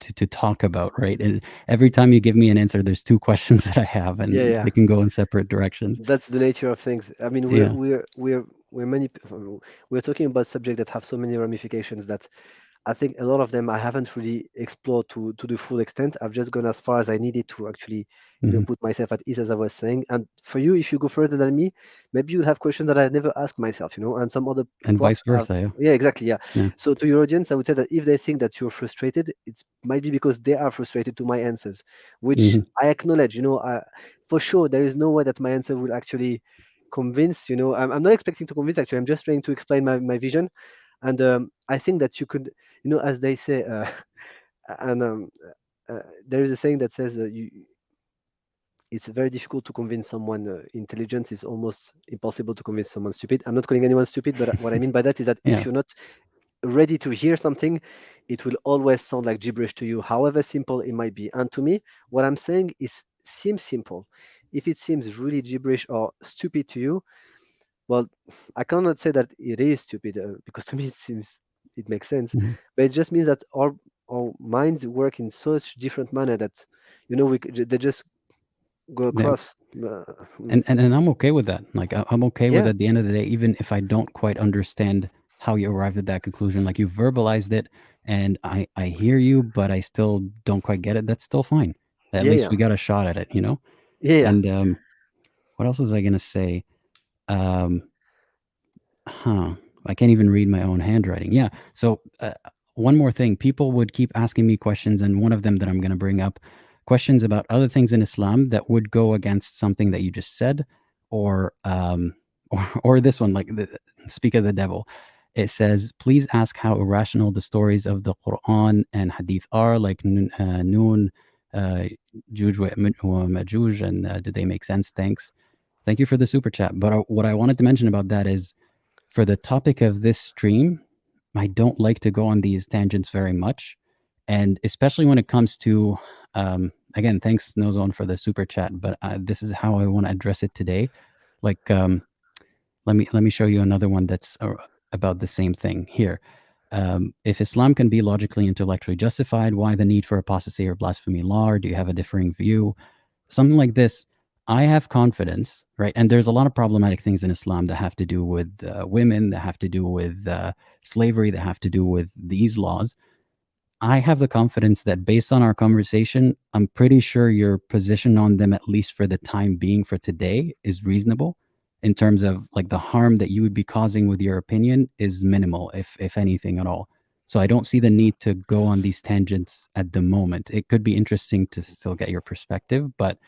to talk about, right? And every time you give me an answer, there's two questions that I have, and Yeah, they can go in separate directions. that's the nature of things. I mean, Yeah. we're talking about subjects that have so many ramifications that I think a lot of them I haven't really explored to the full extent. I've just gone as far as I needed to actually, Mhm. put myself at ease, as I was saying. And for you, if you go further than me, maybe you'll have questions that I never asked myself, and some other And vice parts have. versa. Yeah, exactly. Yeah. Yeah. So to your audience, I would say that if they think that you're frustrated, it might be because they are frustrated to my answers, which Mhm. I acknowledge. For sure, there is no way that my answer will actually convince. I'm not expecting to convince. Actually, I'm just trying to explain my vision. And I think that you could, as they say, and there is a saying that says it's very difficult to convince someone intelligent. It's almost impossible to convince someone stupid. I'm not calling anyone stupid, but what I mean by that is that Yeah. if you're not ready to hear something, it will always sound like gibberish to you, however simple it might be. And to me, what I'm saying is seems simple. If it seems really gibberish or stupid to you, well, I cannot say that it is stupid because to me it makes sense, Mhm. but it just means that our minds work in such different manner that they just go Yeah. across. And I'm okay with that. Like I'm okay with, Yeah, at the end of the day, even if I don't quite understand how you arrived at that conclusion, like you verbalized it, and I hear you, but I still don't quite get it. That's still fine. At yeah, least yeah, we got a shot at it, you know. yeah, yeah. And what else was I gonna say? Um, Huh. I can't even read my own handwriting. Yeah. So, one more thing. People would keep asking me questions, and one of them that I'm going to bring up, questions about other things in Islam that would go against something that you just said, or or this one, like speak of the devil. It says, please ask how irrational the stories of the Quran and Hadith are, like Noon, uh, Juj wa Majuj, and do they make sense? Thanks. Thank you for the super chat. But what I wanted to mention about that is, for the topic of this stream, I don't like to go on these tangents very much. And especially when it comes to, again, thanks, Nozone, for the super chat, but this is how I want to address it today. Like, let me show you another one that's about the same thing here. If Islam can be logically, intellectually justified, why the need for apostasy or blasphemy law? Or do you have a differing view? Something like this. I have confidence, right? And there's a lot of problematic things in Islam that have to do with women, that have to do with slavery, that have to do with these laws. I have the confidence that based on our conversation, I'm pretty sure your position on them, at least for the time being, for today, is reasonable in terms of like the harm that you would be causing with your opinion is minimal, if anything at all. So I don't see the need to go on these tangents at the moment. It could be interesting to still get your perspective, but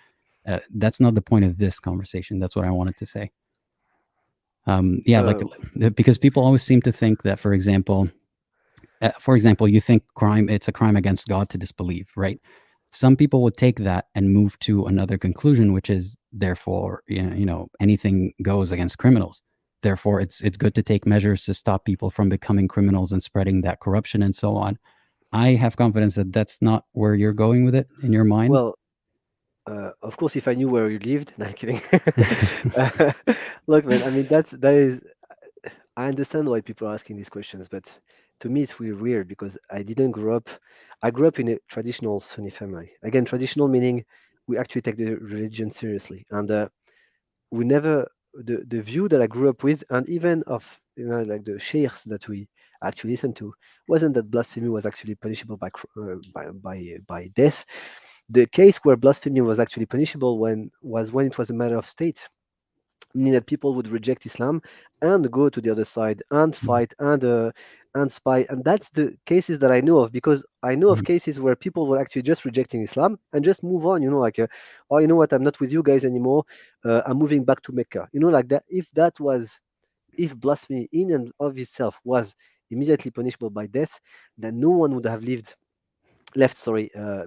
that's not the point of this conversation. That's what I wanted to say. Yeah, like because people always seem to think that, for example, you think it's a crime against God to disbelieve, right? Some people would take that and move to another conclusion, which is therefore, anything goes against criminals. Therefore, it's good to take measures to stop people from becoming criminals and spreading that corruption and so on. I have confidence that that's not where you're going with it in your mind. Well, of course, if I knew where you lived, no, I'm kidding. Look, man, I mean that is. I understand why people are asking these questions, but to me it's really weird because I didn't grow up. I grew up in a traditional Sunni family. Again, traditional meaning we actually take the religion seriously, and we never the view that I grew up with, and even of like the sheikhs that we actually listened to, wasn't that blasphemy was actually punishable by death. The case where blasphemy was actually punishable when it was a matter of state, meaning that people would reject Islam and go to the other side and fight and spy. And that's the cases that I know of, because I know of cases where people were actually just rejecting Islam and just move on. Like, oh, you know what? I'm not with you guys anymore. I'm moving back to Mecca. Like that. If blasphemy in and of itself was immediately punishable by death, then no one would have left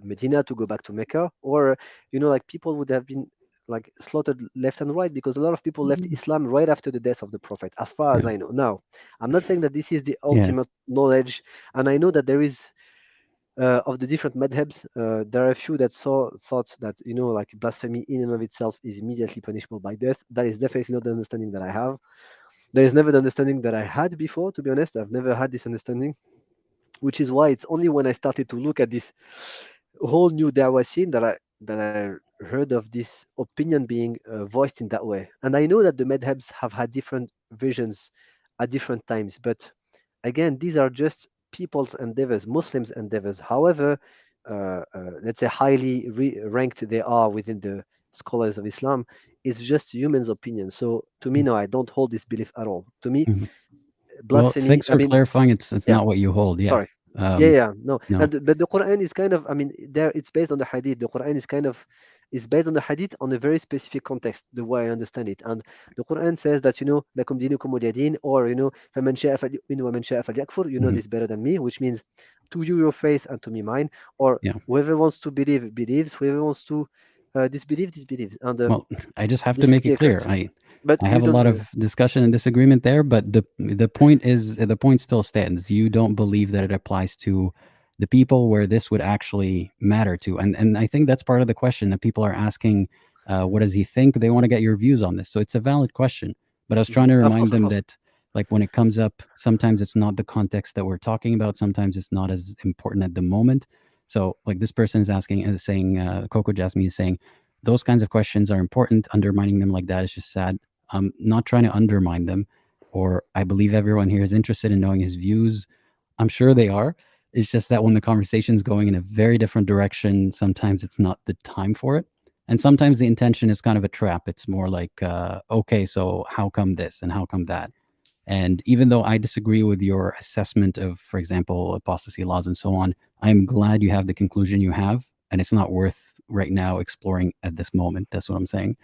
Medina to go back to Mecca, or like people would have been like slaughtered left and right, because a lot of people left Islam right after the death of the Prophet, as far as Yeah. I know. Now, I'm not saying that this is the Yeah. ultimate knowledge, and I know that there is of the different madhabs, there are a few that thought that like blasphemy in and of itself is immediately punishable by death. That is definitely not the understanding that I have. There is never the understanding that I had before. To be honest, I've never had this understanding. which is why it's only when I started to look at this whole new dawah scene that I heard of this opinion being voiced in that way. And I know that the madhabs have had different visions at different times, but again, these are just people's endeavors, Muslims' endeavors. However, let's say highly ranked they are within the scholars of Islam, it's just humans' opinion. So to me, no, I don't hold this belief at all. To me, Mhm. Well, blasphemy. thanks I for mean, clarifying. It's yeah, not what you hold. Yeah. sorry. Yeah, no, No. but the Quran is kind of, I mean, there it's based on the Hadith. The Quran is kind of is based on the Hadith on a very specific context, the way I understand it. And the Quran says that lakum dinukum waliyadin, or فَمَنْ شَاءَ فَلْيُؤْمِنْ وَمَنْ شَاءَ فَلْيَكْفُرْ. You know Mhm. this better than me, which means to you your faith and to me mine. Or Yeah. whoever wants to believe believes, whoever wants to disbelieve disbelieves. And Well, I just have to this is make it clear clear. cut. I But I you have a don't lot know. of discussion and disagreement there, but the point still stands. You don't believe that it applies to the people where this would actually matter to, and I think that's part of the question that people are asking. What does he think? They want to get your views on this, so it's a valid question. But I was trying to Of remind course, of them course. that, like, when it comes up, sometimes it's not the context that we're talking about. Sometimes it's not as important at the moment. So, like, this person is asking, is saying, Coco Jasmine is saying, those kinds of questions are important. Undermining them like that is just sad. I'm not trying to undermine them, or I believe everyone here is interested in knowing his views. I'm sure they are. It's just that when the conversation is going in a very different direction, sometimes it's not the time for it. And sometimes the intention is kind of a trap. It's more like, okay, so how come this and how come that? And even though I disagree with your assessment of, for example, apostasy laws and so on, I'm glad you have the conclusion you have. And it's not worth right now exploring at this moment. That's what I'm saying.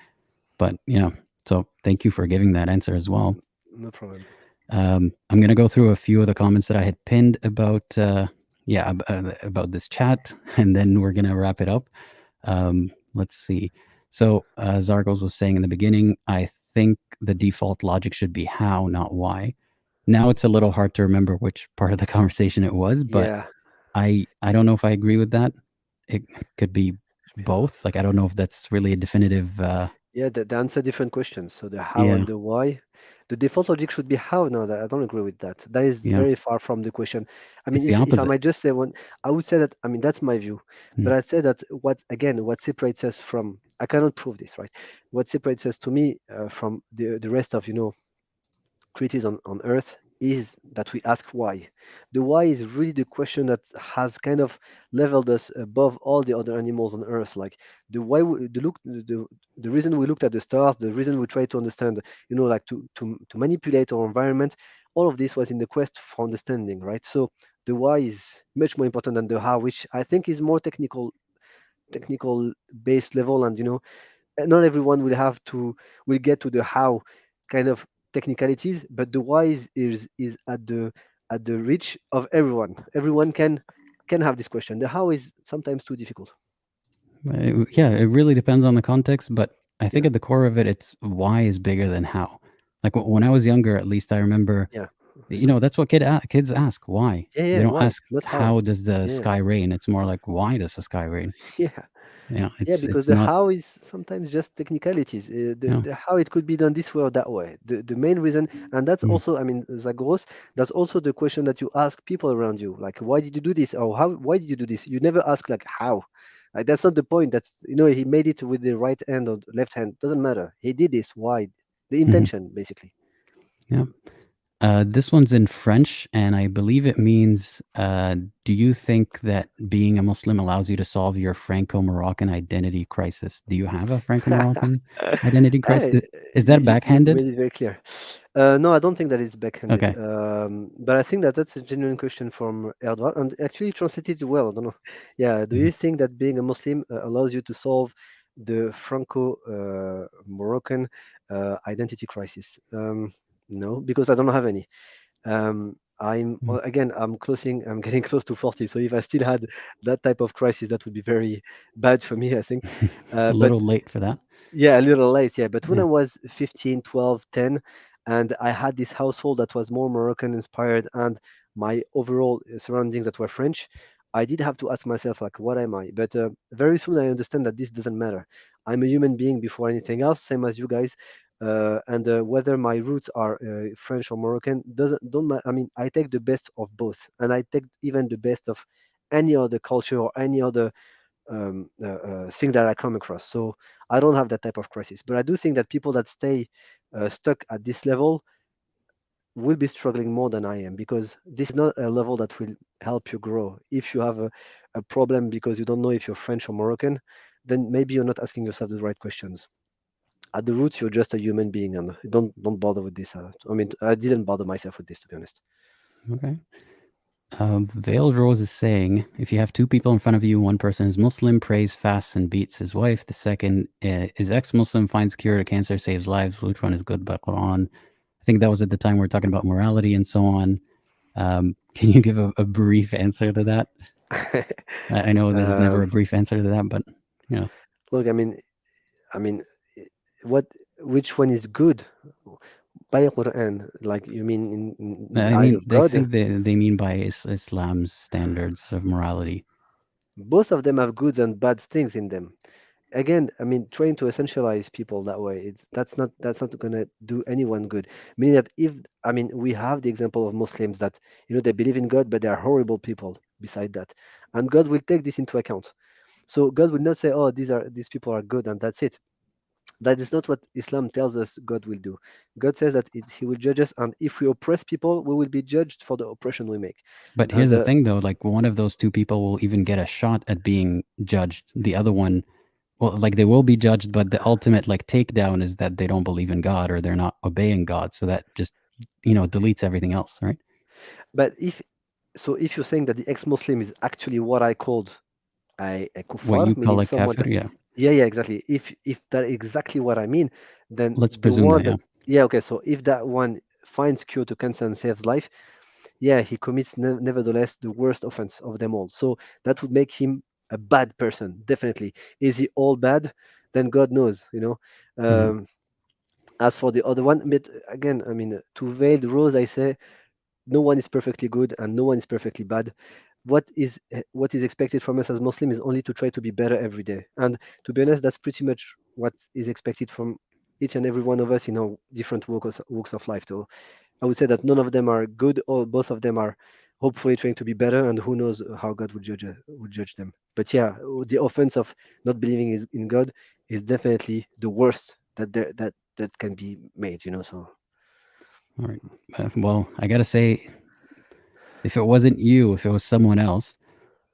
But yeah, so thank you for giving that answer as well. No problem. I'm going to go through a few of the comments that I had pinned about, about this chat, and then we're going to wrap it up. Let's see. So Zargos was saying in the beginning, I think the default logic should be how, not why. Now it's a little hard to remember which part of the conversation it was, but Yeah. I don't know if I agree with that. It could be both. Like, I don't know if that's really a definitive. Yeah, the answer different questions. So the how Yeah, and the why. The default logic should be how. No, I don't agree with that. That is yeah. very far from the question. I mean, It's the if I opposite. might just say one, I would say that, I mean, that's my view. But Mm, I'd say that what separates us from, I cannot prove this, right? What separates us to me from the rest of, creatures on Earth is that we ask why. The why is really the question that has kind of leveled us above all the other animals on Earth. Like the why, the reason we looked at the stars, the reason we try to understand, like to manipulate our environment. All of this was in the quest for understanding, right? So the why is much more important than the how, which I think is more technical based level, and not everyone will get to the how kind of technicalities, but the why is at the reach of everyone. Everyone can have this question. The how is sometimes too difficult. Yeah, it really depends on the context, but I think Yeah, at the core of it, it's why is bigger than how. Like when I was younger, at least I remember, yeah, that's what kids ask, why. yeah, They yeah. don't Why? ask Not how. how does the Yeah, sky rain. It's more like why does the sky rain. yeah. Yeah, because It's the not. how is sometimes just technicalities. Yeah. The how it could be done this way or that way. The main reason, and that's Mm, also, I mean, Zagros, that's also the question that you ask people around you, like, why did you do this, or how? Why did you do this? You never ask like how. Like, that's not the point. That's he made it with the right hand or left hand. Doesn't matter. He did this. Why? The mhm, intention, basically. yeah. This one's in French, and I believe it means, do you think that being a Muslim allows you to solve your Franco-Moroccan identity crisis? Do you have a Franco-Moroccan identity crisis? Hey, Is that you backhanded? made it very clear. No, I don't think that it's backhanded. Okay. But I think that that's a genuine question from Erdogan, and actually translated well. I don't know. Yeah, do Mhm. you think that being a Muslim allows you to solve the Franco-Moroccan identity crisis? No, because I don't have any. Mm. I'm getting close to 40. So if I still had that type of crisis, that would be very bad for me, I think. A But little late for that. yeah, a little late, yeah. But when I Yeah. was 15, 12, 10, and I had this household that was more Moroccan inspired and my overall surroundings that were French, I did have to ask myself, like, what am I? But very soon I understand that this doesn't matter. I'm a human being before anything else, same as you guys. and whether my roots are French or Moroccan don't matter. I mean, I take the best of both, and I take even the best of any other culture or any other thing that I come across. So I don't have that type of crisis. But I do think that people that stay stuck at this level will be struggling more than I am, because this is not a level that will help you grow. If you have a problem because you don't know if you're French or Moroccan, then maybe you're not asking yourself the right questions. At the roots, you're just a human being, and don't bother with this. I mean, I didn't bother myself with this, to be honest. Okay. Veiled Rose is saying, if you have two people in front of you, one person is Muslim, prays, fasts, and beats his wife. The second is ex-Muslim, finds cure to cancer, saves lives. Which one is good by Quran? I think that was at the time we were talking about morality and so on. Can you give a brief answer to that? I know there's never a brief answer to that, but you know. Look, I mean, which one is good? By Quran, like you mean in the eyes of I God? think they mean by Islam's standards of morality. Both of them have good and bad things in them. Again, I mean, trying to essentialize people that way, that's not gonna do anyone good. Meaning that if I mean, we have the example of Muslims that they believe in God, but they are horrible people beside that, and God will take this into account. So God will not say, "Oh, these people are good," and that's it. That is not what Islam tells us God will do. God says that He will judge us, and if we oppress people, we will be judged for the oppression we make. But here's the thing, though, like one of those two people will even get a shot at being judged. The other one, well, like they will be judged, but the ultimate like takedown is that they don't believe in God or they're not obeying God. So that just, deletes everything else, right? But if you're saying that the ex-Muslim is actually what I called a What you kuffar, call meaning a someone kafir, that, yeah. yeah, exactly. If that exactly what I mean, then Let's the presume one that, yeah. yeah, okay. So if that one finds cure to cancer and saves life, yeah, he commits nevertheless the worst offense of them all. So that would make him a bad person, definitely. Is he all bad? Then God knows. Mhm. As for the other one, but again, I mean, to veil the rose, I say no one is perfectly good and no one is perfectly bad. What is expected from us as Muslims is only to try to be better every day. And to be honest, that's pretty much what is expected from each and every one of us in our different walks of life. So I would say that none of them are good, or both of them are hopefully trying to be better, and who knows how God would judge them. But yeah, the offense of not believing in God is definitely the worst that can be made. So All right. Well, I got to say, if it wasn't you, if it was someone else,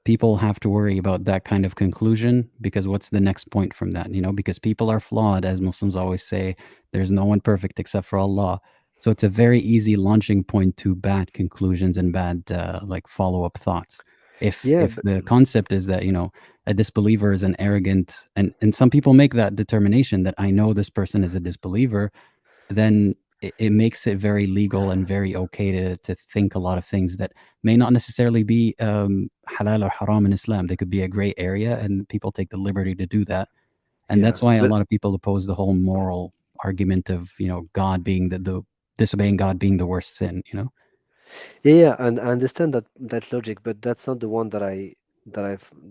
people have to worry about that kind of conclusion because what's the next point from that? Because people are flawed, as Muslims always say. There's no one perfect except for Allah. So it's a very easy launching point to bad conclusions and bad like follow-up thoughts. If yeah, if the concept is that a disbeliever is an arrogant, and some people make that determination that I know this person is a disbeliever, then it makes it very legal and very okay to think a lot of things that may not necessarily be halal or haram in Islam. They could be a gray area, and people take the liberty to do that. And yeah, that's why a but lot of people oppose the whole moral argument of God being the disobeying God being the worst sin. yeah, and I understand that logic, but that's not the one that I've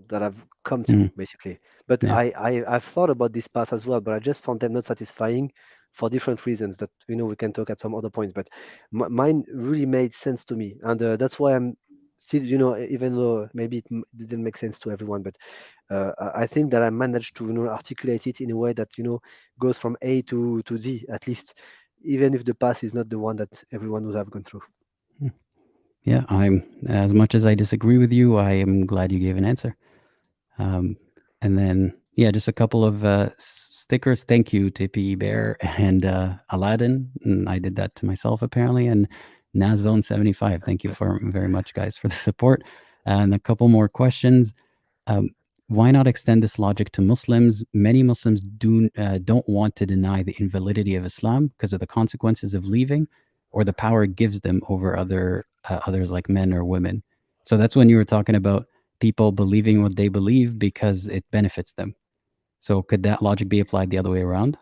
that I've come to Mm, basically. But yeah. I've thought about this path as well, but I just found them not satisfying for different reasons that we can talk at some other points. But mine really made sense to me, and that's why I'm still, even though maybe didn't make sense to everyone, but I think that I managed to articulate it in a way that goes from A to Z at least, even if the path is not the one that everyone would have gone through. Yeah, I'm as much as I disagree with you, I am glad you gave an answer. And then, yeah, just a couple of stickers. Thank you to PE Bear and Aladdin. And I did that to myself apparently. And Nazone75. Thank you for very much, guys, for the support. And a couple more questions. Um, why not extend this logic to Muslims? Many Muslims don't want to deny the invalidity of Islam because of the consequences of leaving, or the power it gives them over others like men or women. So that's when you were talking about people believing what they believe because it benefits them. So could that logic be applied the other way around?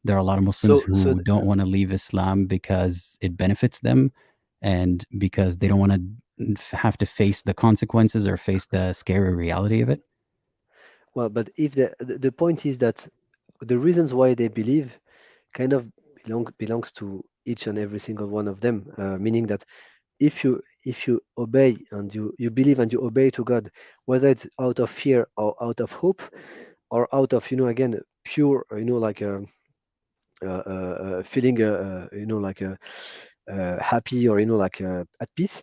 There are a lot of Muslims So who don't want to leave Islam because it benefits them and because they don't want to have to face the consequences or face the scary reality of it. well, but if the point is that the reasons why they believe kind of belongs to each and every single one of them. Meaning that if you obey and you believe and you obey to God, whether it's out of fear or out of hope, or out of again pure like feeling like happy, or like at peace.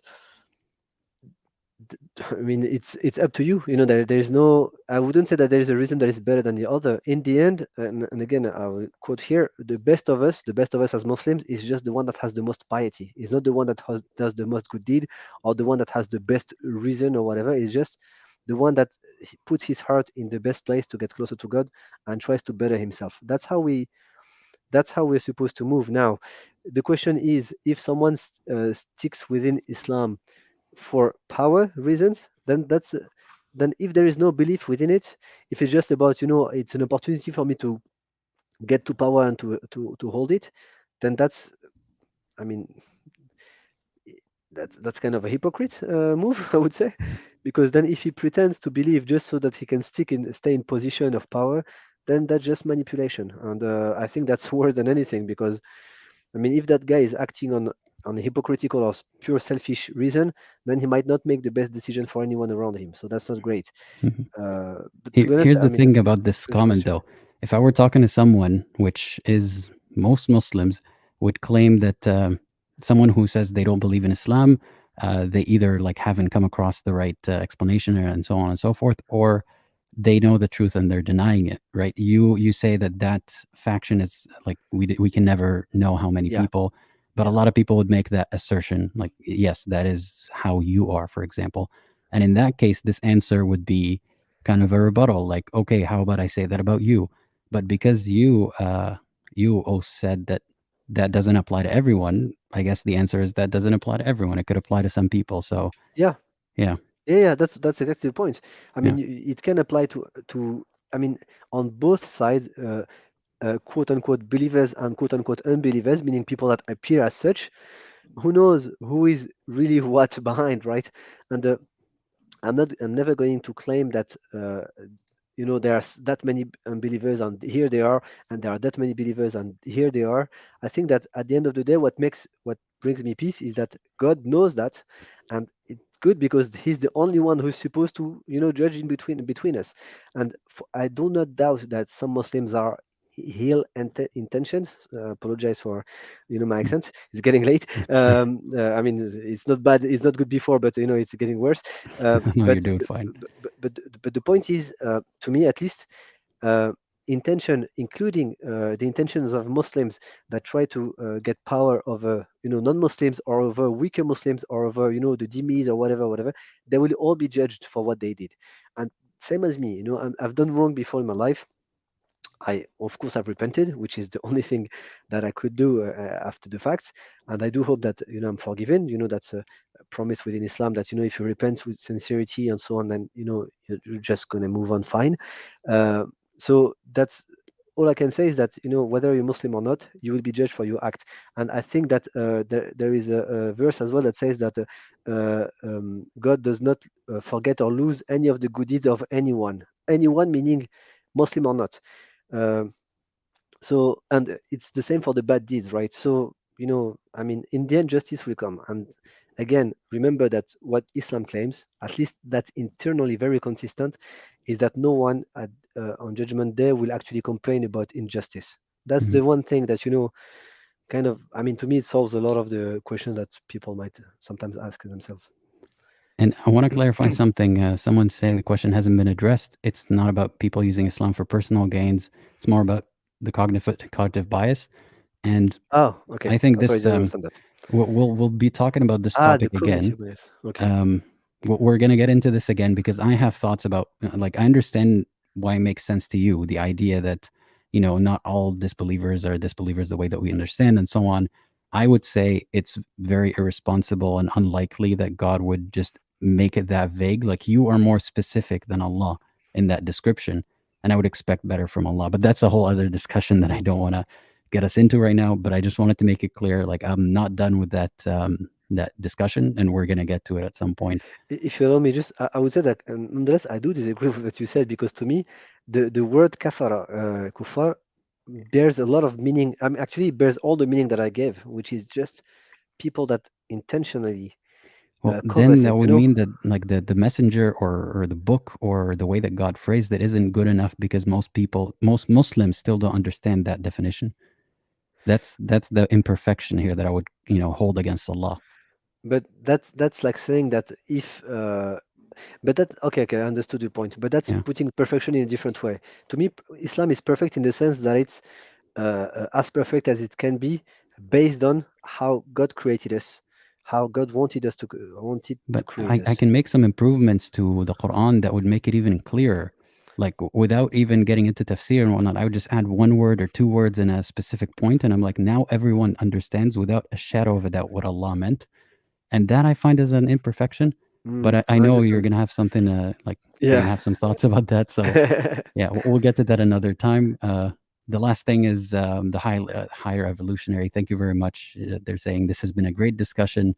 I mean, it's up to you. There's no. I wouldn't say that there is a reason that is better than the other. In the end, and again, I will quote here: the best of us as Muslims, is just the one that has the most piety. It's not the one that does the most good deed, or the one that has the best reason or whatever. It's just the one that puts his heart in the best place to get closer to God and tries to better himself. That's how we're supposed to move. Now, the question is, if someone sticks within Islam for power reasons, then if there is no belief within it, if it's just about it's an opportunity for me to get to power and to hold it, then that's, I mean, that's kind of a hypocrite move, I would say, because then if he pretends to believe just so that he can stay in position of power, then that's just manipulation. And I think that's worse than anything, because I mean, if that guy is acting on a hypocritical or pure selfish reason, then he might not make the best decision for anyone around him. So that's not great. Mhm. But to be honest, Here's I the mean, thing that's about this pretty comment, much it. though. If I were talking to someone, which is most Muslims, would claim that someone who says they don't believe in Islam, they either like haven't come across the right explanation and so on and so forth, or they know the truth and they're denying it, right? You say that faction is like we can never know how many Yeah, people, but a yeah, lot of people would make that assertion, like yes, that is how you are, for example. And in that case, this answer would be kind of a rebuttal, like, okay, how about I say that about you? But because you also said that that doesn't apply to everyone, I guess the answer is that doesn't apply to everyone. It could apply to some people. So yeah, yeah, yeah. That's exactly the point. I yeah. mean, it can apply to. I mean, on both sides, quote unquote believers and quote unquote unbelievers, meaning people that appear as such. Who knows who is really what behind, right? And I'm never going to claim that there's that many unbelievers and here they are, and there are that many believers and here they are. I think that at the end of the day, what brings me peace is that God knows that, and it's good because He's the only one who's supposed to judge in between us. And I do not doubt that some Muslims are ill intentioned. Apologize for my accent. It's getting late. It's fine. I mean, it's not bad. It's not good before, but it's getting worse. No, you're But doing fine. but the point is, to me at least, uh, intention, including the intentions of Muslims that try to get power over non-Muslims, or over weaker Muslims, or over the dhimmis or whatever, they will all be judged for what they did. And same as me, I've done wrong before in my life. Of course, I've repented, which is the only thing that I could do after the fact. And I do hope that I'm forgiven. That's a promise within Islam, that if you repent with sincerity and so on, then you're just gonna move on fine. Uh, so that's all I can say, is that whether you're Muslim or not, you will be judged for your act. And I think that there is a verse as well that says that God does not forget or lose any of the good deeds of anyone. Anyone meaning Muslim or not. Um, and it's the same for the bad deeds, right? So, I mean, in the end, justice will come. And again, remember that what Islam claims, at least that's internally very consistent, is that no one on Judgment Day will actually complain about injustice. That's Mhm. the one thing that, kind of, I mean, to me, it solves a lot of the questions that people might sometimes ask themselves. And I want to clarify something. Someone saying the question hasn't been addressed. It's not about people using Islam for personal gains. It's more about the cognitive bias. And Oh, okay. I think Sorry, I this didn't understand that. we'll be talking about this The topic again. cognitive bias. Okay. We're gonna get into this again because I have thoughts about like I understand why it makes sense to you, the idea that not all disbelievers are disbelievers the way that we understand and so on. I would say it's very irresponsible and unlikely that God would just make it that vague. Like you are more specific than Allah in that description, and I would expect better from Allah. But that's a whole other discussion that I don't want to get us into right now. But I just wanted to make it clear, like I'm not done with that discussion, and we're gonna get to it at some point. If you allow me, just I would say that nonetheless I do disagree with what you said, because to me the word kafara, kuffar, bears a lot of meaning. Actually, it bears all the meaning that I gave, which is just people that intentionally Well, covet then it. that would mean that like the messenger or the book or the way that God phrased it isn't good enough because most Muslims still don't understand that definition. That's the imperfection here that I would hold against Allah. But that's like saying that if but that okay, I understood your point. But that's Yeah, putting perfection in a different way. To me, Islam is perfect in the sense that it's as perfect as it can be, based on how God created us, how God wanted to but create I us. can make some improvements to the Quran that would make it even clearer. Like without even getting into tafsir and whatnot, I would just add one word or two words in a specific point, and I'm like, now everyone understands without a shadow of a doubt what Allah meant. And that I find is an imperfection. But I I know you're understand. gonna have something like you're Yeah. gonna have some thoughts about that. So yeah, we'll get to that another time. The last thing is the higher evolutionary. Thank you very much. They're saying this has been a great discussion.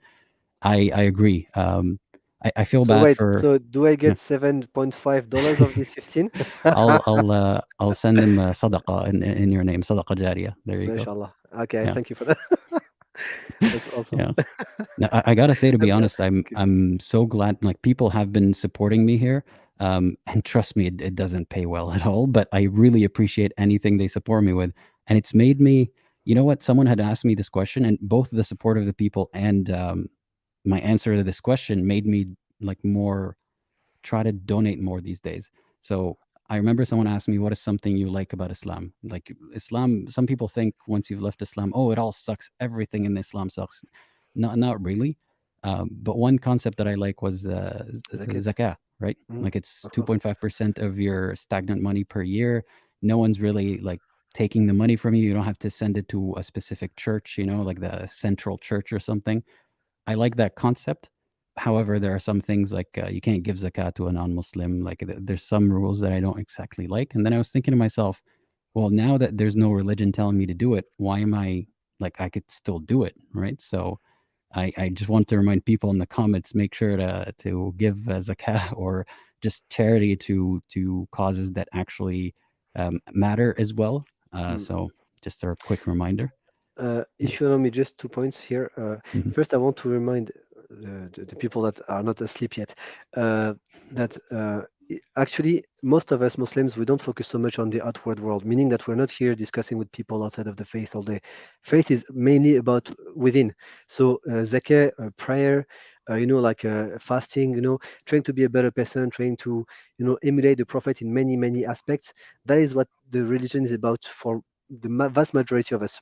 I agree. I feel So bad wait, for so do I yeah. get $7.5 of this 15? I'll send them sadaqah in your name, sadaqah jariyah. There you go. Mashallah. Okay, Yeah, thank you for that. That's awesome. yeah. Now, I gotta say, to be That's honest, I'm so glad. Like people have been supporting me here, and trust me, it doesn't pay well at all. But I really appreciate anything they support me with, and it's made me. You know what? Someone had asked me this question, and both the support of the people and my answer to this question made me like more try to donate more these days. So I remember someone asked me, "What is something you like about Islam?" Like Islam, some people think once you've left Islam, oh, it all sucks. Everything in Islam sucks. Not really. But one concept that I like was Zakat. zakah, right? Like it's Of course. 2.5% of your stagnant money per year. No one's really like taking the money from you. You don't have to send it to a specific church, like the central church or something. I like that concept. However, there are some things like you can't give zakat to a non-Muslim. Like there's some rules that I don't exactly like. And then I was thinking to myself, well, now that there's no religion telling me to do it, why am I like I could still do it, right? So I just want to remind people in the comments, make sure to give zakat or just charity to causes that actually matter as well. Mm-mm. So just a quick reminder. Yeah. If you allow me, just 2 points here. Mhm. First, I want to remind the people that are not asleep yet that actually most of us Muslims, we don't focus so much on the outward world, meaning that we're not here discussing with people outside of the faith all day. Faith is mainly about within. So zakah, prayer, like fasting, trying to be a better person, trying to, emulate the Prophet in many, many aspects. That is what the religion is about for the vast majority of us.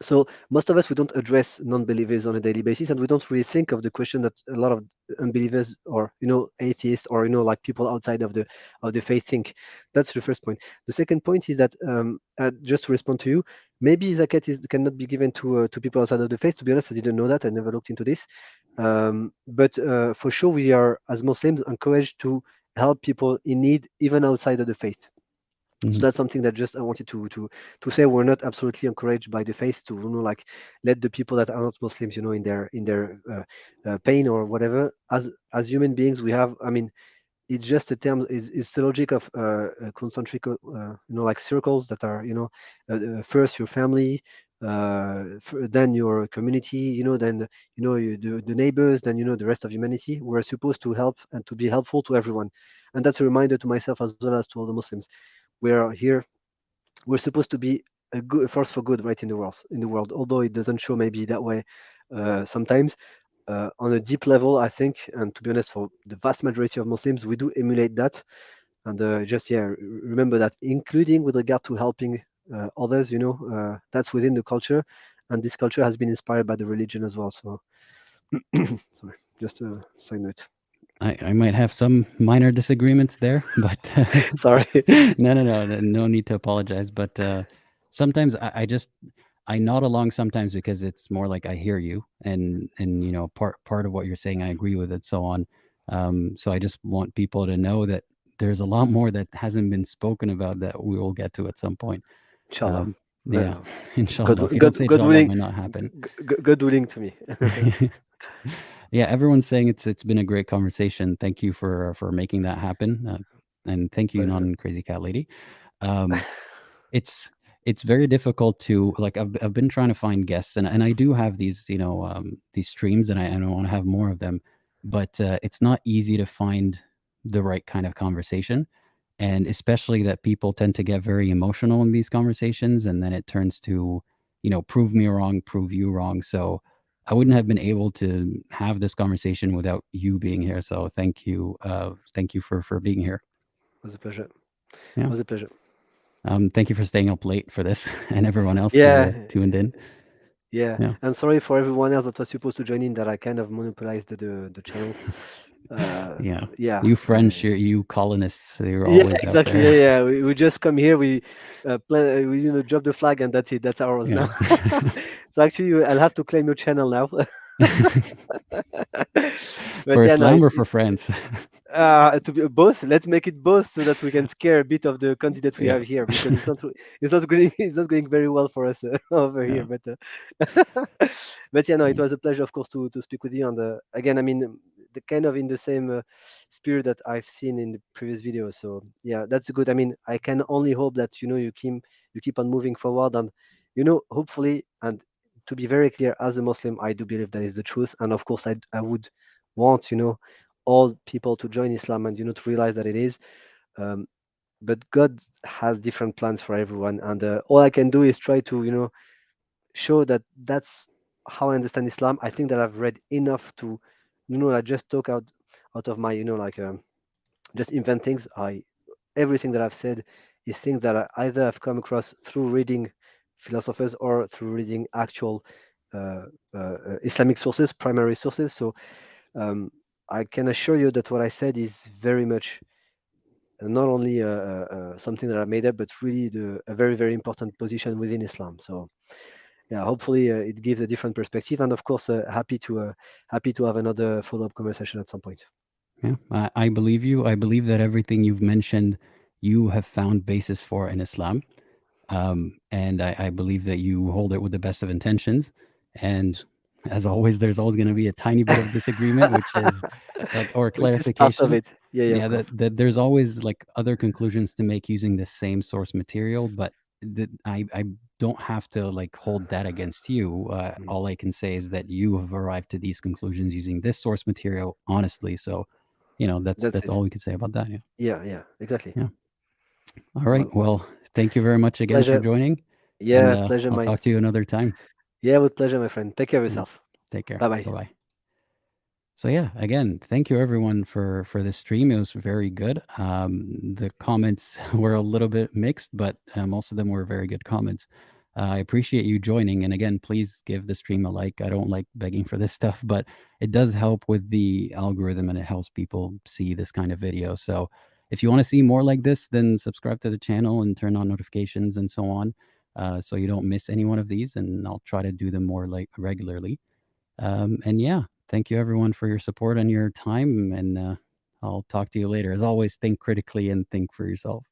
So most of us, we don't address non-believers on a daily basis, and we don't really think of the question that a lot of unbelievers or atheists or like people outside of the faith think. That's the first point. The second point is that just to respond to you, maybe zakat cannot be given to people outside of the faith. To be honest, I didn't know that. I never looked into this. But for sure, we are as Muslims encouraged to help people in need even outside of the faith. So Mhm. that's something that just I wanted to say. We're not absolutely encouraged by the faith to like let the people that are not Muslims, in their pain or whatever. As human beings, we have. I mean, it's just a term. It's the logic of concentric, like circles that are, first your family, then your community, then the neighbors, then the rest of humanity. We're supposed to help and to be helpful to everyone, and that's a reminder to myself as well as to all the Muslims. We're here, we're supposed to be a force for good, right, in the world, although it doesn't show maybe that way sometimes. On a deep level, I think, and to be honest, for the vast majority of Muslims, we do emulate that. And just remember that, including with regard to helping others, that's within the culture, and this culture has been inspired by the religion as well. So sorry, just a side note. I might have some minor disagreements there, but Sorry. no need to apologize. But sometimes I nod along sometimes because it's more like I hear you, and part of what you're saying I agree with it, so on. So I just want people to know that there's a lot more that hasn't been spoken about that we will get to at some point. Inshallah. Um, yeah, God, inshallah. If you don't God, say God inshallah, it willing, might not happen. God willing to me. Yeah, everyone's saying it's been a great conversation. Thank you for making that happen, and thank you, Pleasure. non crazy cat lady. Um, it's it's very difficult to like. I've been trying to find guests, and I do have these these streams, and I want to have more of them, but it's not easy to find the right kind of conversation, and especially that people tend to get very emotional in these conversations, and then it turns to prove me wrong, prove you wrong. So I wouldn't have been able to have this conversation without you being here. So thank you for being here. It was a pleasure. Yeah. It was a pleasure. Thank you for staying up late for this, and everyone else Yeah. who tuned in. Yeah. Yeah. And sorry for everyone else that was supposed to join in that I kind of monopolized the channel. Yeah. Yeah. You French, you colonists, you're Yeah, always out exactly. there. Yeah. We just come here, we we drop the flag, and that's it. That's ours Yeah. now. So actually, I'll have to claim your channel now. For But yeah, no, Islam or for France? to be both. Let's make it both so that we can scare a bit of the candidates we Yeah. have here, because it's not going very well for us over here. Yeah. But yeah, no, it Yeah. was a pleasure, of course, to speak with you. And again, I mean, the kind of in the same spirit that I've seen in the previous video. So yeah, that's good. I mean, I can only hope that you keep on moving forward, and hopefully, and to be very clear, as a Muslim, I do believe that is the truth, and of course, I would want all people to join Islam, and to realize that it is. Um, but God has different plans for everyone, and all I can do is try to show that that's how I understand Islam. I think that I've read enough to I just talk out of my like just invent things. Everything that I've said is things that I either have come across through reading philosophers or through reading actual Islamic sources, primary sources. So um, I can assure you that what I said is very much not only something that I made up, but really a very, very important position within Islam. So yeah, hopefully it gives a different perspective, and of course, happy to have another follow-up conversation at some point. Yeah. I believe you. I believe that everything you've mentioned, you have found basis for in Islam. And I believe that you hold it with the best of intentions. And as always, there's always going to be a tiny bit of disagreement, which is or Which is part of clarification. it. Yeah, Yeah, of course. that there's always like other conclusions to make using the same source material, but I don't have to like hold that against you. All I can say is that you have arrived to these conclusions using this source material honestly. So, That's that's it. all we can say about that. Yeah. Yeah, exactly. Yeah. All right. Well, thank you very much again for Pleasure. joining. Yeah, And pleasure, I'll talk to you another time. Yeah, with pleasure, my friend. Take care of Yeah. yourself. Take care. Bye-bye. Bye-bye. So yeah, again, thank you everyone for this stream. It was very good. The comments were a little bit mixed, but most of them were very good comments. I appreciate you joining. And again, please give the stream a like. I don't like begging for this stuff, but it does help with the algorithm and it helps people see this kind of video. So if you want to see more like this, then subscribe to the channel and turn on notifications and so on, so you don't miss any one of these. And I'll try to do them more like regularly. And yeah, thank you everyone for your support and your time. And I'll talk to you later. As always, think critically and think for yourself.